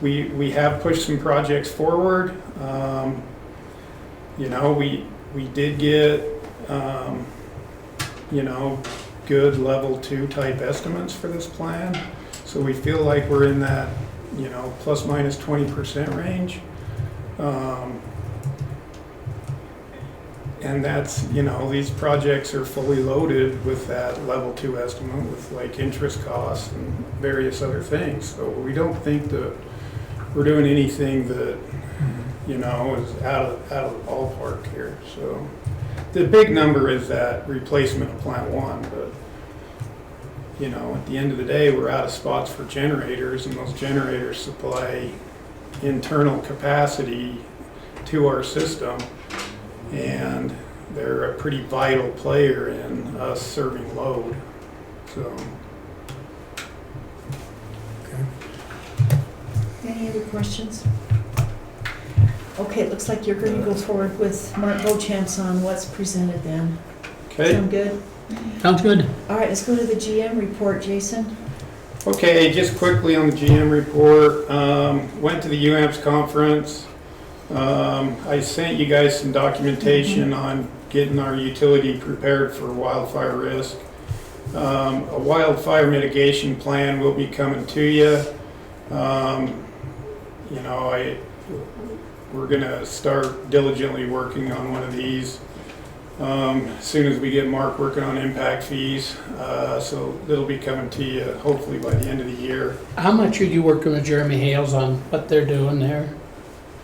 we have pushed some projects forward. We did get good level 2 type estimates for this plan, so we feel like we're in that plus minus 20% range. And that's, these projects are fully loaded with that level 2 estimate with like interest costs and various other things. So we don't think that we're doing anything that, is out of the ballpark here. So the big number is that replacement of plant 1, but at the end of the day, we're out of spots for generators, and those generators supply internal capacity to our system, and they're a pretty vital player in us serving load. So, Any other questions? Okay, it looks like you're going to go forward with Mark Beauchamp on what's presented then. okay. Sound good? Sounds good. All right, let's go to the GM report, Jason. Okay, just quickly on the GM report, went to the UAMPS conference. I sent you guys some documentation on getting our utility prepared for wildfire risk. A wildfire mitigation plan will be coming to you. You know, we're gonna start diligently working on one of these as soon as we get Mark working on impact fees. So it'll be coming to you hopefully by the end of the year. How much are you working with Jeremy Hales on what they're doing there?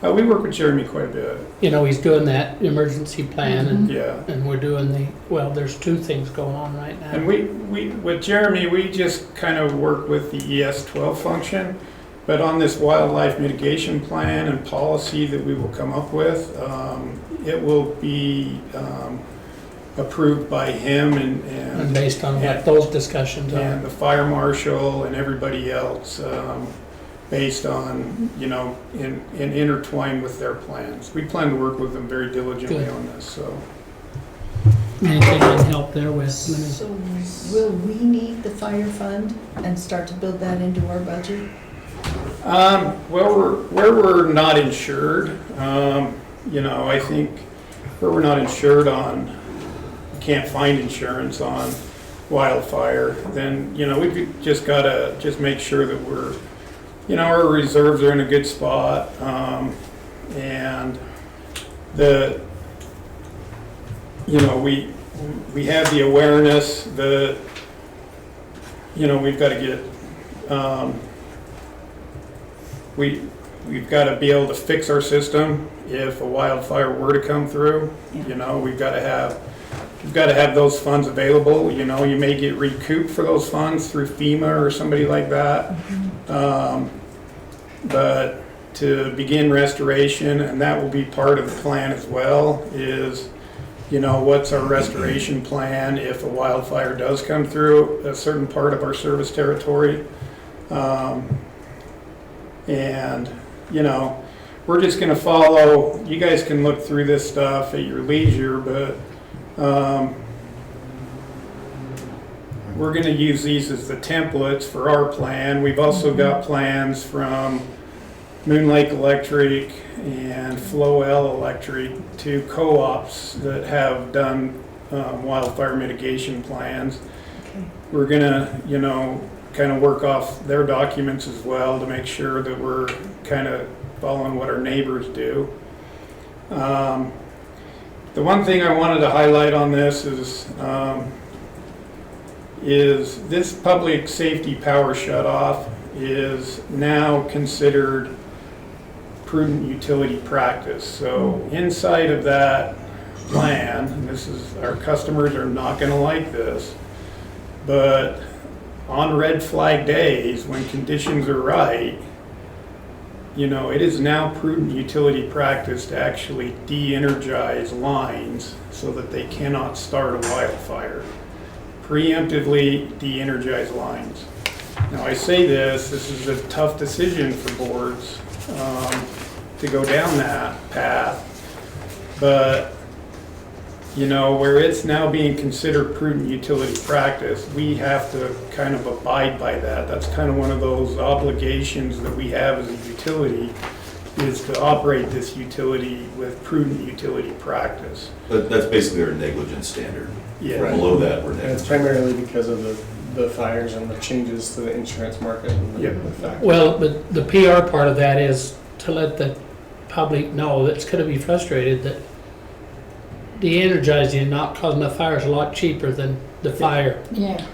We work with Jeremy quite a bit. You know, he's doing that emergency plan and, Yeah. and we're doing well, there's two things going on right now. And we with Jeremy, we just kind of work with the ES-12 function, but on this wildlife mitigation plan and policy that we will come up with, it will be approved by him And based on what those discussions and are. the fire marshal and everybody else, based on, you know, in intertwined with their plans. We plan to work with them very diligently Good. on this, so. Anything I can help there with? So will we need the fire fund and start to build that into our budget? Well, where we're not insured, you know, I think where we're not insured on, can't find insurance on wildfire, then, you know, just gotta make sure that we're, you know, our reserves are in a good spot, and you know, we have the awareness that, you know, we've got to get, we've got to be able to fix our system if a wildfire were to come through. You know, we've got to have those funds available. You know, you may get recouped for those funds through FEMA or somebody like that. But to begin restoration, and that will be part of the plan as well, is, you know, what's our restoration plan if a wildfire does come through a certain part of our service territory. And, you know, we're just going to follow, you guys can look through this stuff at your leisure, but we're going to use these as the templates for our plan. We've also got plans from Moon Lake Electric and Flow-L Electric to co-ops that have done wildfire mitigation plans. Okay. We're going to, you know, kind of work off their documents as well to make sure that we're kind of following what our neighbors do. The one thing I wanted to highlight on this is this public safety power shutoff is now considered prudent utility practice. So inside of that plan, and this is, our customers are not going to like this, but on red flag days when conditions are right, you know, it is now prudent utility practice to actually de-energize lines so that they cannot start a wildfire. Preemptively de-energize lines. Now I say this is a tough decision for boards to go down that path, but you know, where it's now being considered prudent utility practice, we have to kind of abide by that. That's kind of one of those obligations that we have as a utility, is to operate this utility with prudent utility practice. But that's basically our negligence standard. Yeah. Right. Below that, we're And it's negligent. primarily because of the fires and the changes to the insurance market and the fact. Well, but the PR part of that is to let the public know that's going to be frustrated that de-energizing and not causing a fire is a lot cheaper than the fire. Yeah.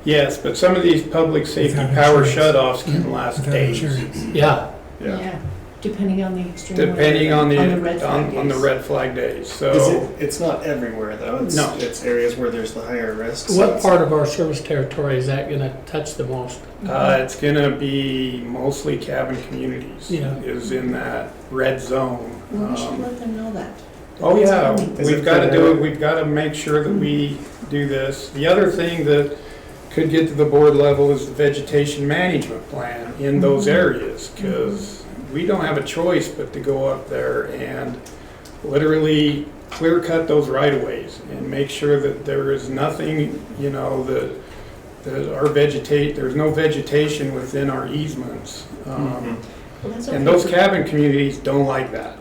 Yes, but some of these public safety Without power insurance. shutoffs can last Without days. insurance. Yeah, Yeah. Depending on the extreme weather. depending on the red flag on the days. red flag days. So It's not everywhere though. It's, No. It's areas where there's the higher risks. What part of our service territory is that gonna touch the most? it's going to be mostly cabin communities. Yeah. Is in that red zone. Well, we should let them know that. Oh It's yeah, coming. Is we've it got to for do their- it. We've got to make sure that we do this. The other thing that could get to the board level is the vegetation management plan in those areas, because we don't have a choice but to go up there and literally clear cut those right of ways and make sure that there is nothing, that our there's no vegetation within our easements. Well, that's okay. And those cabin communities don't like that.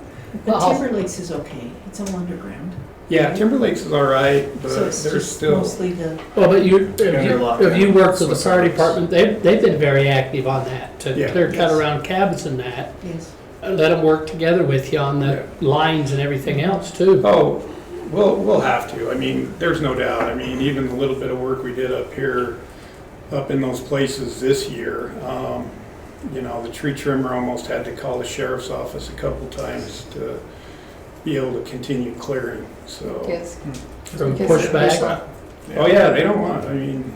But Timber Lakes is okay. It's all underground. Yeah, Timberlake's is all right, but So it's there's just still. mostly the, Well, but Interlock if you and work with the Swiss fire Alps. department, they've been very active on that, to Yeah. clear cut Yes. around cabins and that. yes. Let them work together with you on the lines and everything else too. Oh, we'll have to. I mean, there's no doubt. I mean, even the little bit of work we did up here, up in those places this year, the tree trimmer almost had to call the sheriff's office a couple times to be able to continue clearing, so. Yes. From Yes. pushback, Oh, yeah, they don't want, I mean,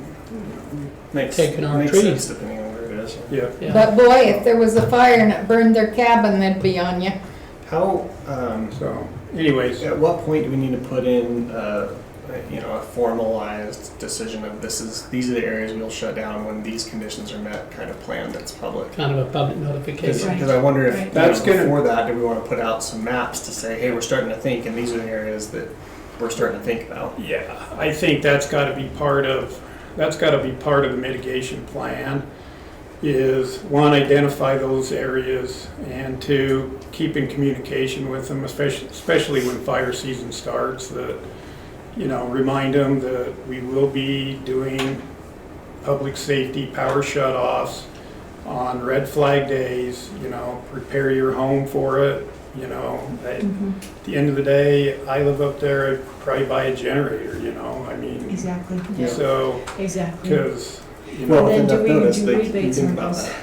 Makes, taking our makes trees. sense depending on where it is. yeah. yeah. But boy, if there was a fire and it burned their cabin, they'd be on you. How, So anyways, at what point do we need to put in, a formalized decision of these are the areas we'll shut down when these conditions are met kind of plan that's public? Kind of a public notification. Because I wonder if Right. That's gonna- before that, do we want to put out some maps to say, hey, we're starting to think, and these are the areas that we're starting to think about? yeah, I think that's gotta be part of the mitigation plan. Is one, identify those areas, and two, keep in communication with them, especially when fire season starts, that, remind them that we will be doing public safety power shutoffs on red flag days, prepare your home for it, at the end of the day, I live up there, I'd probably buy a generator, I mean, Exactly. so, Exactly. because, Well, And then with do enough we notice, do they rebates think on about those? that.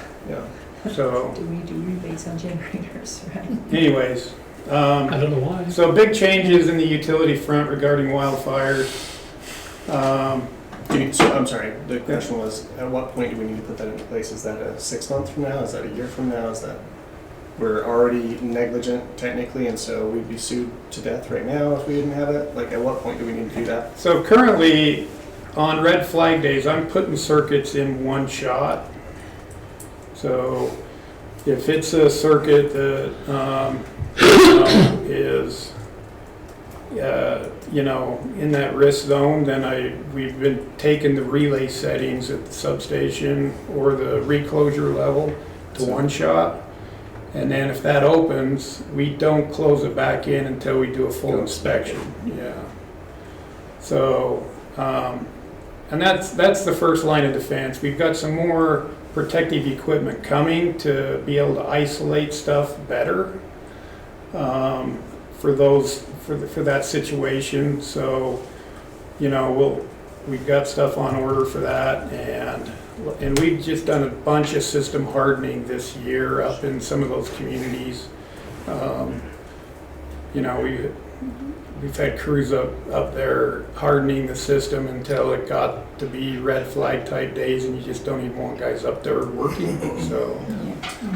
Yeah. so Do we do rebates on generators, right? anyways, I don't know why. so big changes in the utility front regarding wildfires. I'm sorry, the question was, at what point do we need to put that into place? Is that a 6 months from now? Is that a year from now? Is that, we're already negligent technically, and so we'd be sued to death right now if we didn't have it? Like, at what point do we need to do that? So currently, on red flag days, I'm putting circuits in one shot. So if it's a circuit that is, in that risk zone, then we've been taking the relay settings at the substation or the reclosure level to one shot. And then if that opens, we don't close it back in until we do a full inspection. Yeah. So, and that's the first line of defense. We've got some more protective equipment coming to be able to isolate stuff better for that situation. So, we've got stuff on order for that, and we've just done a bunch of system hardening this year up in some of those communities. We've had crews up there hardening the system until it got to be red flag type days, and you just don't even want guys up there working. So,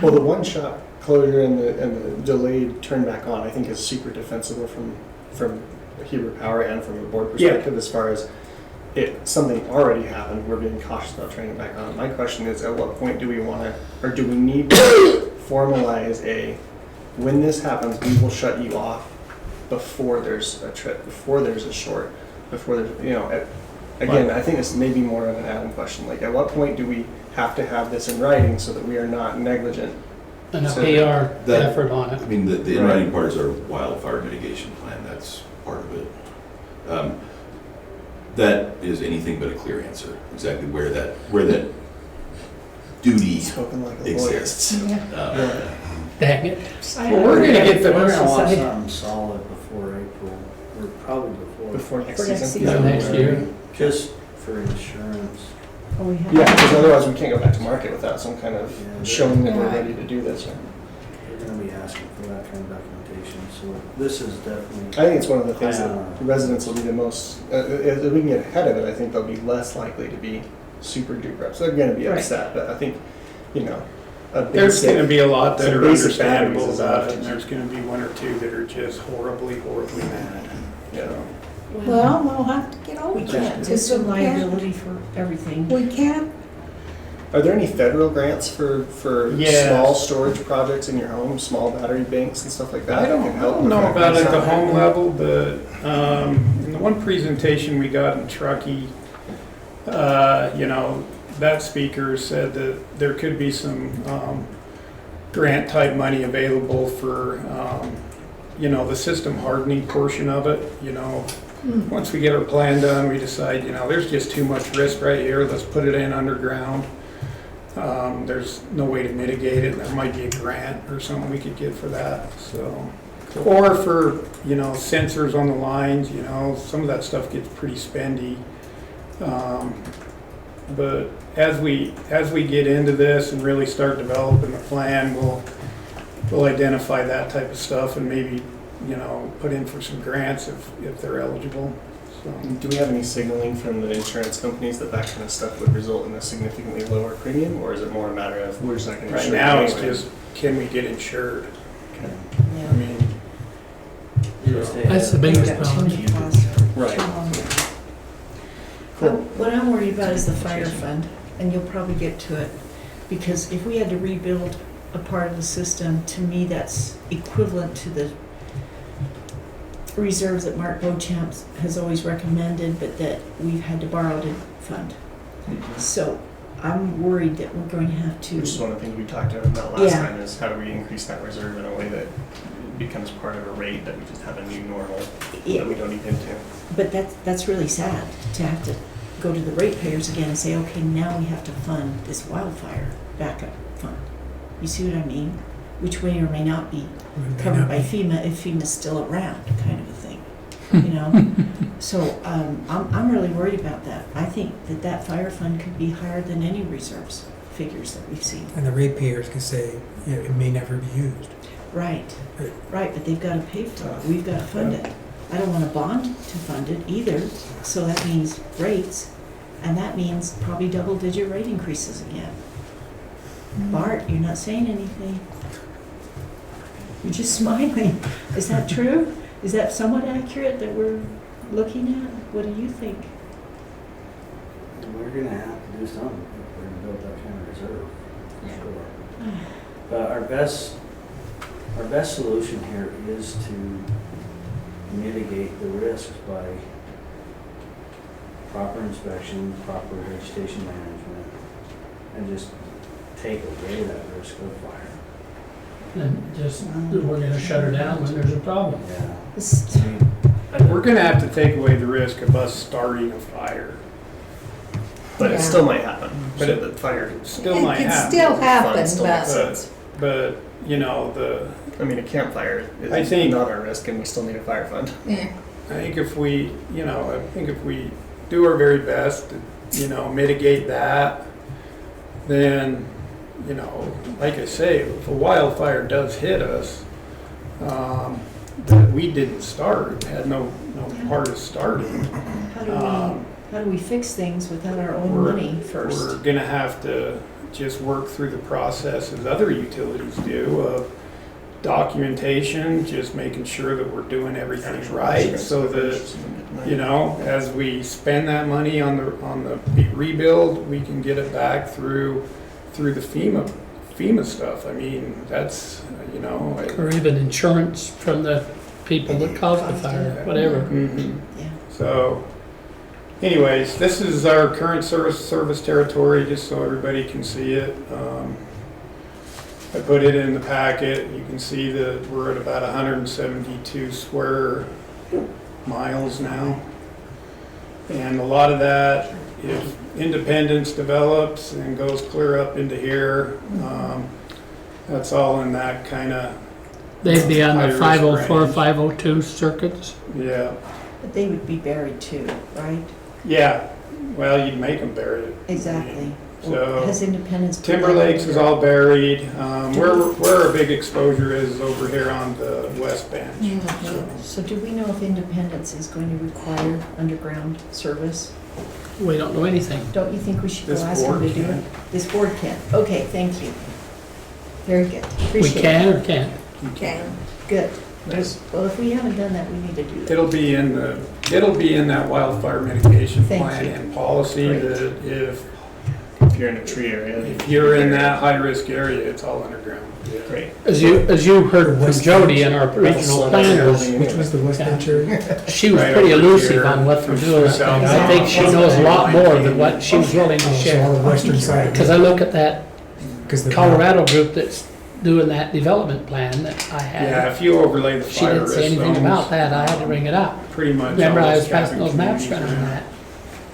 Well, the one-shot closure and the delayed turn back on, I think, is super defensible from Heber Power and from a board perspective. As far as something already happened, we're being cautious about turning it back on. My question is, at what point do we want to, or do we need to formalize when this happens, we will shut you off before there's a trip, before there's a short, before there's, again, I think this may be more of an Adam question. Like, at what point do we have to have this in writing so that we are not negligent? And a So PR that- effort on it. I mean, the in-writing part is our wildfire mitigation plan, that's part of it. That is anything but a clear answer, exactly where that duty Spoken like a lawyer. exists. Dang it. well, we're gonna get the. We're gonna want something solid before April, or probably Before next For next season? season. Next year. just for insurance. Oh, we have. Yeah, because otherwise we can't go back to market without some kind of Yeah. showing that we're Yeah. ready to do this. We're gonna gonna be asking for that kind of documentation, so this is definitely. I think it's one of the things I, that residents will be the most, if we can get ahead of it, I think they'll be less likely to be super duper upset. They're going to be upset, but I think, you know, There's going to be a lot that some are basic understandable batteries is about enough it, to and there's going to be one or two that are just horribly, horribly mad. Yeah. Well, we'll have to get over We that. can't, it's a liability for everything. We can't, Are there any federal grants for Yes. small storage projects in your home, small battery banks and stuff like that? I that can help don't with know that about kind at of the stuff? home level, but in the one presentation we got in Truckee, you know, that speaker said that there could be some grant type money available for, you know, the system hardening portion of it. You know, once we get our plan done, we decide, you know, there's just too much risk right here. Let's put it in underground. There's no way to mitigate it. There might be a grant or something we could get for that. So, or for, you know, sensors on the lines. You know, some of that stuff gets pretty spendy. But as we get into this and really start developing the plan, we'll identify that type of stuff and maybe, you know, put in for some grants if they're eligible. So. Do we have any signaling from the insurance companies that that kind of stuff would result in a significantly lower premium, or is it more a matter of we're just not going to Right insure now, it it's anyway? just, can we get insured? Okay. I mean, That's the biggest We've got too many problem. costs. Right. What I'm worried about is the fire fund, and you'll probably get to it, because if we had to rebuild a part of the system, to me, that's equivalent to the reserves that Mark Beauchamp has always recommended, but that we've had to borrow to fund. So I'm worried that we're going to have to. Which is one of the things we talked about last Yeah. time, is how do we increase that reserve in a way that becomes part of a rate that we just have a new normal Yeah. that we don't eat into. But that's really sad, to have to go to the ratepayers again and say, okay, now we have to fund this wildfire backup fund. You see what I mean? Which may or may not be covered by FEMA if FEMA's still around, kind of a thing, you know? So I'm really worried about that. I think that fire fund could be higher than any reserves figures that we've seen. And the ratepayers can say, you know, it may never be used. Right, but they've got to pay for it. We've got to fund it. I don't want a bond to fund it either, so that means rates, and that means probably double-digit rate increases again. Bart, you're not saying anything. You're just smiling. Is that true? Is that somewhat accurate that we're looking at? What do you think? We're gonna have to do something if we're gonna build that kind of reserve, for sure. But our best solution here is to mitigate the risks by proper inspection, proper vegetation management, and just take away that risk of fire. And just, we're gonna shut her down when there's a problem. Yeah. we're gonna have to take away the risk of us starting a fire. But Yeah. it still might happen. But So it- the fire, Still might it can happen. still happen, Fun still makes but sense. But, you know, I mean, a campfire I is think- not our risk, and we still need a fire fund. yeah. I think if we do our very best to, you know, mitigate that, then, you know, like I say, if a wildfire does hit us, that we didn't start, had no part of starting, How do we fix things without our own We're- money first? we're gonna have to just work through the process as other utilities do of documentation, just making sure that we're doing everything right, so that, you know, as we spend that money on the rebuild, we can get it back through the FEMA stuff. I mean, that's, you know. Or even insurance from the people that caused the fire, whatever. Mhm. Yeah. So, anyways, this is our current service territory, just so everybody can see it. I put it in the packet. You can see that we're at about 172 square miles now. And a lot of that, if Independence develops and goes clear up into here, that's all in that kind of, They'd be on the high-risk 504, range. 502 circuits. Yeah. But they would be buried too, right? Yeah, well, you'd make them bury it. Exactly. So Has Independence? Timber Lakes is all buried. Where our big exposure is over here on the west bench. So do we know if Independence is going to require underground service? We don't know anything. Don't you think we should go This ask them board to do can. it? This board can. Okay, thank you. Very good. We Appreciate can it. or can't? Can. Good. Well, if we haven't done that, we need to do that. It'll be in that wildfire mitigation Thank plan you. and policy Great. that If you're in a tree area. if you're in that high-risk area, it's all underground. Great. As you heard from Jody in our regional planners, Which was the West Bench area? she was Right pretty over elusive here, on what they're doing. south. I think she knows a lot more than what she was willing to So all share. the western side. Because I look at that Because the Colorado group that's doing that development plan that I Yeah, had. if you overlay the She fire didn't risk say anything zones, about that. I had to bring it up. pretty much. Remember, all I those was passing camping those maps communities around are- that.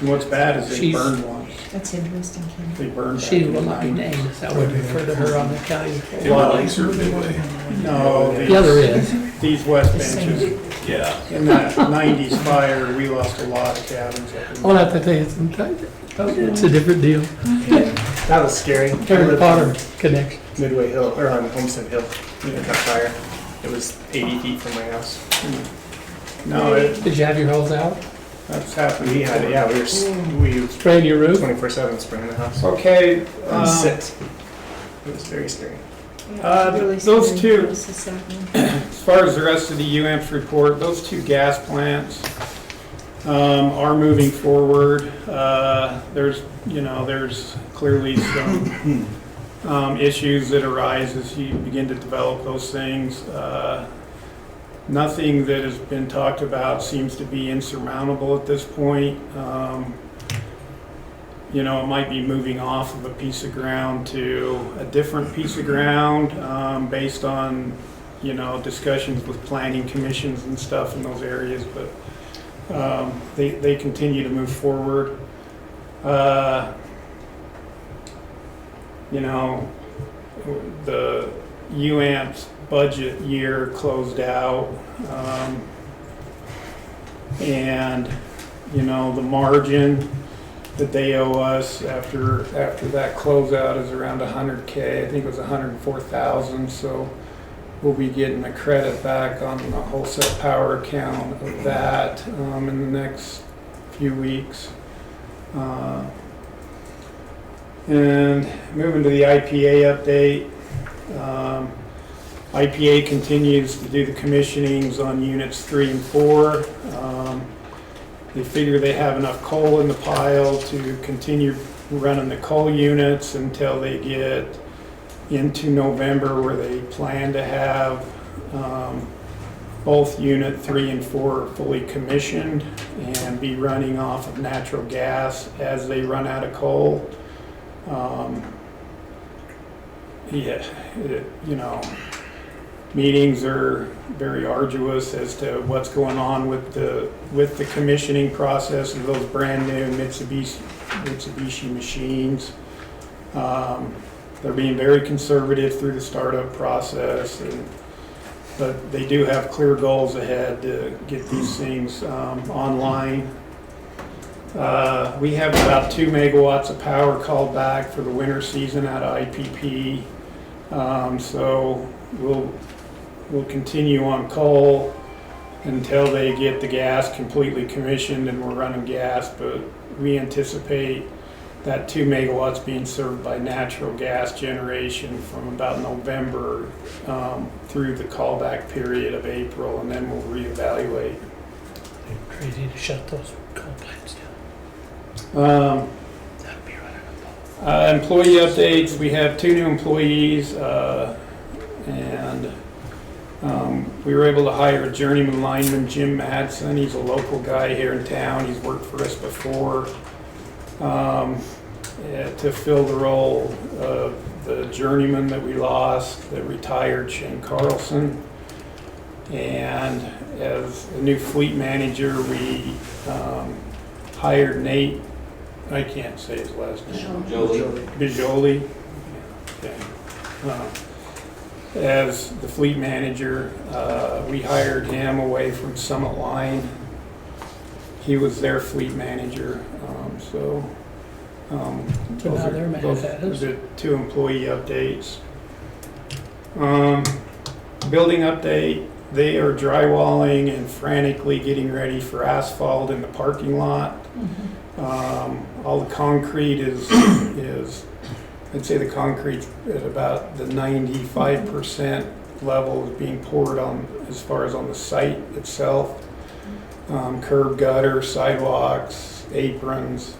And what's bad is they She's- burned one. That's interesting, Kim. They burned. She back in will not be 90s. named, so I would refer to her on the county. Timber Lakes or Midway? No, The other is. these west benches. Yeah. In that 90s fire, we lost a lot of cabins up in I'll have to tell you it's a different deal. That was scary. I Harry lived Potter on connection. Midway Hill, or on Homestead Hill, in that fire. It was 80 feet from my house. No, Did you have your hose out? that's happened. We had, yeah, we Spraying your roof? 24/7 spraying the house. Okay, It was 6. It was very scary. Really those scary two- process, that one. as far as the rest of the UAMPS report, those 2 gas plants are moving forward. There's clearly some issues that arise as you begin to develop those things. Nothing that has been talked about seems to be insurmountable at this point. It might be moving off of a piece of ground to a different piece of ground based on, discussions with planning commissions and stuff in those areas, but they continue to move forward. The UAMPS budget year closed out, and the margin that they owe us after that closeout is around 100K. I think it was 104,000. So we'll be getting a credit back on the wholesale power account of that in the next few weeks. And moving to the IPA update. IPA continues to do the commissionings on units 3 and 4. They figure they have enough coal in the pile to continue running the coal units until they get into November, where they plan to have both unit 3 and 4 fully commissioned and be running off of natural gas as they run out of coal. Meetings are very arduous as to what's going on with the commissioning process of those brand new Mitsubishi machines. They're being very conservative through the startup process, but they do have clear goals ahead to get these things online. We have about 2 megawatts of power called back for the winter season out of IPP. So we'll continue on coal until they get the gas completely commissioned and we're running gas, but we anticipate that 2 megawatts being served by natural gas generation from about November through the callback period of April, and then we'll reevaluate. Crazy to shut those coal plants down. That'd be right. Employee updates, we have 2 new employees, and we were able to hire a journeyman lineman, Jim Madsen. He's a local guy here in town. He's worked for us before, to fill the role of the journeyman that we lost, that retired, Shane Carlson. And as a new fleet manager, we hired Nate, I can't say his last name. Bijoli. Okay. As the fleet manager, we hired him away from Summit Line. He was their fleet manager. So now they're mad those at are us. the 2 employee updates. Building update, they are drywalling and frantically getting ready for asphalt in the parking lot. All the concrete is, I'd say the concrete's at about the 95% level is being poured on, as far as on the site itself. Curb gutter, sidewalks, aprons,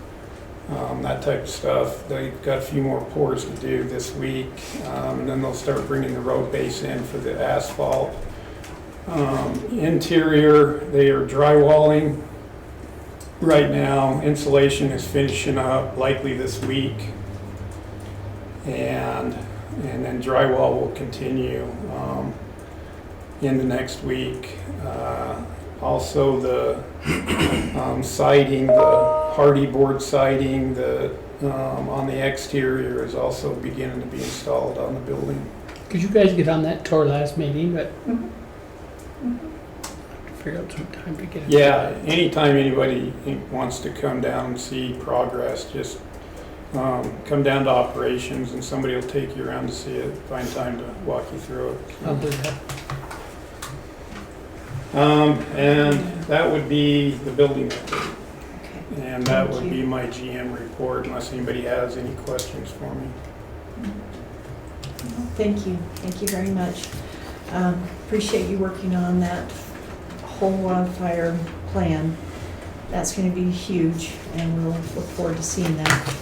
that type of stuff. They've got a few more pours to do this week, and then they'll start bringing the road base in for the asphalt. Interior, they are drywalling right now. Insulation is finishing up likely this week, and then drywall will continue in the next week. Also the siding, the hardy board siding, on the exterior is also beginning to be installed on the building. Could you guys get on that tour last meeting, but figure out some time to get it. Yeah, anytime anybody wants to come down and see progress, just come down to operations and somebody will take you around to see it, find time to walk you through it. I'll do that. And that would be the building update. Okay. And that Thank would you. be my GM report unless anybody has any questions for me. Thank you very much. Appreciate you working on that whole wildfire plan. That's going to be huge, and we'll look forward to seeing that.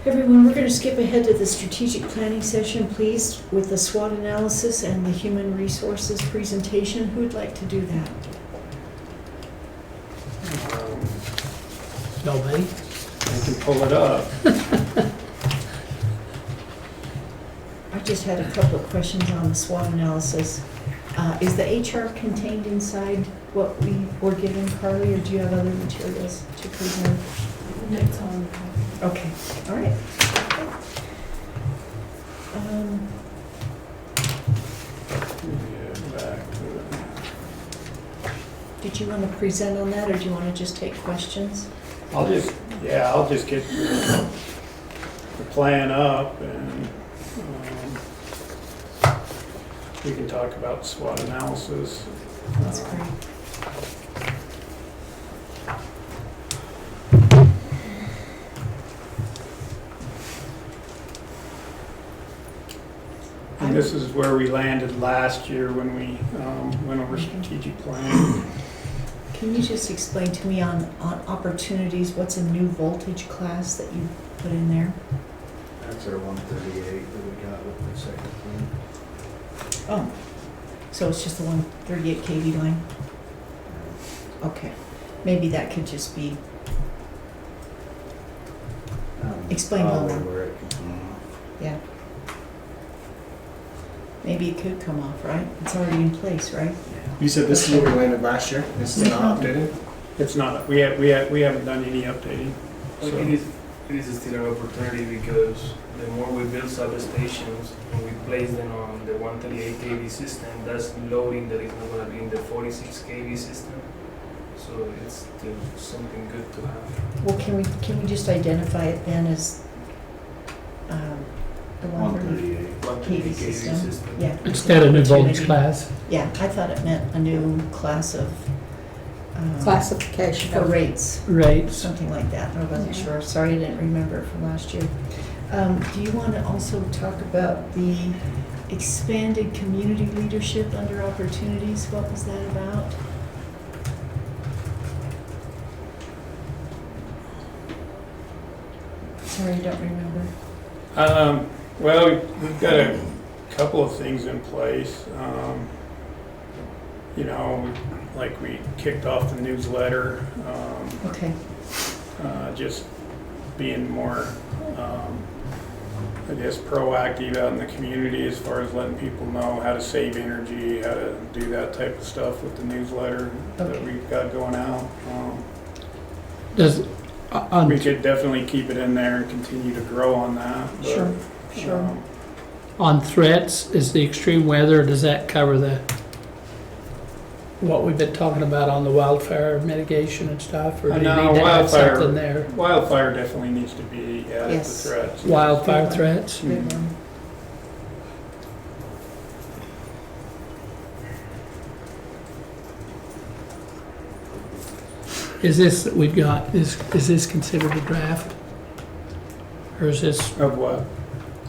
Everyone, we're going to skip ahead to the strategic planning session, please, with the SWOT analysis and the human resources presentation. Who would like to do that? Nobody? I can pull it up. I just had a couple of questions on the SWOT analysis. Is the HR contained inside what we were given, Carly, or do you have other materials to present? It's on. Okay, all right. Yeah, back to the- Did you want to present on that, or do you want to just take questions? I'll just get the plan up and we can talk about SWOT analysis. That's great. And this is where we landed last year when we went over strategic plan. Can you just explain to me on opportunities, what's a new voltage class that you put in there? That's our 138 that we got with the second one. Oh, so it's just the 138 kV line? Okay, maybe that could just be explained on Probably that. where it can come off. Yeah. Maybe it could come off, right? It's already in place, right? You said this is where we landed last year? This is not updated? It's not, we haven't done any updating. It So, is still an opportunity because the more we build substations and we place them on the 138 kV system, that's loading that is not going to be in the 46 kV system. So it's still something good to have. Well, can we just identify it then as the 138 138. kV system? Yeah. Instead of new voltage Opportunity. class. Yeah, I thought it meant a new class of Classification for of rates, Rates. something like that. I wasn't sure. Sorry, I didn't remember it from last year. Do you want to also talk about the expanded community leadership under opportunities? What was that about? Sorry, I don't remember. well, we've got a couple of things in place. You know, like we kicked off the newsletter, Okay. just being more, I guess, proactive out in the community as far as letting people know how to save energy, how to do that type of stuff with the newsletter that Okay. we've got going out. Does, on, We could definitely keep it in there and continue to grow on that. But, Sure, sure. on threats, is the extreme weather, does that cover the what we've been talking about on the wildfire mitigation and stuff, or do you No, need to add something there? Wildfire definitely needs to be added to Yes. threats. Wildfire threats? Good one. Is this that we've got, is this considered a draft? Or is this Of what?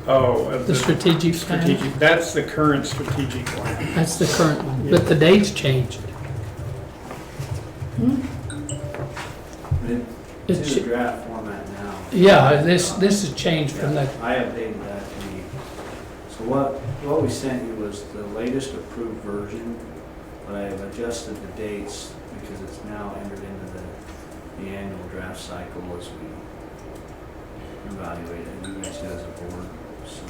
Oh, of the strategic plan? strategic, that's the current strategic plan. That's the current one, but the date's changed. It's It's, in the draft format now. yeah, this has changed from Yeah, the, I updated that to be, so what we sent you was the latest approved version, but I have adjusted the dates because it's now entered into the annual draft cycle as we evaluate it, you guys do as a board, so.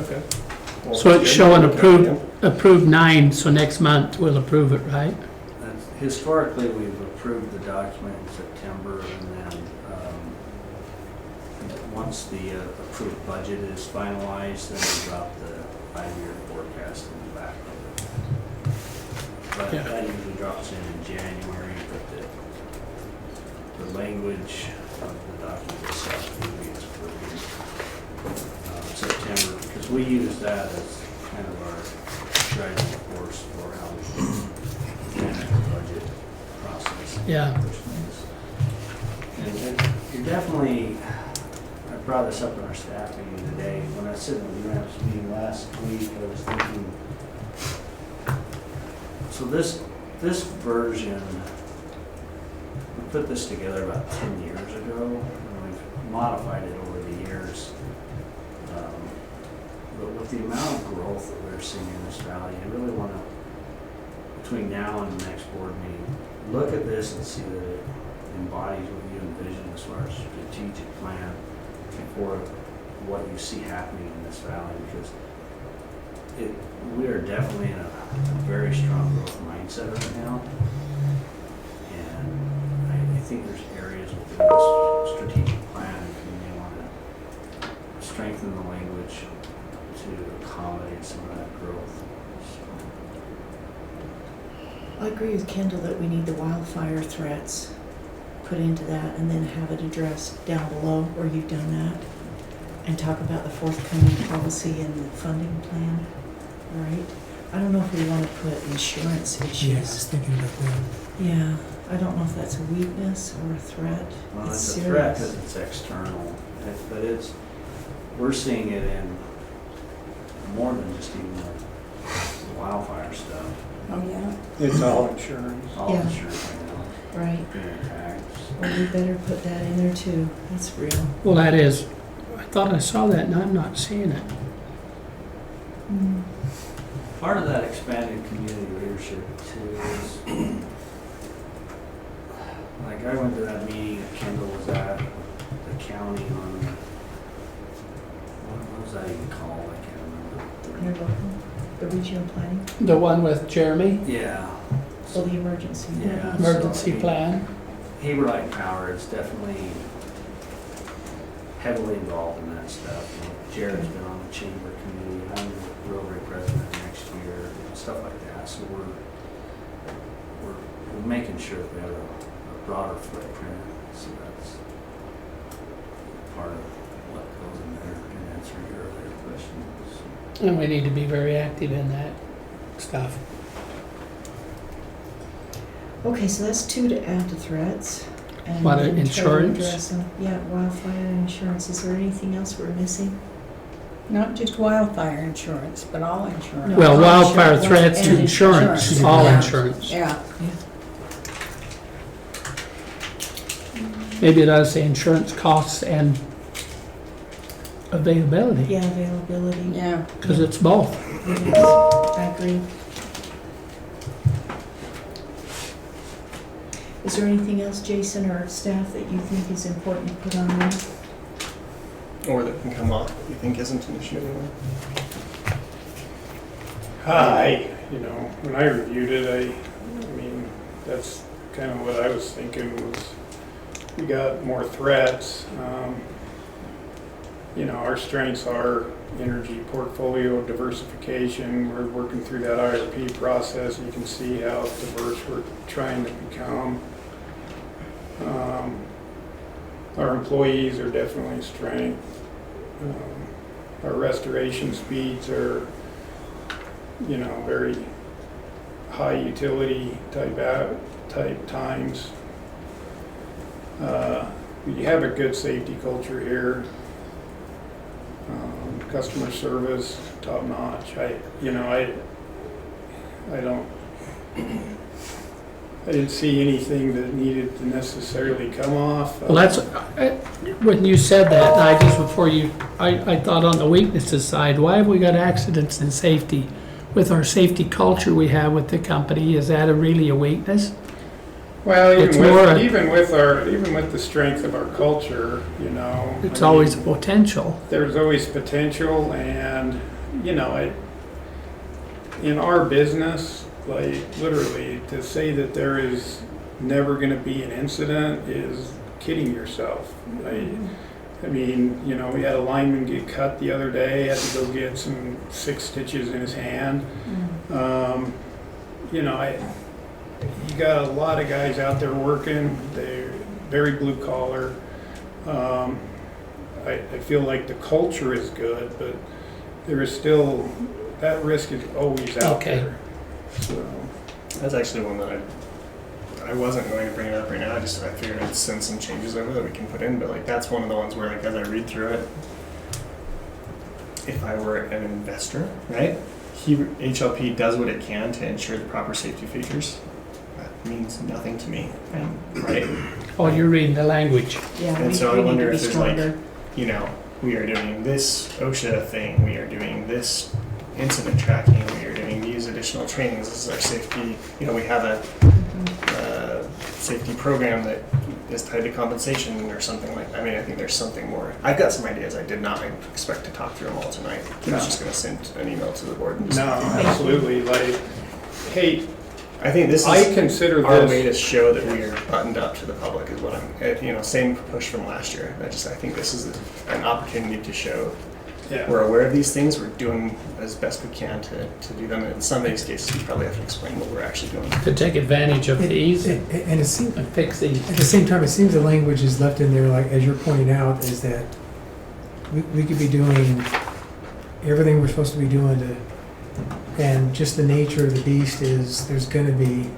Okay. so it's showing approved 9, so next month we'll approve it, right? Historically, we've approved the document in September, and then once the approved budget is finalized, then we drop the 5-year forecast in the back of it. But Yeah. that usually drops in January, but the language of the document itself usually is for September, because we use that as kind of our driving force for how we manage the budget process. Yeah. And you're definitely, I brought this up in our staff meeting today, when I was sitting in the UNAP's meeting last week, I was thinking, so this version, we put this together about 10 years ago, and we've modified it over the years. But with the amount of growth that we're seeing in this valley, I really want to, between now and the next board meeting, look at this and see that it embodies what you envision as far as strategic plan for what you see happening in this valley, because we are definitely in a very strong growth mindset right now. And I think there's areas within this strategic plan that you may want to strengthen the language to accommodate some of that growth. I agree with Kendall that we need the wildfire threats put into that and then have it addressed down below where you've done that and talk about the forthcoming policy and the funding plan, right? I don't know if we want to put insurance issues. Yeah, I was thinking about that. Yeah, I don't know if that's a weakness or a threat. Well, It's it's a threat serious. because it's external, but we're seeing it in more than just even the wildfire stuff. Oh, yeah. It's all insurance. All Yeah. insurance right now, Right. being attacked. Well, we better put that in there too. That's real. Well, that is, I thought I saw that and I'm not seeing it. Mm. Part of that expanded community leadership too is, like I went to that meeting that Kendall was at, the county on, what was that even called? I can't You're remember. welcome. The regional planning, The one with Jeremy, Yeah. so the emergency. Yeah. emergency plan. Heber Light Power is definitely heavily involved in that stuff. You know, Jared's been on the chamber committee, I'm the Rotary president next year, and stuff like that. So we're making sure that we have a broader footprint. So that's part of what goes in there and answer your earlier questions. And we need to be very active in that stuff. Okay, so that's 2 to add to threats. And What, then try to insurance? address them. Yeah, wildfire insurance. Is there anything else we're missing? Not just wildfire insurance, but all insurance. No. Well, all wildfire insurance. threats, And insurance, insurance. all Yeah. insurance. Yeah. Maybe it does say insurance costs and availability, Yeah, availability. Yeah. because it's both. It is. I agree. Is there anything else, Jason or staff, that you think is important to put on there? Or that can come off that you think isn't an issue anyway. When I reviewed it, I mean, that's kind of what I was thinking was, we got more threats. our strengths are energy portfolio diversification. We're working through that IRP process. You can see how diverse we're trying to become. Our employees are definitely a strength. Our restoration speeds are, very high utility type times. We have a good safety culture here. Customer service, top notch. I didn't see anything that needed to necessarily come off. Well, that's, when you said that, I just, I thought on the weaknesses side, why have we got accidents in safety? With our safety culture we have with the company, is that really a weakness? Well, It's more even with the strength of our culture, It's always a potential. There's always potential, and in our business, like literally, to say that there is never going to be an incident is kidding yourself. I mean, we had a lineman get cut the other day, had to go get some 6 stitches in his hand. You got a lot of guys out there working. They're very blue collar. I feel like the culture is good, but there is still, that risk is always out there. So that's actually one that I wasn't going to bring it up right now. I figured I'd send some changes over that we can put in, but like that's one of the ones where like as I read through it, if I were an investor, right? HLP does what it can to ensure the proper safety features. That means nothing to me, right? Oh, you're reading the language. Yeah, And so I we need wonder to be if there's stronger. we are doing this OSHA thing, we are doing this incident tracking, we are doing these additional trainings, this is our safety, we have a safety program that is tied to compensation or something like that. I mean, I think there's something more. I've got some ideas. I did not expect to talk through them all tonight. I was just going to send an email to the board. And absolutely. Like, hey, I think this is our way to show that we are buttoned up to the public is what I'm, same push from last year. I think this is an opportunity to show we're aware of these things. We're doing as best we can to do them. In some of these cases, we probably have to explain what we're actually doing. To take advantage of these and it seems, and fix these. at the same time, it seems the language is left in there, like, as you're pointing out, is that we could be doing everything we're supposed to be doing and just the nature of the beast is there's going to be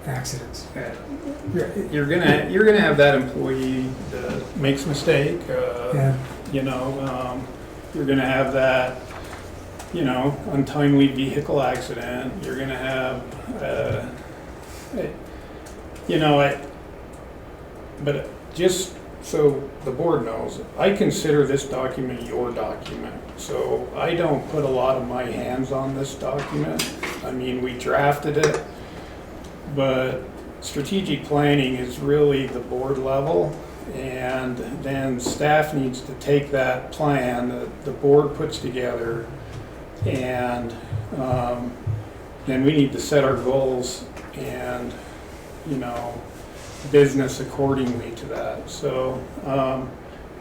accidents. You're gonna have that employee that makes a mistake. You're gonna have that, untimely vehicle accident. You're gonna have, but just so the board knows, I consider this document your document. So I don't put a lot of my hands on this document. I mean, we drafted it, but strategic planning is really the board level, and then staff needs to take that plan that the board puts together, and then we need to set our goals and business accordingly to that. So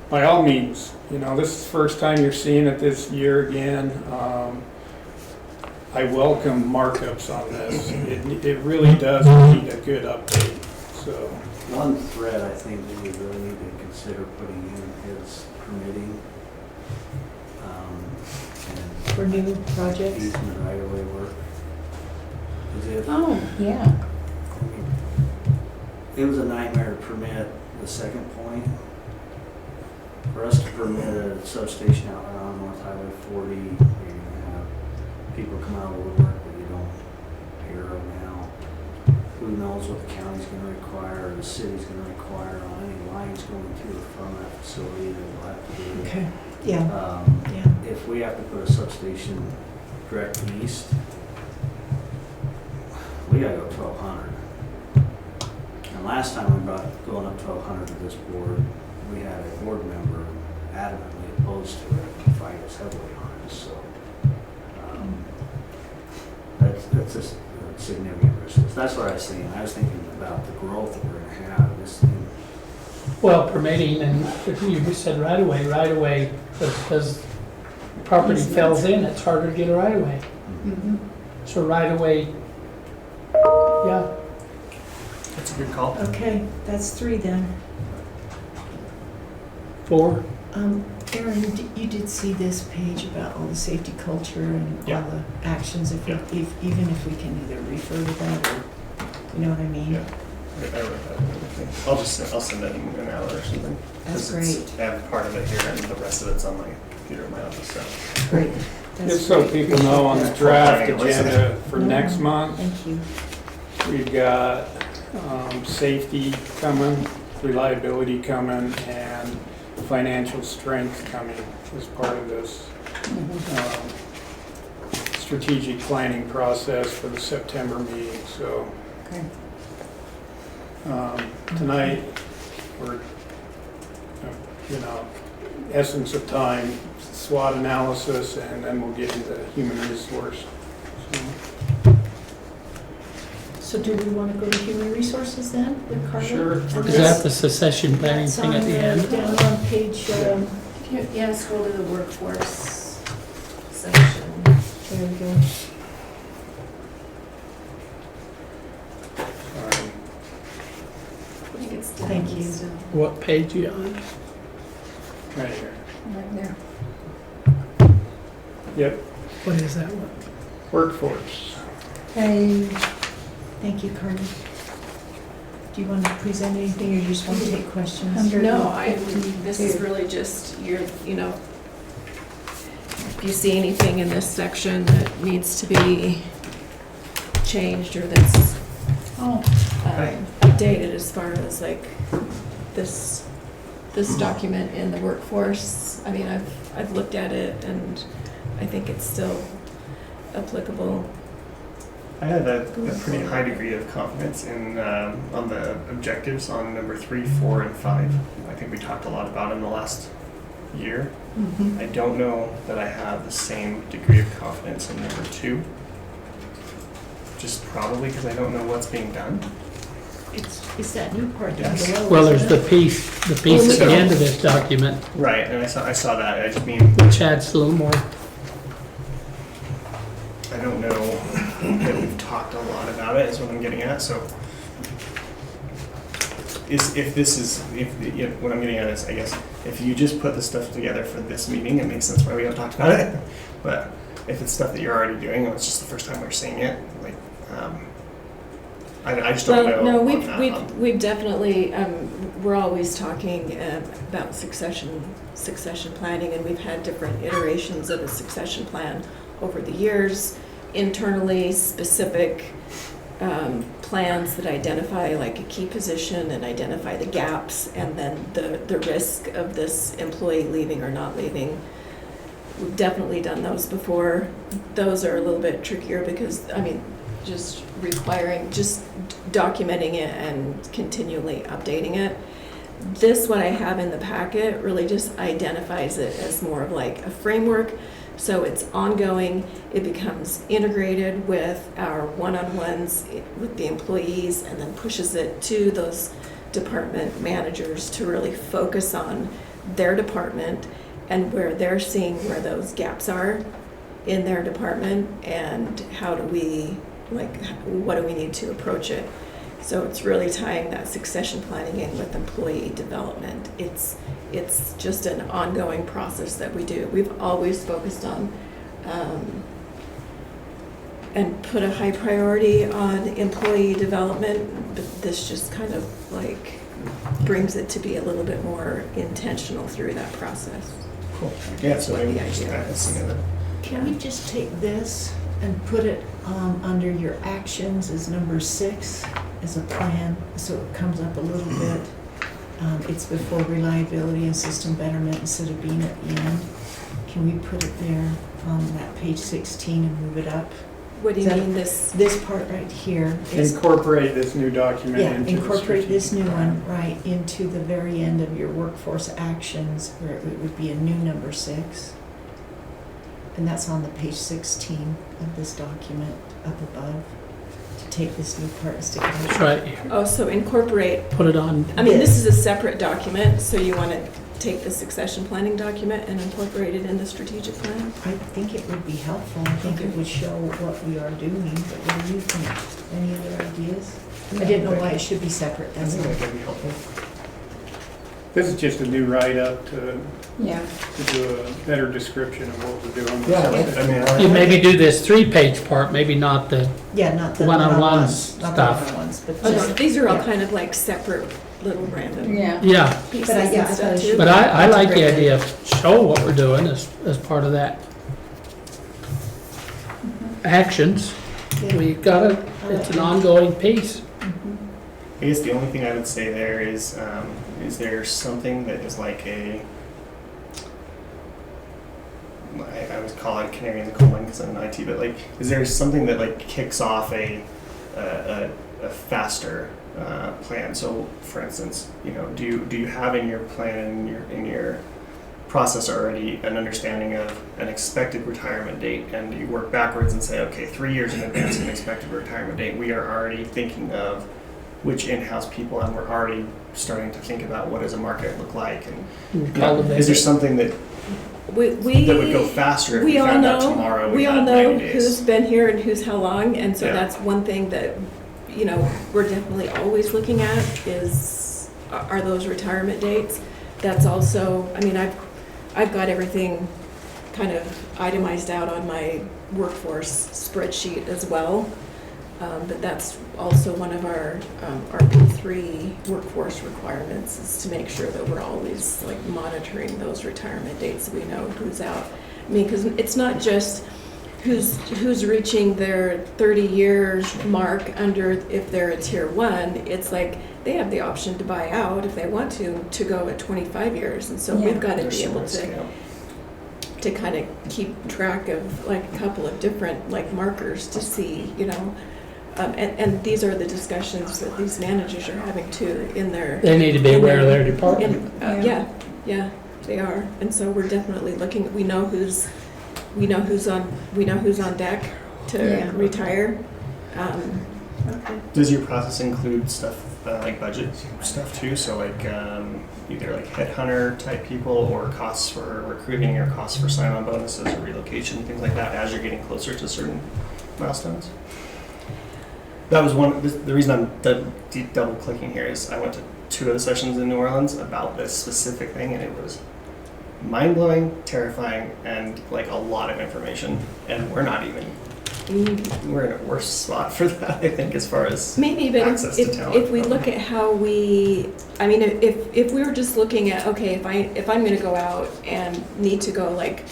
by all means, this is the first time you're seeing it this year again. I welcome markups on this. It really does need a good update. So one thread I think that we really need to consider putting in is permitting For new projects? easement right-of-way work. Oh, yeah. It was a nightmare to permit the second point. For us to permit a substation out on North Highway 40, you're gonna have people come out of the woodwork that you don't hear of now. Who knows what the county's gonna require, or the city's gonna require on any lines going to or from that facility that we'll have to do. Okay. Yeah. If we have to put a substation direct east, we gotta go 1,200. And last time we brought going up 1,200 to this board, we had a board member adamantly opposed to it and fight us heavily on it. So that's just a significant risk. That's what I was thinking. I was thinking about the growth that we're going to have. This thing, Well, permitting, and if you just said right away, because property fells in, it's harder to get a right away. Mhm. So right away, yeah. That's a good call. Okay, that's 3 then. 4, Aaron, you did see this page about all the safety culture and Yeah. all the actions, Yeah. even if we can either refer to that or, you know what I mean? Yeah. I wrote that and everything. I'll send that in an hour or something. That's 'Cause it's- great. I have part of it here and the rest of it's on my computer in my office, so. Great. That's Just so great. people know, on the draft agenda for No, next month, Thank you. we've got safety coming, reliability coming, and financial strength coming as part of this strategic planning process for the September meeting. So Okay. tonight, we're, essence of time, SWOT analysis, and then we'll get into human resource. So, So do we want to go to human resources then with Carla? Sure. And is that the succession planning that's thing at the end? Down on page, Yeah, scroll to the workforce section. there we go. I think it's down Thank you. still. What page you on? right here. Right there. Yep, What is that one? workforce. Hey. Thank you, Carla. Do you want to present anything or you just want to take questions? No, this is really just if you see anything in this section that needs to be changed or that's updated as far as like this document in the workforce. I mean, I've looked at it and I think it's still applicable. I had a pretty high degree of confidence in on the objectives on number 3, 4, and 5. I think we talked a lot about in the last year. Mhm. I don't know that I have the same degree of confidence in number 2. Just probably because I don't know what's being done. It's that new part down Yes. below. Well, there's isn't the piece at the end of this document, Right, and I saw that. I just mean which adds a little more. I don't know that we've talked a lot about it. Is what I'm getting at. So, what I'm getting at is, I guess, if you just put the stuff together for this meeting, it makes sense why we haven't talked about it. But if it's stuff that you're already doing, and it's just the first time we're seeing it, like, I just don't know. No, on that. we've definitely, we're always talking about succession planning, and we've had different iterations of a succession plan over the years, internally specific plans that identify like a key position and identify the gaps and then the risk of this employee leaving or not leaving. We've definitely done those before. Those are a little bit trickier because, just documenting it and continually updating it. This, what I have in the packet, really just identifies it as more of like a framework. So it's ongoing, it becomes integrated with our one-on-ones with the employees and then pushes it to those department managers to really focus on their department and where they're seeing where those gaps are in their department and how do we, what do we need to approach it. So it's really tying that succession planning in with employee development. It's just an ongoing process that we do. We've always focused on and put a high priority on employee development, but this just kind of brings it to be a little bit more intentional through that process. Cool. Yeah, so maybe The just idea add is- some of it. Can we just take this and put it under your actions as number 6 as a plan, so it comes up a little bit? It's before reliability and system betterment instead of being at the end. Can we put it there on that page 16 and move it up? What do you Is that- mean this? This part right here is, Incorporate this new document yeah, into the incorporate this new strategic one plan. right into the very end of your workforce actions, where it would be a new number 6. And that's on the page 16 of this document up above. take this new part and stick it That's in. right. Oh, so incorporate, Put it on. I mean, this is a separate document, so you want to take the succession planning document and incorporate it in the strategic plan? I think it would be helpful. I think it would show what we are doing, but what do you think? Any other ideas? I didn't know why it should be separate, I that's think all. that could be helpful. This is just a new write-up to Yeah. do a better description of what we're doing. Yeah, I mean, I You like maybe do this 3-page part, maybe not the, Yeah, not the One-on-one one-on-ones, not the stuff. one-on-ones, but Oh, no, just. these are all yeah. kind of like separate little random Yeah. yeah. pieces But I- yeah, I and thought stuff it too. should But I That's a like great the idea. idea of show what we're doing as part of that. Actions, we gotta, it's an ongoing piece. I guess the only thing I would say there is there something that is like a, I always call it a canary in the coal mine because I'm in IT, but like, is there something that like kicks off a faster plan? So, for instance, you know, do you have in your plan in your process already an understanding of an expected retirement date, and you work backwards and say, okay, 3 years in advance of an expected retirement date, we are already thinking of which in-house people, and we're already starting to think about what does a market look like, and is there something that We that would go faster if we all found out know, tomorrow we all had know 90 who's days? been here and who's how long, and so Yeah. that's one thing that, you know, we're definitely always looking at is, are those retirement dates? That's also, I mean, I've got everything kind of itemized out on my workforce spreadsheet as well. But that's also one of our RP3 workforce requirements, is to make sure that we're always like monitoring those retirement dates so we know who's out. I mean, because it's not just who's reaching their 30-year mark under, if they're a tier 1, it's like they have the option to buy out if they want to go at 25 years. And so we've got to There's be some able risk, to kind of keep track of like a couple of different like markers to see, you know. And these are the discussions that these managers are having too in their. They need to be aware of their department. Yeah, they are. And so we're definitely looking. We know who's on deck to Yeah. retire. Does your process include stuff like budget stuff too? So like either like headhunter type people, or costs for recruiting, or costs for sign-on bonuses or relocation, things like that, as you're getting closer to certain milestones? That was the reason I'm double clicking here is I went to 2 of the sessions in New Orleans about this specific thing, and it was mind-blowing, terrifying, and like a lot of information, and we're in a worse spot for that, I think, as far as Maybe, but access to talent. if we look at how I mean, if we were just looking at, okay, if I'm going to go out and need to go like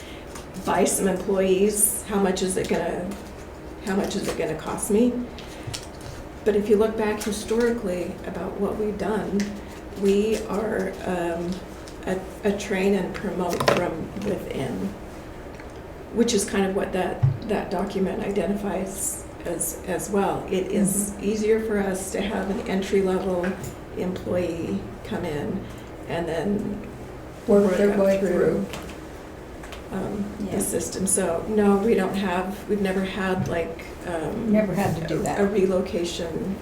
buy some employees, how much is it gonna cost me? But if you look back historically about what we've done, we are a train and promote from within, which is kind of what that document identifies as well. It is easier for us to have an entry-level employee come in and then Work their up way through. the system. So no, we've never had like Never had to do a that. relocation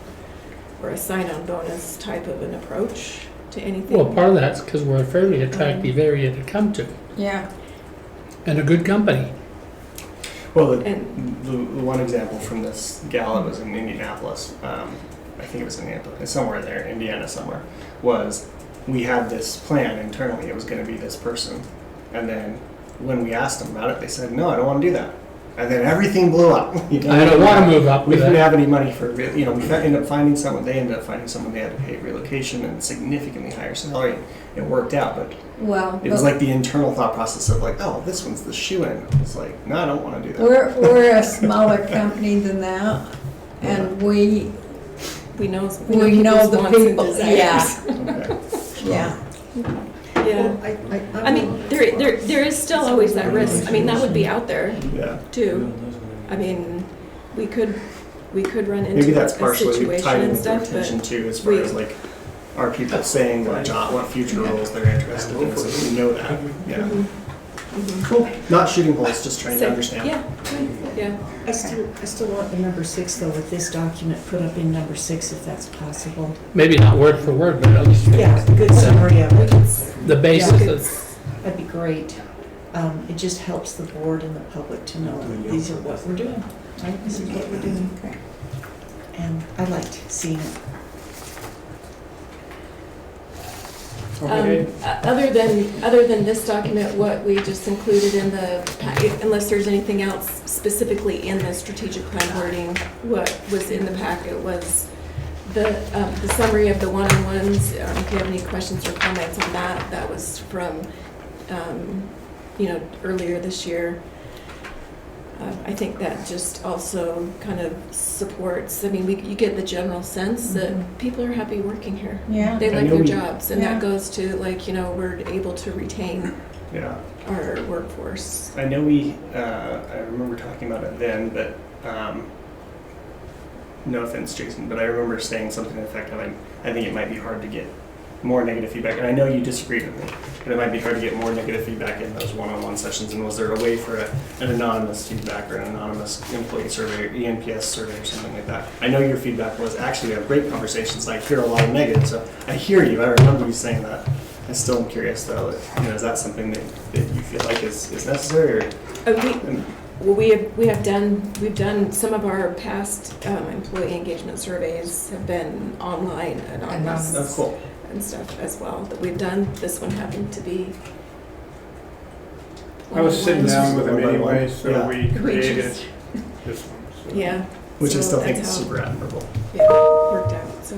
or a sign-on bonus type of an approach to anything. Well, part of that's because we're a fairly attractive area to come to, Yeah. and a good company. Well, the one example from this gal that was in Indianapolis, I think it was Indianapolis, somewhere there, Indiana somewhere, was we had this plan internally. It was going to be this person. And then when we asked them about it, they said, no, I don't want to do that. And then everything blew up. You know, I don't want to move up We with didn't that. have any money for, we ended up finding someone, they ended up finding someone they had to pay relocation and significantly higher salary. It worked out, but Well, it was like the internal thought process of like, oh, this one's the shoe-in. It's like, no, I don't want to do that. we're a smaller company than that, and we know know the wants and people. desires. Yeah. Yeah. I mean, there is still always that risk. I mean, that would be out there Yeah. too. I mean, we could run into Maybe that's a partially situation tied and into stuff, retention but too, as far as like, are people saying what future roles they're interested in, so we know that, yeah. Cool. Not shooting holes, just trying to understand. Yeah, yeah. I still want the number 6 though, with this document put up in number 6 if that's possible. Maybe not word for word, but at least Yeah, good summary of it. the basis Yeah. of, That'd be great. It just helps the board and the public to know these are what we're doing, right? This is what we're doing. And I liked seeing it. Other than this document, what we just included in the packet, unless there's anything else specifically in the strategic plan wording, what was in the packet was the summary of the one-on-ones. If you have any questions or comments on that, that was from earlier this year. I think that just also kind of supports, I mean, you get the general sense that people are happy working here. Yeah. They I like know their we- jobs, and Yeah. that goes to we're able to retain Yeah. our workforce. I know I remember talking about it then, but no offense, Jason, but I remember saying something to the effect of, I think it might be hard to get more negative feedback. And I know you disagreed with me, but it might be hard to get more negative feedback in those one-on-one sessions. And was there a way for an anonymous feedback or an anonymous employee survey or ENPS survey or something like that? I know your feedback was actually a great conversations. I hear a lot of negative, so I hear you. I remember you saying that. I still am curious though. Is that something that you feel like is necessary? Or, We've done some of our past employee engagement surveys have been online, anonymous. oh, cool. And stuff as well that we've done. This one happened to be. I was sitting down with them anyway, so Yeah. we created this one. So. Yeah. Which I so still think that's is how super admirable. it worked out. So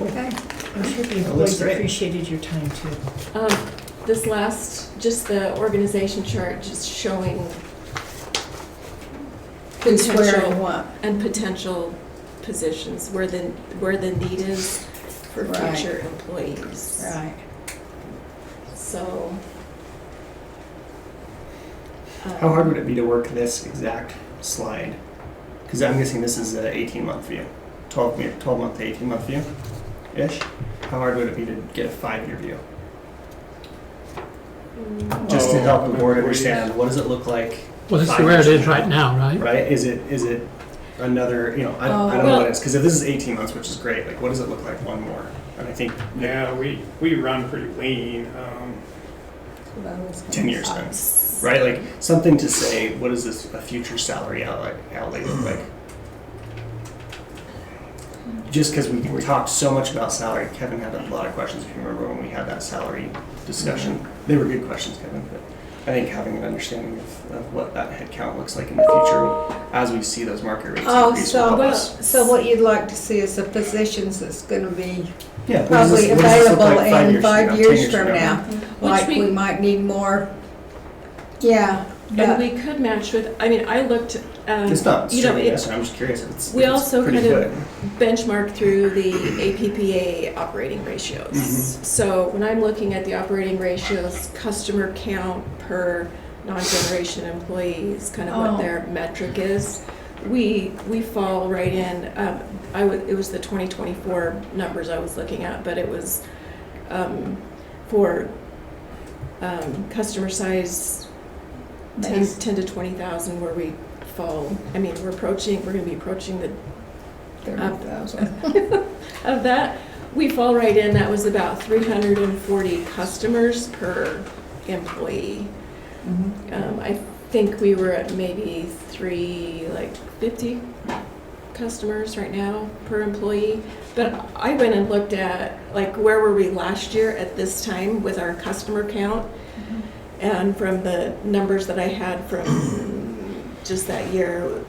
Okay. I'm sure the looks employees great. appreciated your time too. this last, just the organization chart, just showing Who's where potential and what. and potential positions where the need is for Right. future employees. Right. So. How hard would it be to work this exact slide? Because I'm guessing this is an 18-month view, 12-month to 18-month view-ish. How hard would it be to get a 5-year view? Just to help the board understand, what does it look like? well, this is 5 where it years is from right now, right? Right? Is it another, I don't know Well- what it is. Because if this is 18 months, which is great, like what does it look like one more? And I think Yeah, we run pretty lean. 10 years then. Right, like something to say, what does this a future salary outlay look like? Just because we talked so much about salary, Kevin had a lot of questions. If you remember when we had that salary discussion, they were good questions, Kevin. But I think having an understanding of what that headcount looks like in the future, as we see those market rates increase, will help us. So what you'd like to see is the positions that's going to be Yeah, probably what does this look available like 5 in years 5 10 years from now. Like we- we might need more, yeah. And but- we could match with, I looked, It's not you know, strictly this, I'm just curious. It's, we it's also pretty kind good. of benchmark through the APPA operating ratios. Mhm. So when I'm looking at the operating ratios, customer count per non-generation employees, kind of Oh. what their metric is, we fall right in. It was the 2024 numbers I was looking at, but it was for customer size 10 to 20,000 where we fall. I mean, we're going to be approaching the 30,000. of that. We fall right in. That was about 340 customers per employee. I think we were at maybe 50 customers right now per employee. But I went and looked at where were we last year at this time with our customer count. And from the numbers that I had from just that year,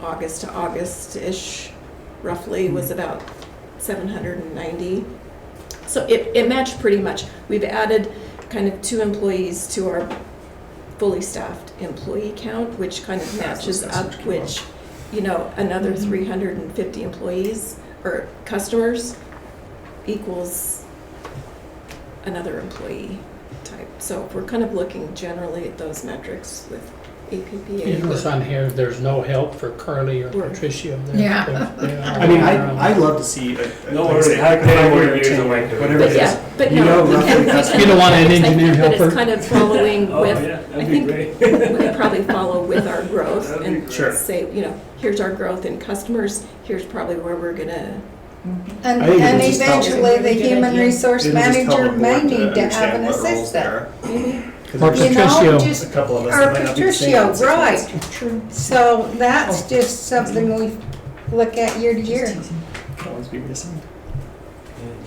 August to August-ish, roughly, was about 790. So it matched pretty much. We've added kind of 2 employees to our fully staffed employee count, which kind of matches up, which, another 350 employees or customers equals another employee type. So we're kind of looking generally at those metrics with You APPA. notice on here, there's no help for Carly or We're- Patricia. Yeah. I mean, I'd love to see No, like I or say, how a can I 5 work year, years 10 on my year, career? whatever But it is. yeah, but You no. know roughly and we that's- can- You don't want an I think engineer that it's helper? kind of following Oh, with, yeah, I that'd be think great. we could probably follow with our growth That'd be and great. Sure. say, here's our growth in customers, here's probably where we're gonna, And, I think and it just helps. eventually the human resource It'll just help manager the may board to need to have understand an what roles assistant. there are. maybe. 'Cause Or there's You know, Patricio. just, a couple of us or that might not be the same in Patricio, 6 months. right. True. So that's just something we look at year to year. Can't always be the same.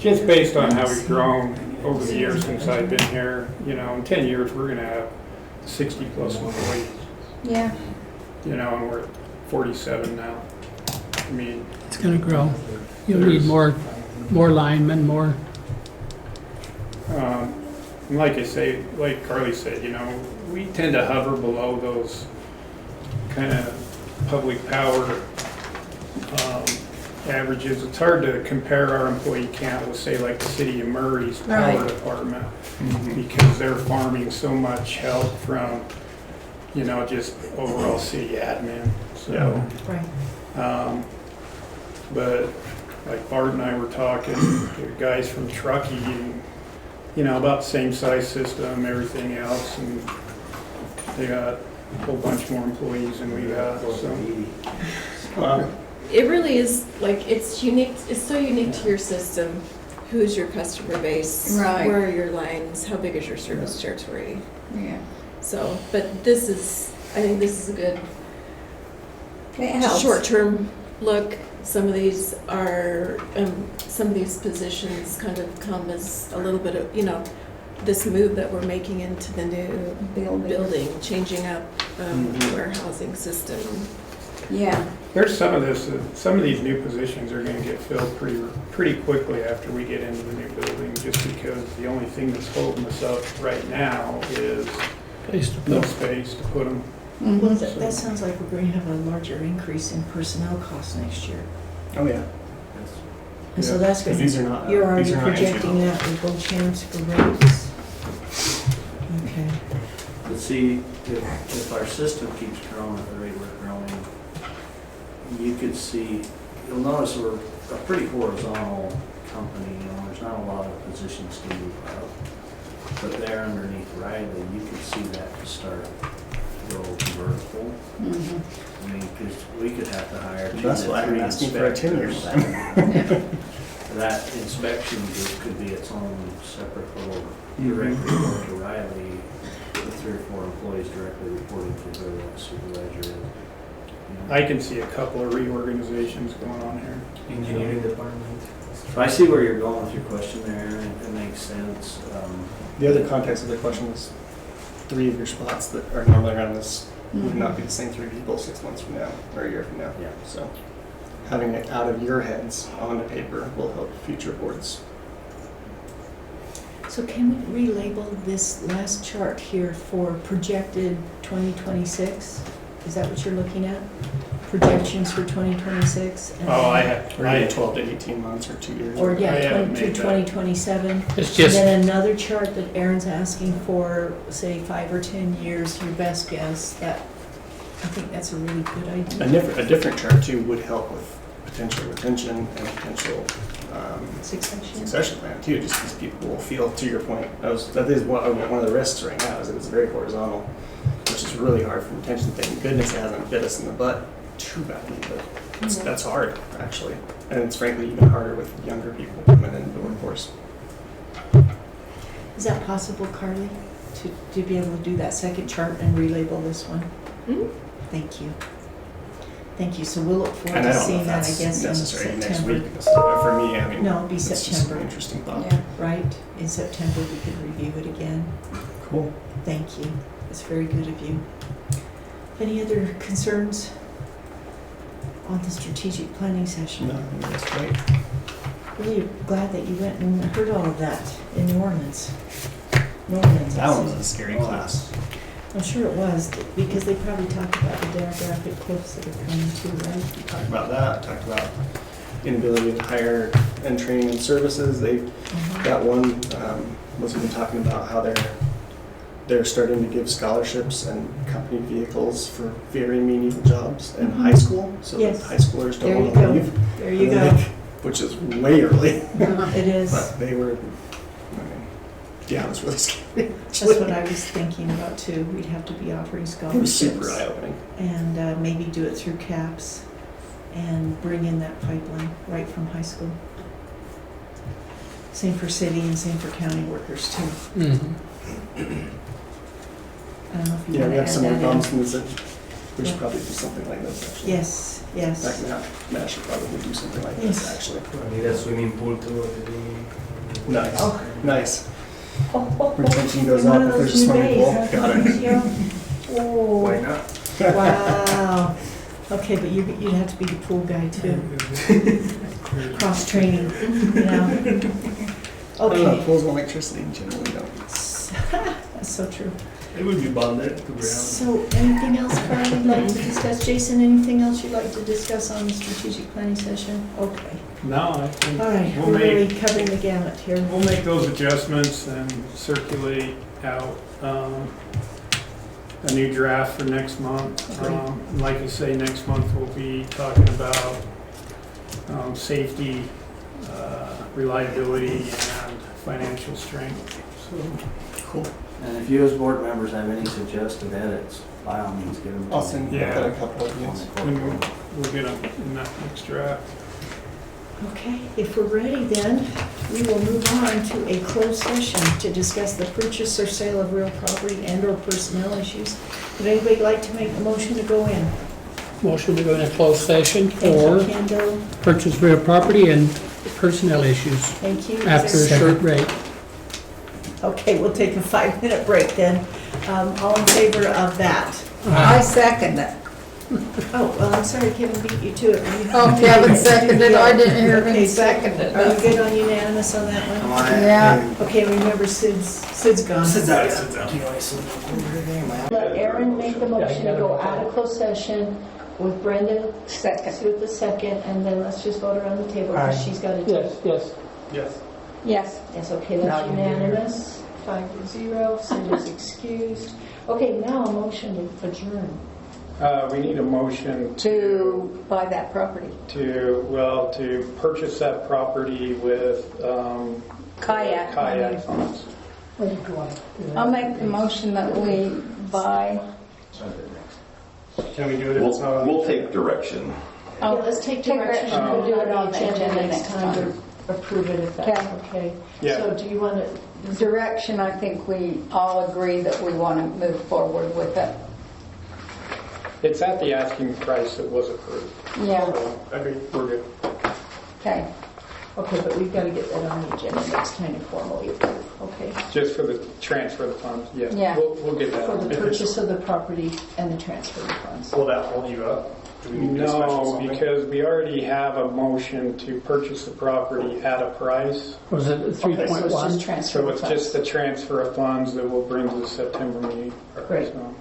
Just based on how we've grown over the years since I've been here, in 10 years, we're gonna have 60 plus employees, Yeah. and we're at 47 now. I mean, It's gonna grow. You'll need more linemen, more. and like I say, like Carly said, we tend to hover below those kind of public power averages. It's hard to compare our employee count with, say, like the city of Murray's power Right. department, because they're farming so much help from, just overall city admin. So, Right. but like Bart and I were talking, the guys from Truckee, and, about the same size system, everything else, and they got a whole bunch more employees than we got, so. It really is, like, it's unique, it's so unique to your system. Who's your customer base? Right. Where are your lines? How big is your service territory? Yeah. So, but I think this is a good It helps. short-term look. Some of these positions kind of come as a little bit of, this move that we're making into the new building, changing up warehousing system. Yeah. There's some of these new positions are gonna get filled pretty quickly after we get into the new building, just because the only thing that's holding us up right now is Place to no put. space to put them. Well, that sounds like we're going to have a larger increase in personnel costs next year. Oh, yeah. And so that's good. These are not. You're already these are not projecting entry that with good chance for raise. Okay. But see, if our system keeps growing at the rate we're growing, you could see, you'll notice we're a pretty horizontal company, there's not a lot of positions to move up. But there underneath Riley, you could see that to start to go vertical. I mean, because we could have to hire two That's to why I'm three asking for a 10-year inspectors. That inspection group could be its own separate little direct report to Riley, with 3 or 4 employees directly reporting to whoever that supervisor is. I can see a couple of reorganizations going on here. Engineering department. So I see where you're going with your question there, and it makes sense. The other context of the question is 3 of your spots that are normally around this would not be the same 3 people 6 months from now or a year from now. Yeah. So having it out of your heads onto paper will help future boards. So can we relabel this last chart here for projected 2026? Is that what you're looking at? Projections for 2026? and- Oh, I have, Or maybe 12 to 18 months or 2 years. Or, I yeah, haven't 20 to made that. 2027? It's And just, then another chart that Aaron's asking for, say, 5 or 10 years, your best guess. I think that's a really good idea. A different chart too would help with potential retention and potential succession plan too, just because people will feel, to your point, that is one of the risks right now, is that it's very horizontal, which is really hard from retention. Thank goodness it hasn't bit us in the butt too badly, but that's hard actually, and it's frankly even harder with younger people coming into the workforce. Is that possible, Carly, to be able to do that second chart and relabel this one? Mhm. Thank you. Thank you. So we'll look forward And I to don't know seeing if that, I that's guess, in necessary next September. week, but for me, I mean, No, it'll be it's just an September. interesting thought. Yeah. Right? In September, we could review it again. Cool. Thank you. It's very good of you. Any other concerns on the strategic planning session? No, I think that's great. Really glad that you went and heard all of that in New Orleans. New Orleans. That one was a scary class. I'm sure it was, because they probably talked about the demographic cliffs that are coming too, right? We talked about that, talked about inability to hire and train in services. They, that one was even talking about how they're they're starting to give scholarships and company vehicles for very menial jobs in high school, so Yes. that high schoolers There don't you want to go. leave. There you And go. like, which is way early. It is. But they were, yeah, it was really scary. That's what I was thinking about too. We'd have to be offering It was scholarships. super eye-opening. And maybe do it through CAPS and bring in that pipeline right from high school. Same for city and same for county workers too. Mhm. I don't know if you Yeah, want we to have add similar that problems in. in the city. We should Yeah. probably do something like this, actually. Yes, Back yes. in Matt should probably do something like Yes. this, actually. I need a swimming pool too. Nice, Oh. nice. Oh, Retention goes in one up of if there's a those new swimming bays, pool. huh? Got it. Yeah. Oh, Why not? wow. Okay, but you'd have to be the pool guy too. Cross training, yeah. I don't know, Okay. pools and electricity generally don't. That's so true. It would be bonded to ground. So anything else, Carl, you'd like to discuss? Jason, anything else you'd like to discuss on the strategic planning session? Okay. No, I think All right, we'll we're really make, covering the gamut here. we'll make those adjustments and circulate out a new draft for next month. Like you say, next month we'll be talking about safety, reliability, and financial strength. So Cool. And if you as board members have any suggested edits, by all means, get them. to I'll me. send Yeah. out a couple of these. we'll get them in that next draft. Okay, if we're ready then, we will move on to a closed session to discuss the purchase or sale of real property and/or personnel issues. Would anybody like to make a motion to go in? Motion to go into closed session Thank you, for Kendall. purchase real property and personnel issues Thank you. Is after a there- short break. Okay, we'll take a 5-minute break then. All in favor of that? I second it. Oh, well, I'm sorry, Kevin beat you to it. Oh, Kevin seconded, I didn't hear him Okay, so second it. Are you good on unanimous on that one? Yeah. Okay, remember Sid's gone. Let Aaron make the motion to go out of closed session with Brenda with the second, and then let's just vote around the table because she's got to. Yes, yes. Yes. Yes. Yes, okay, that's unanimous, 5-0, Sid is excused. Okay, now a motion to adjourn. We need a motion To buy that property. to purchase that property with Kayak. kayak funds. I'll make the motion that we buy. Can we do it if it's not on? We'll take direction. Yeah, let's take direction, and we'll do it on the agenda next time to approve it if that's okay. Yeah. So do you want to, Direction, I think we all agree that we want to move forward with it. It's at the asking price that was approved. Yeah, We're good. okay. okay, but we've got to get that on the agenda next time to formally approve, okay? Just for the transfer of the funds, yeah. Yeah. We'll get that For on. the purchase of the property and the transfer of funds. Will that hold you up? Do we need to do a special No, something? because we already have a motion to purchase the property at a price. Was it Okay, so it's 3.1? just transfer So of it's funds. just the transfer of funds that we'll bring to the September meeting. Great. So,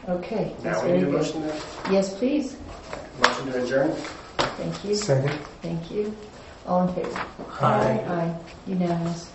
Okay, that's Now we very need a good. motion there? Yes, please. Motion to adjourn? Thank you. Second. Thank you. All in favor? Aye. Aye. Unanimous.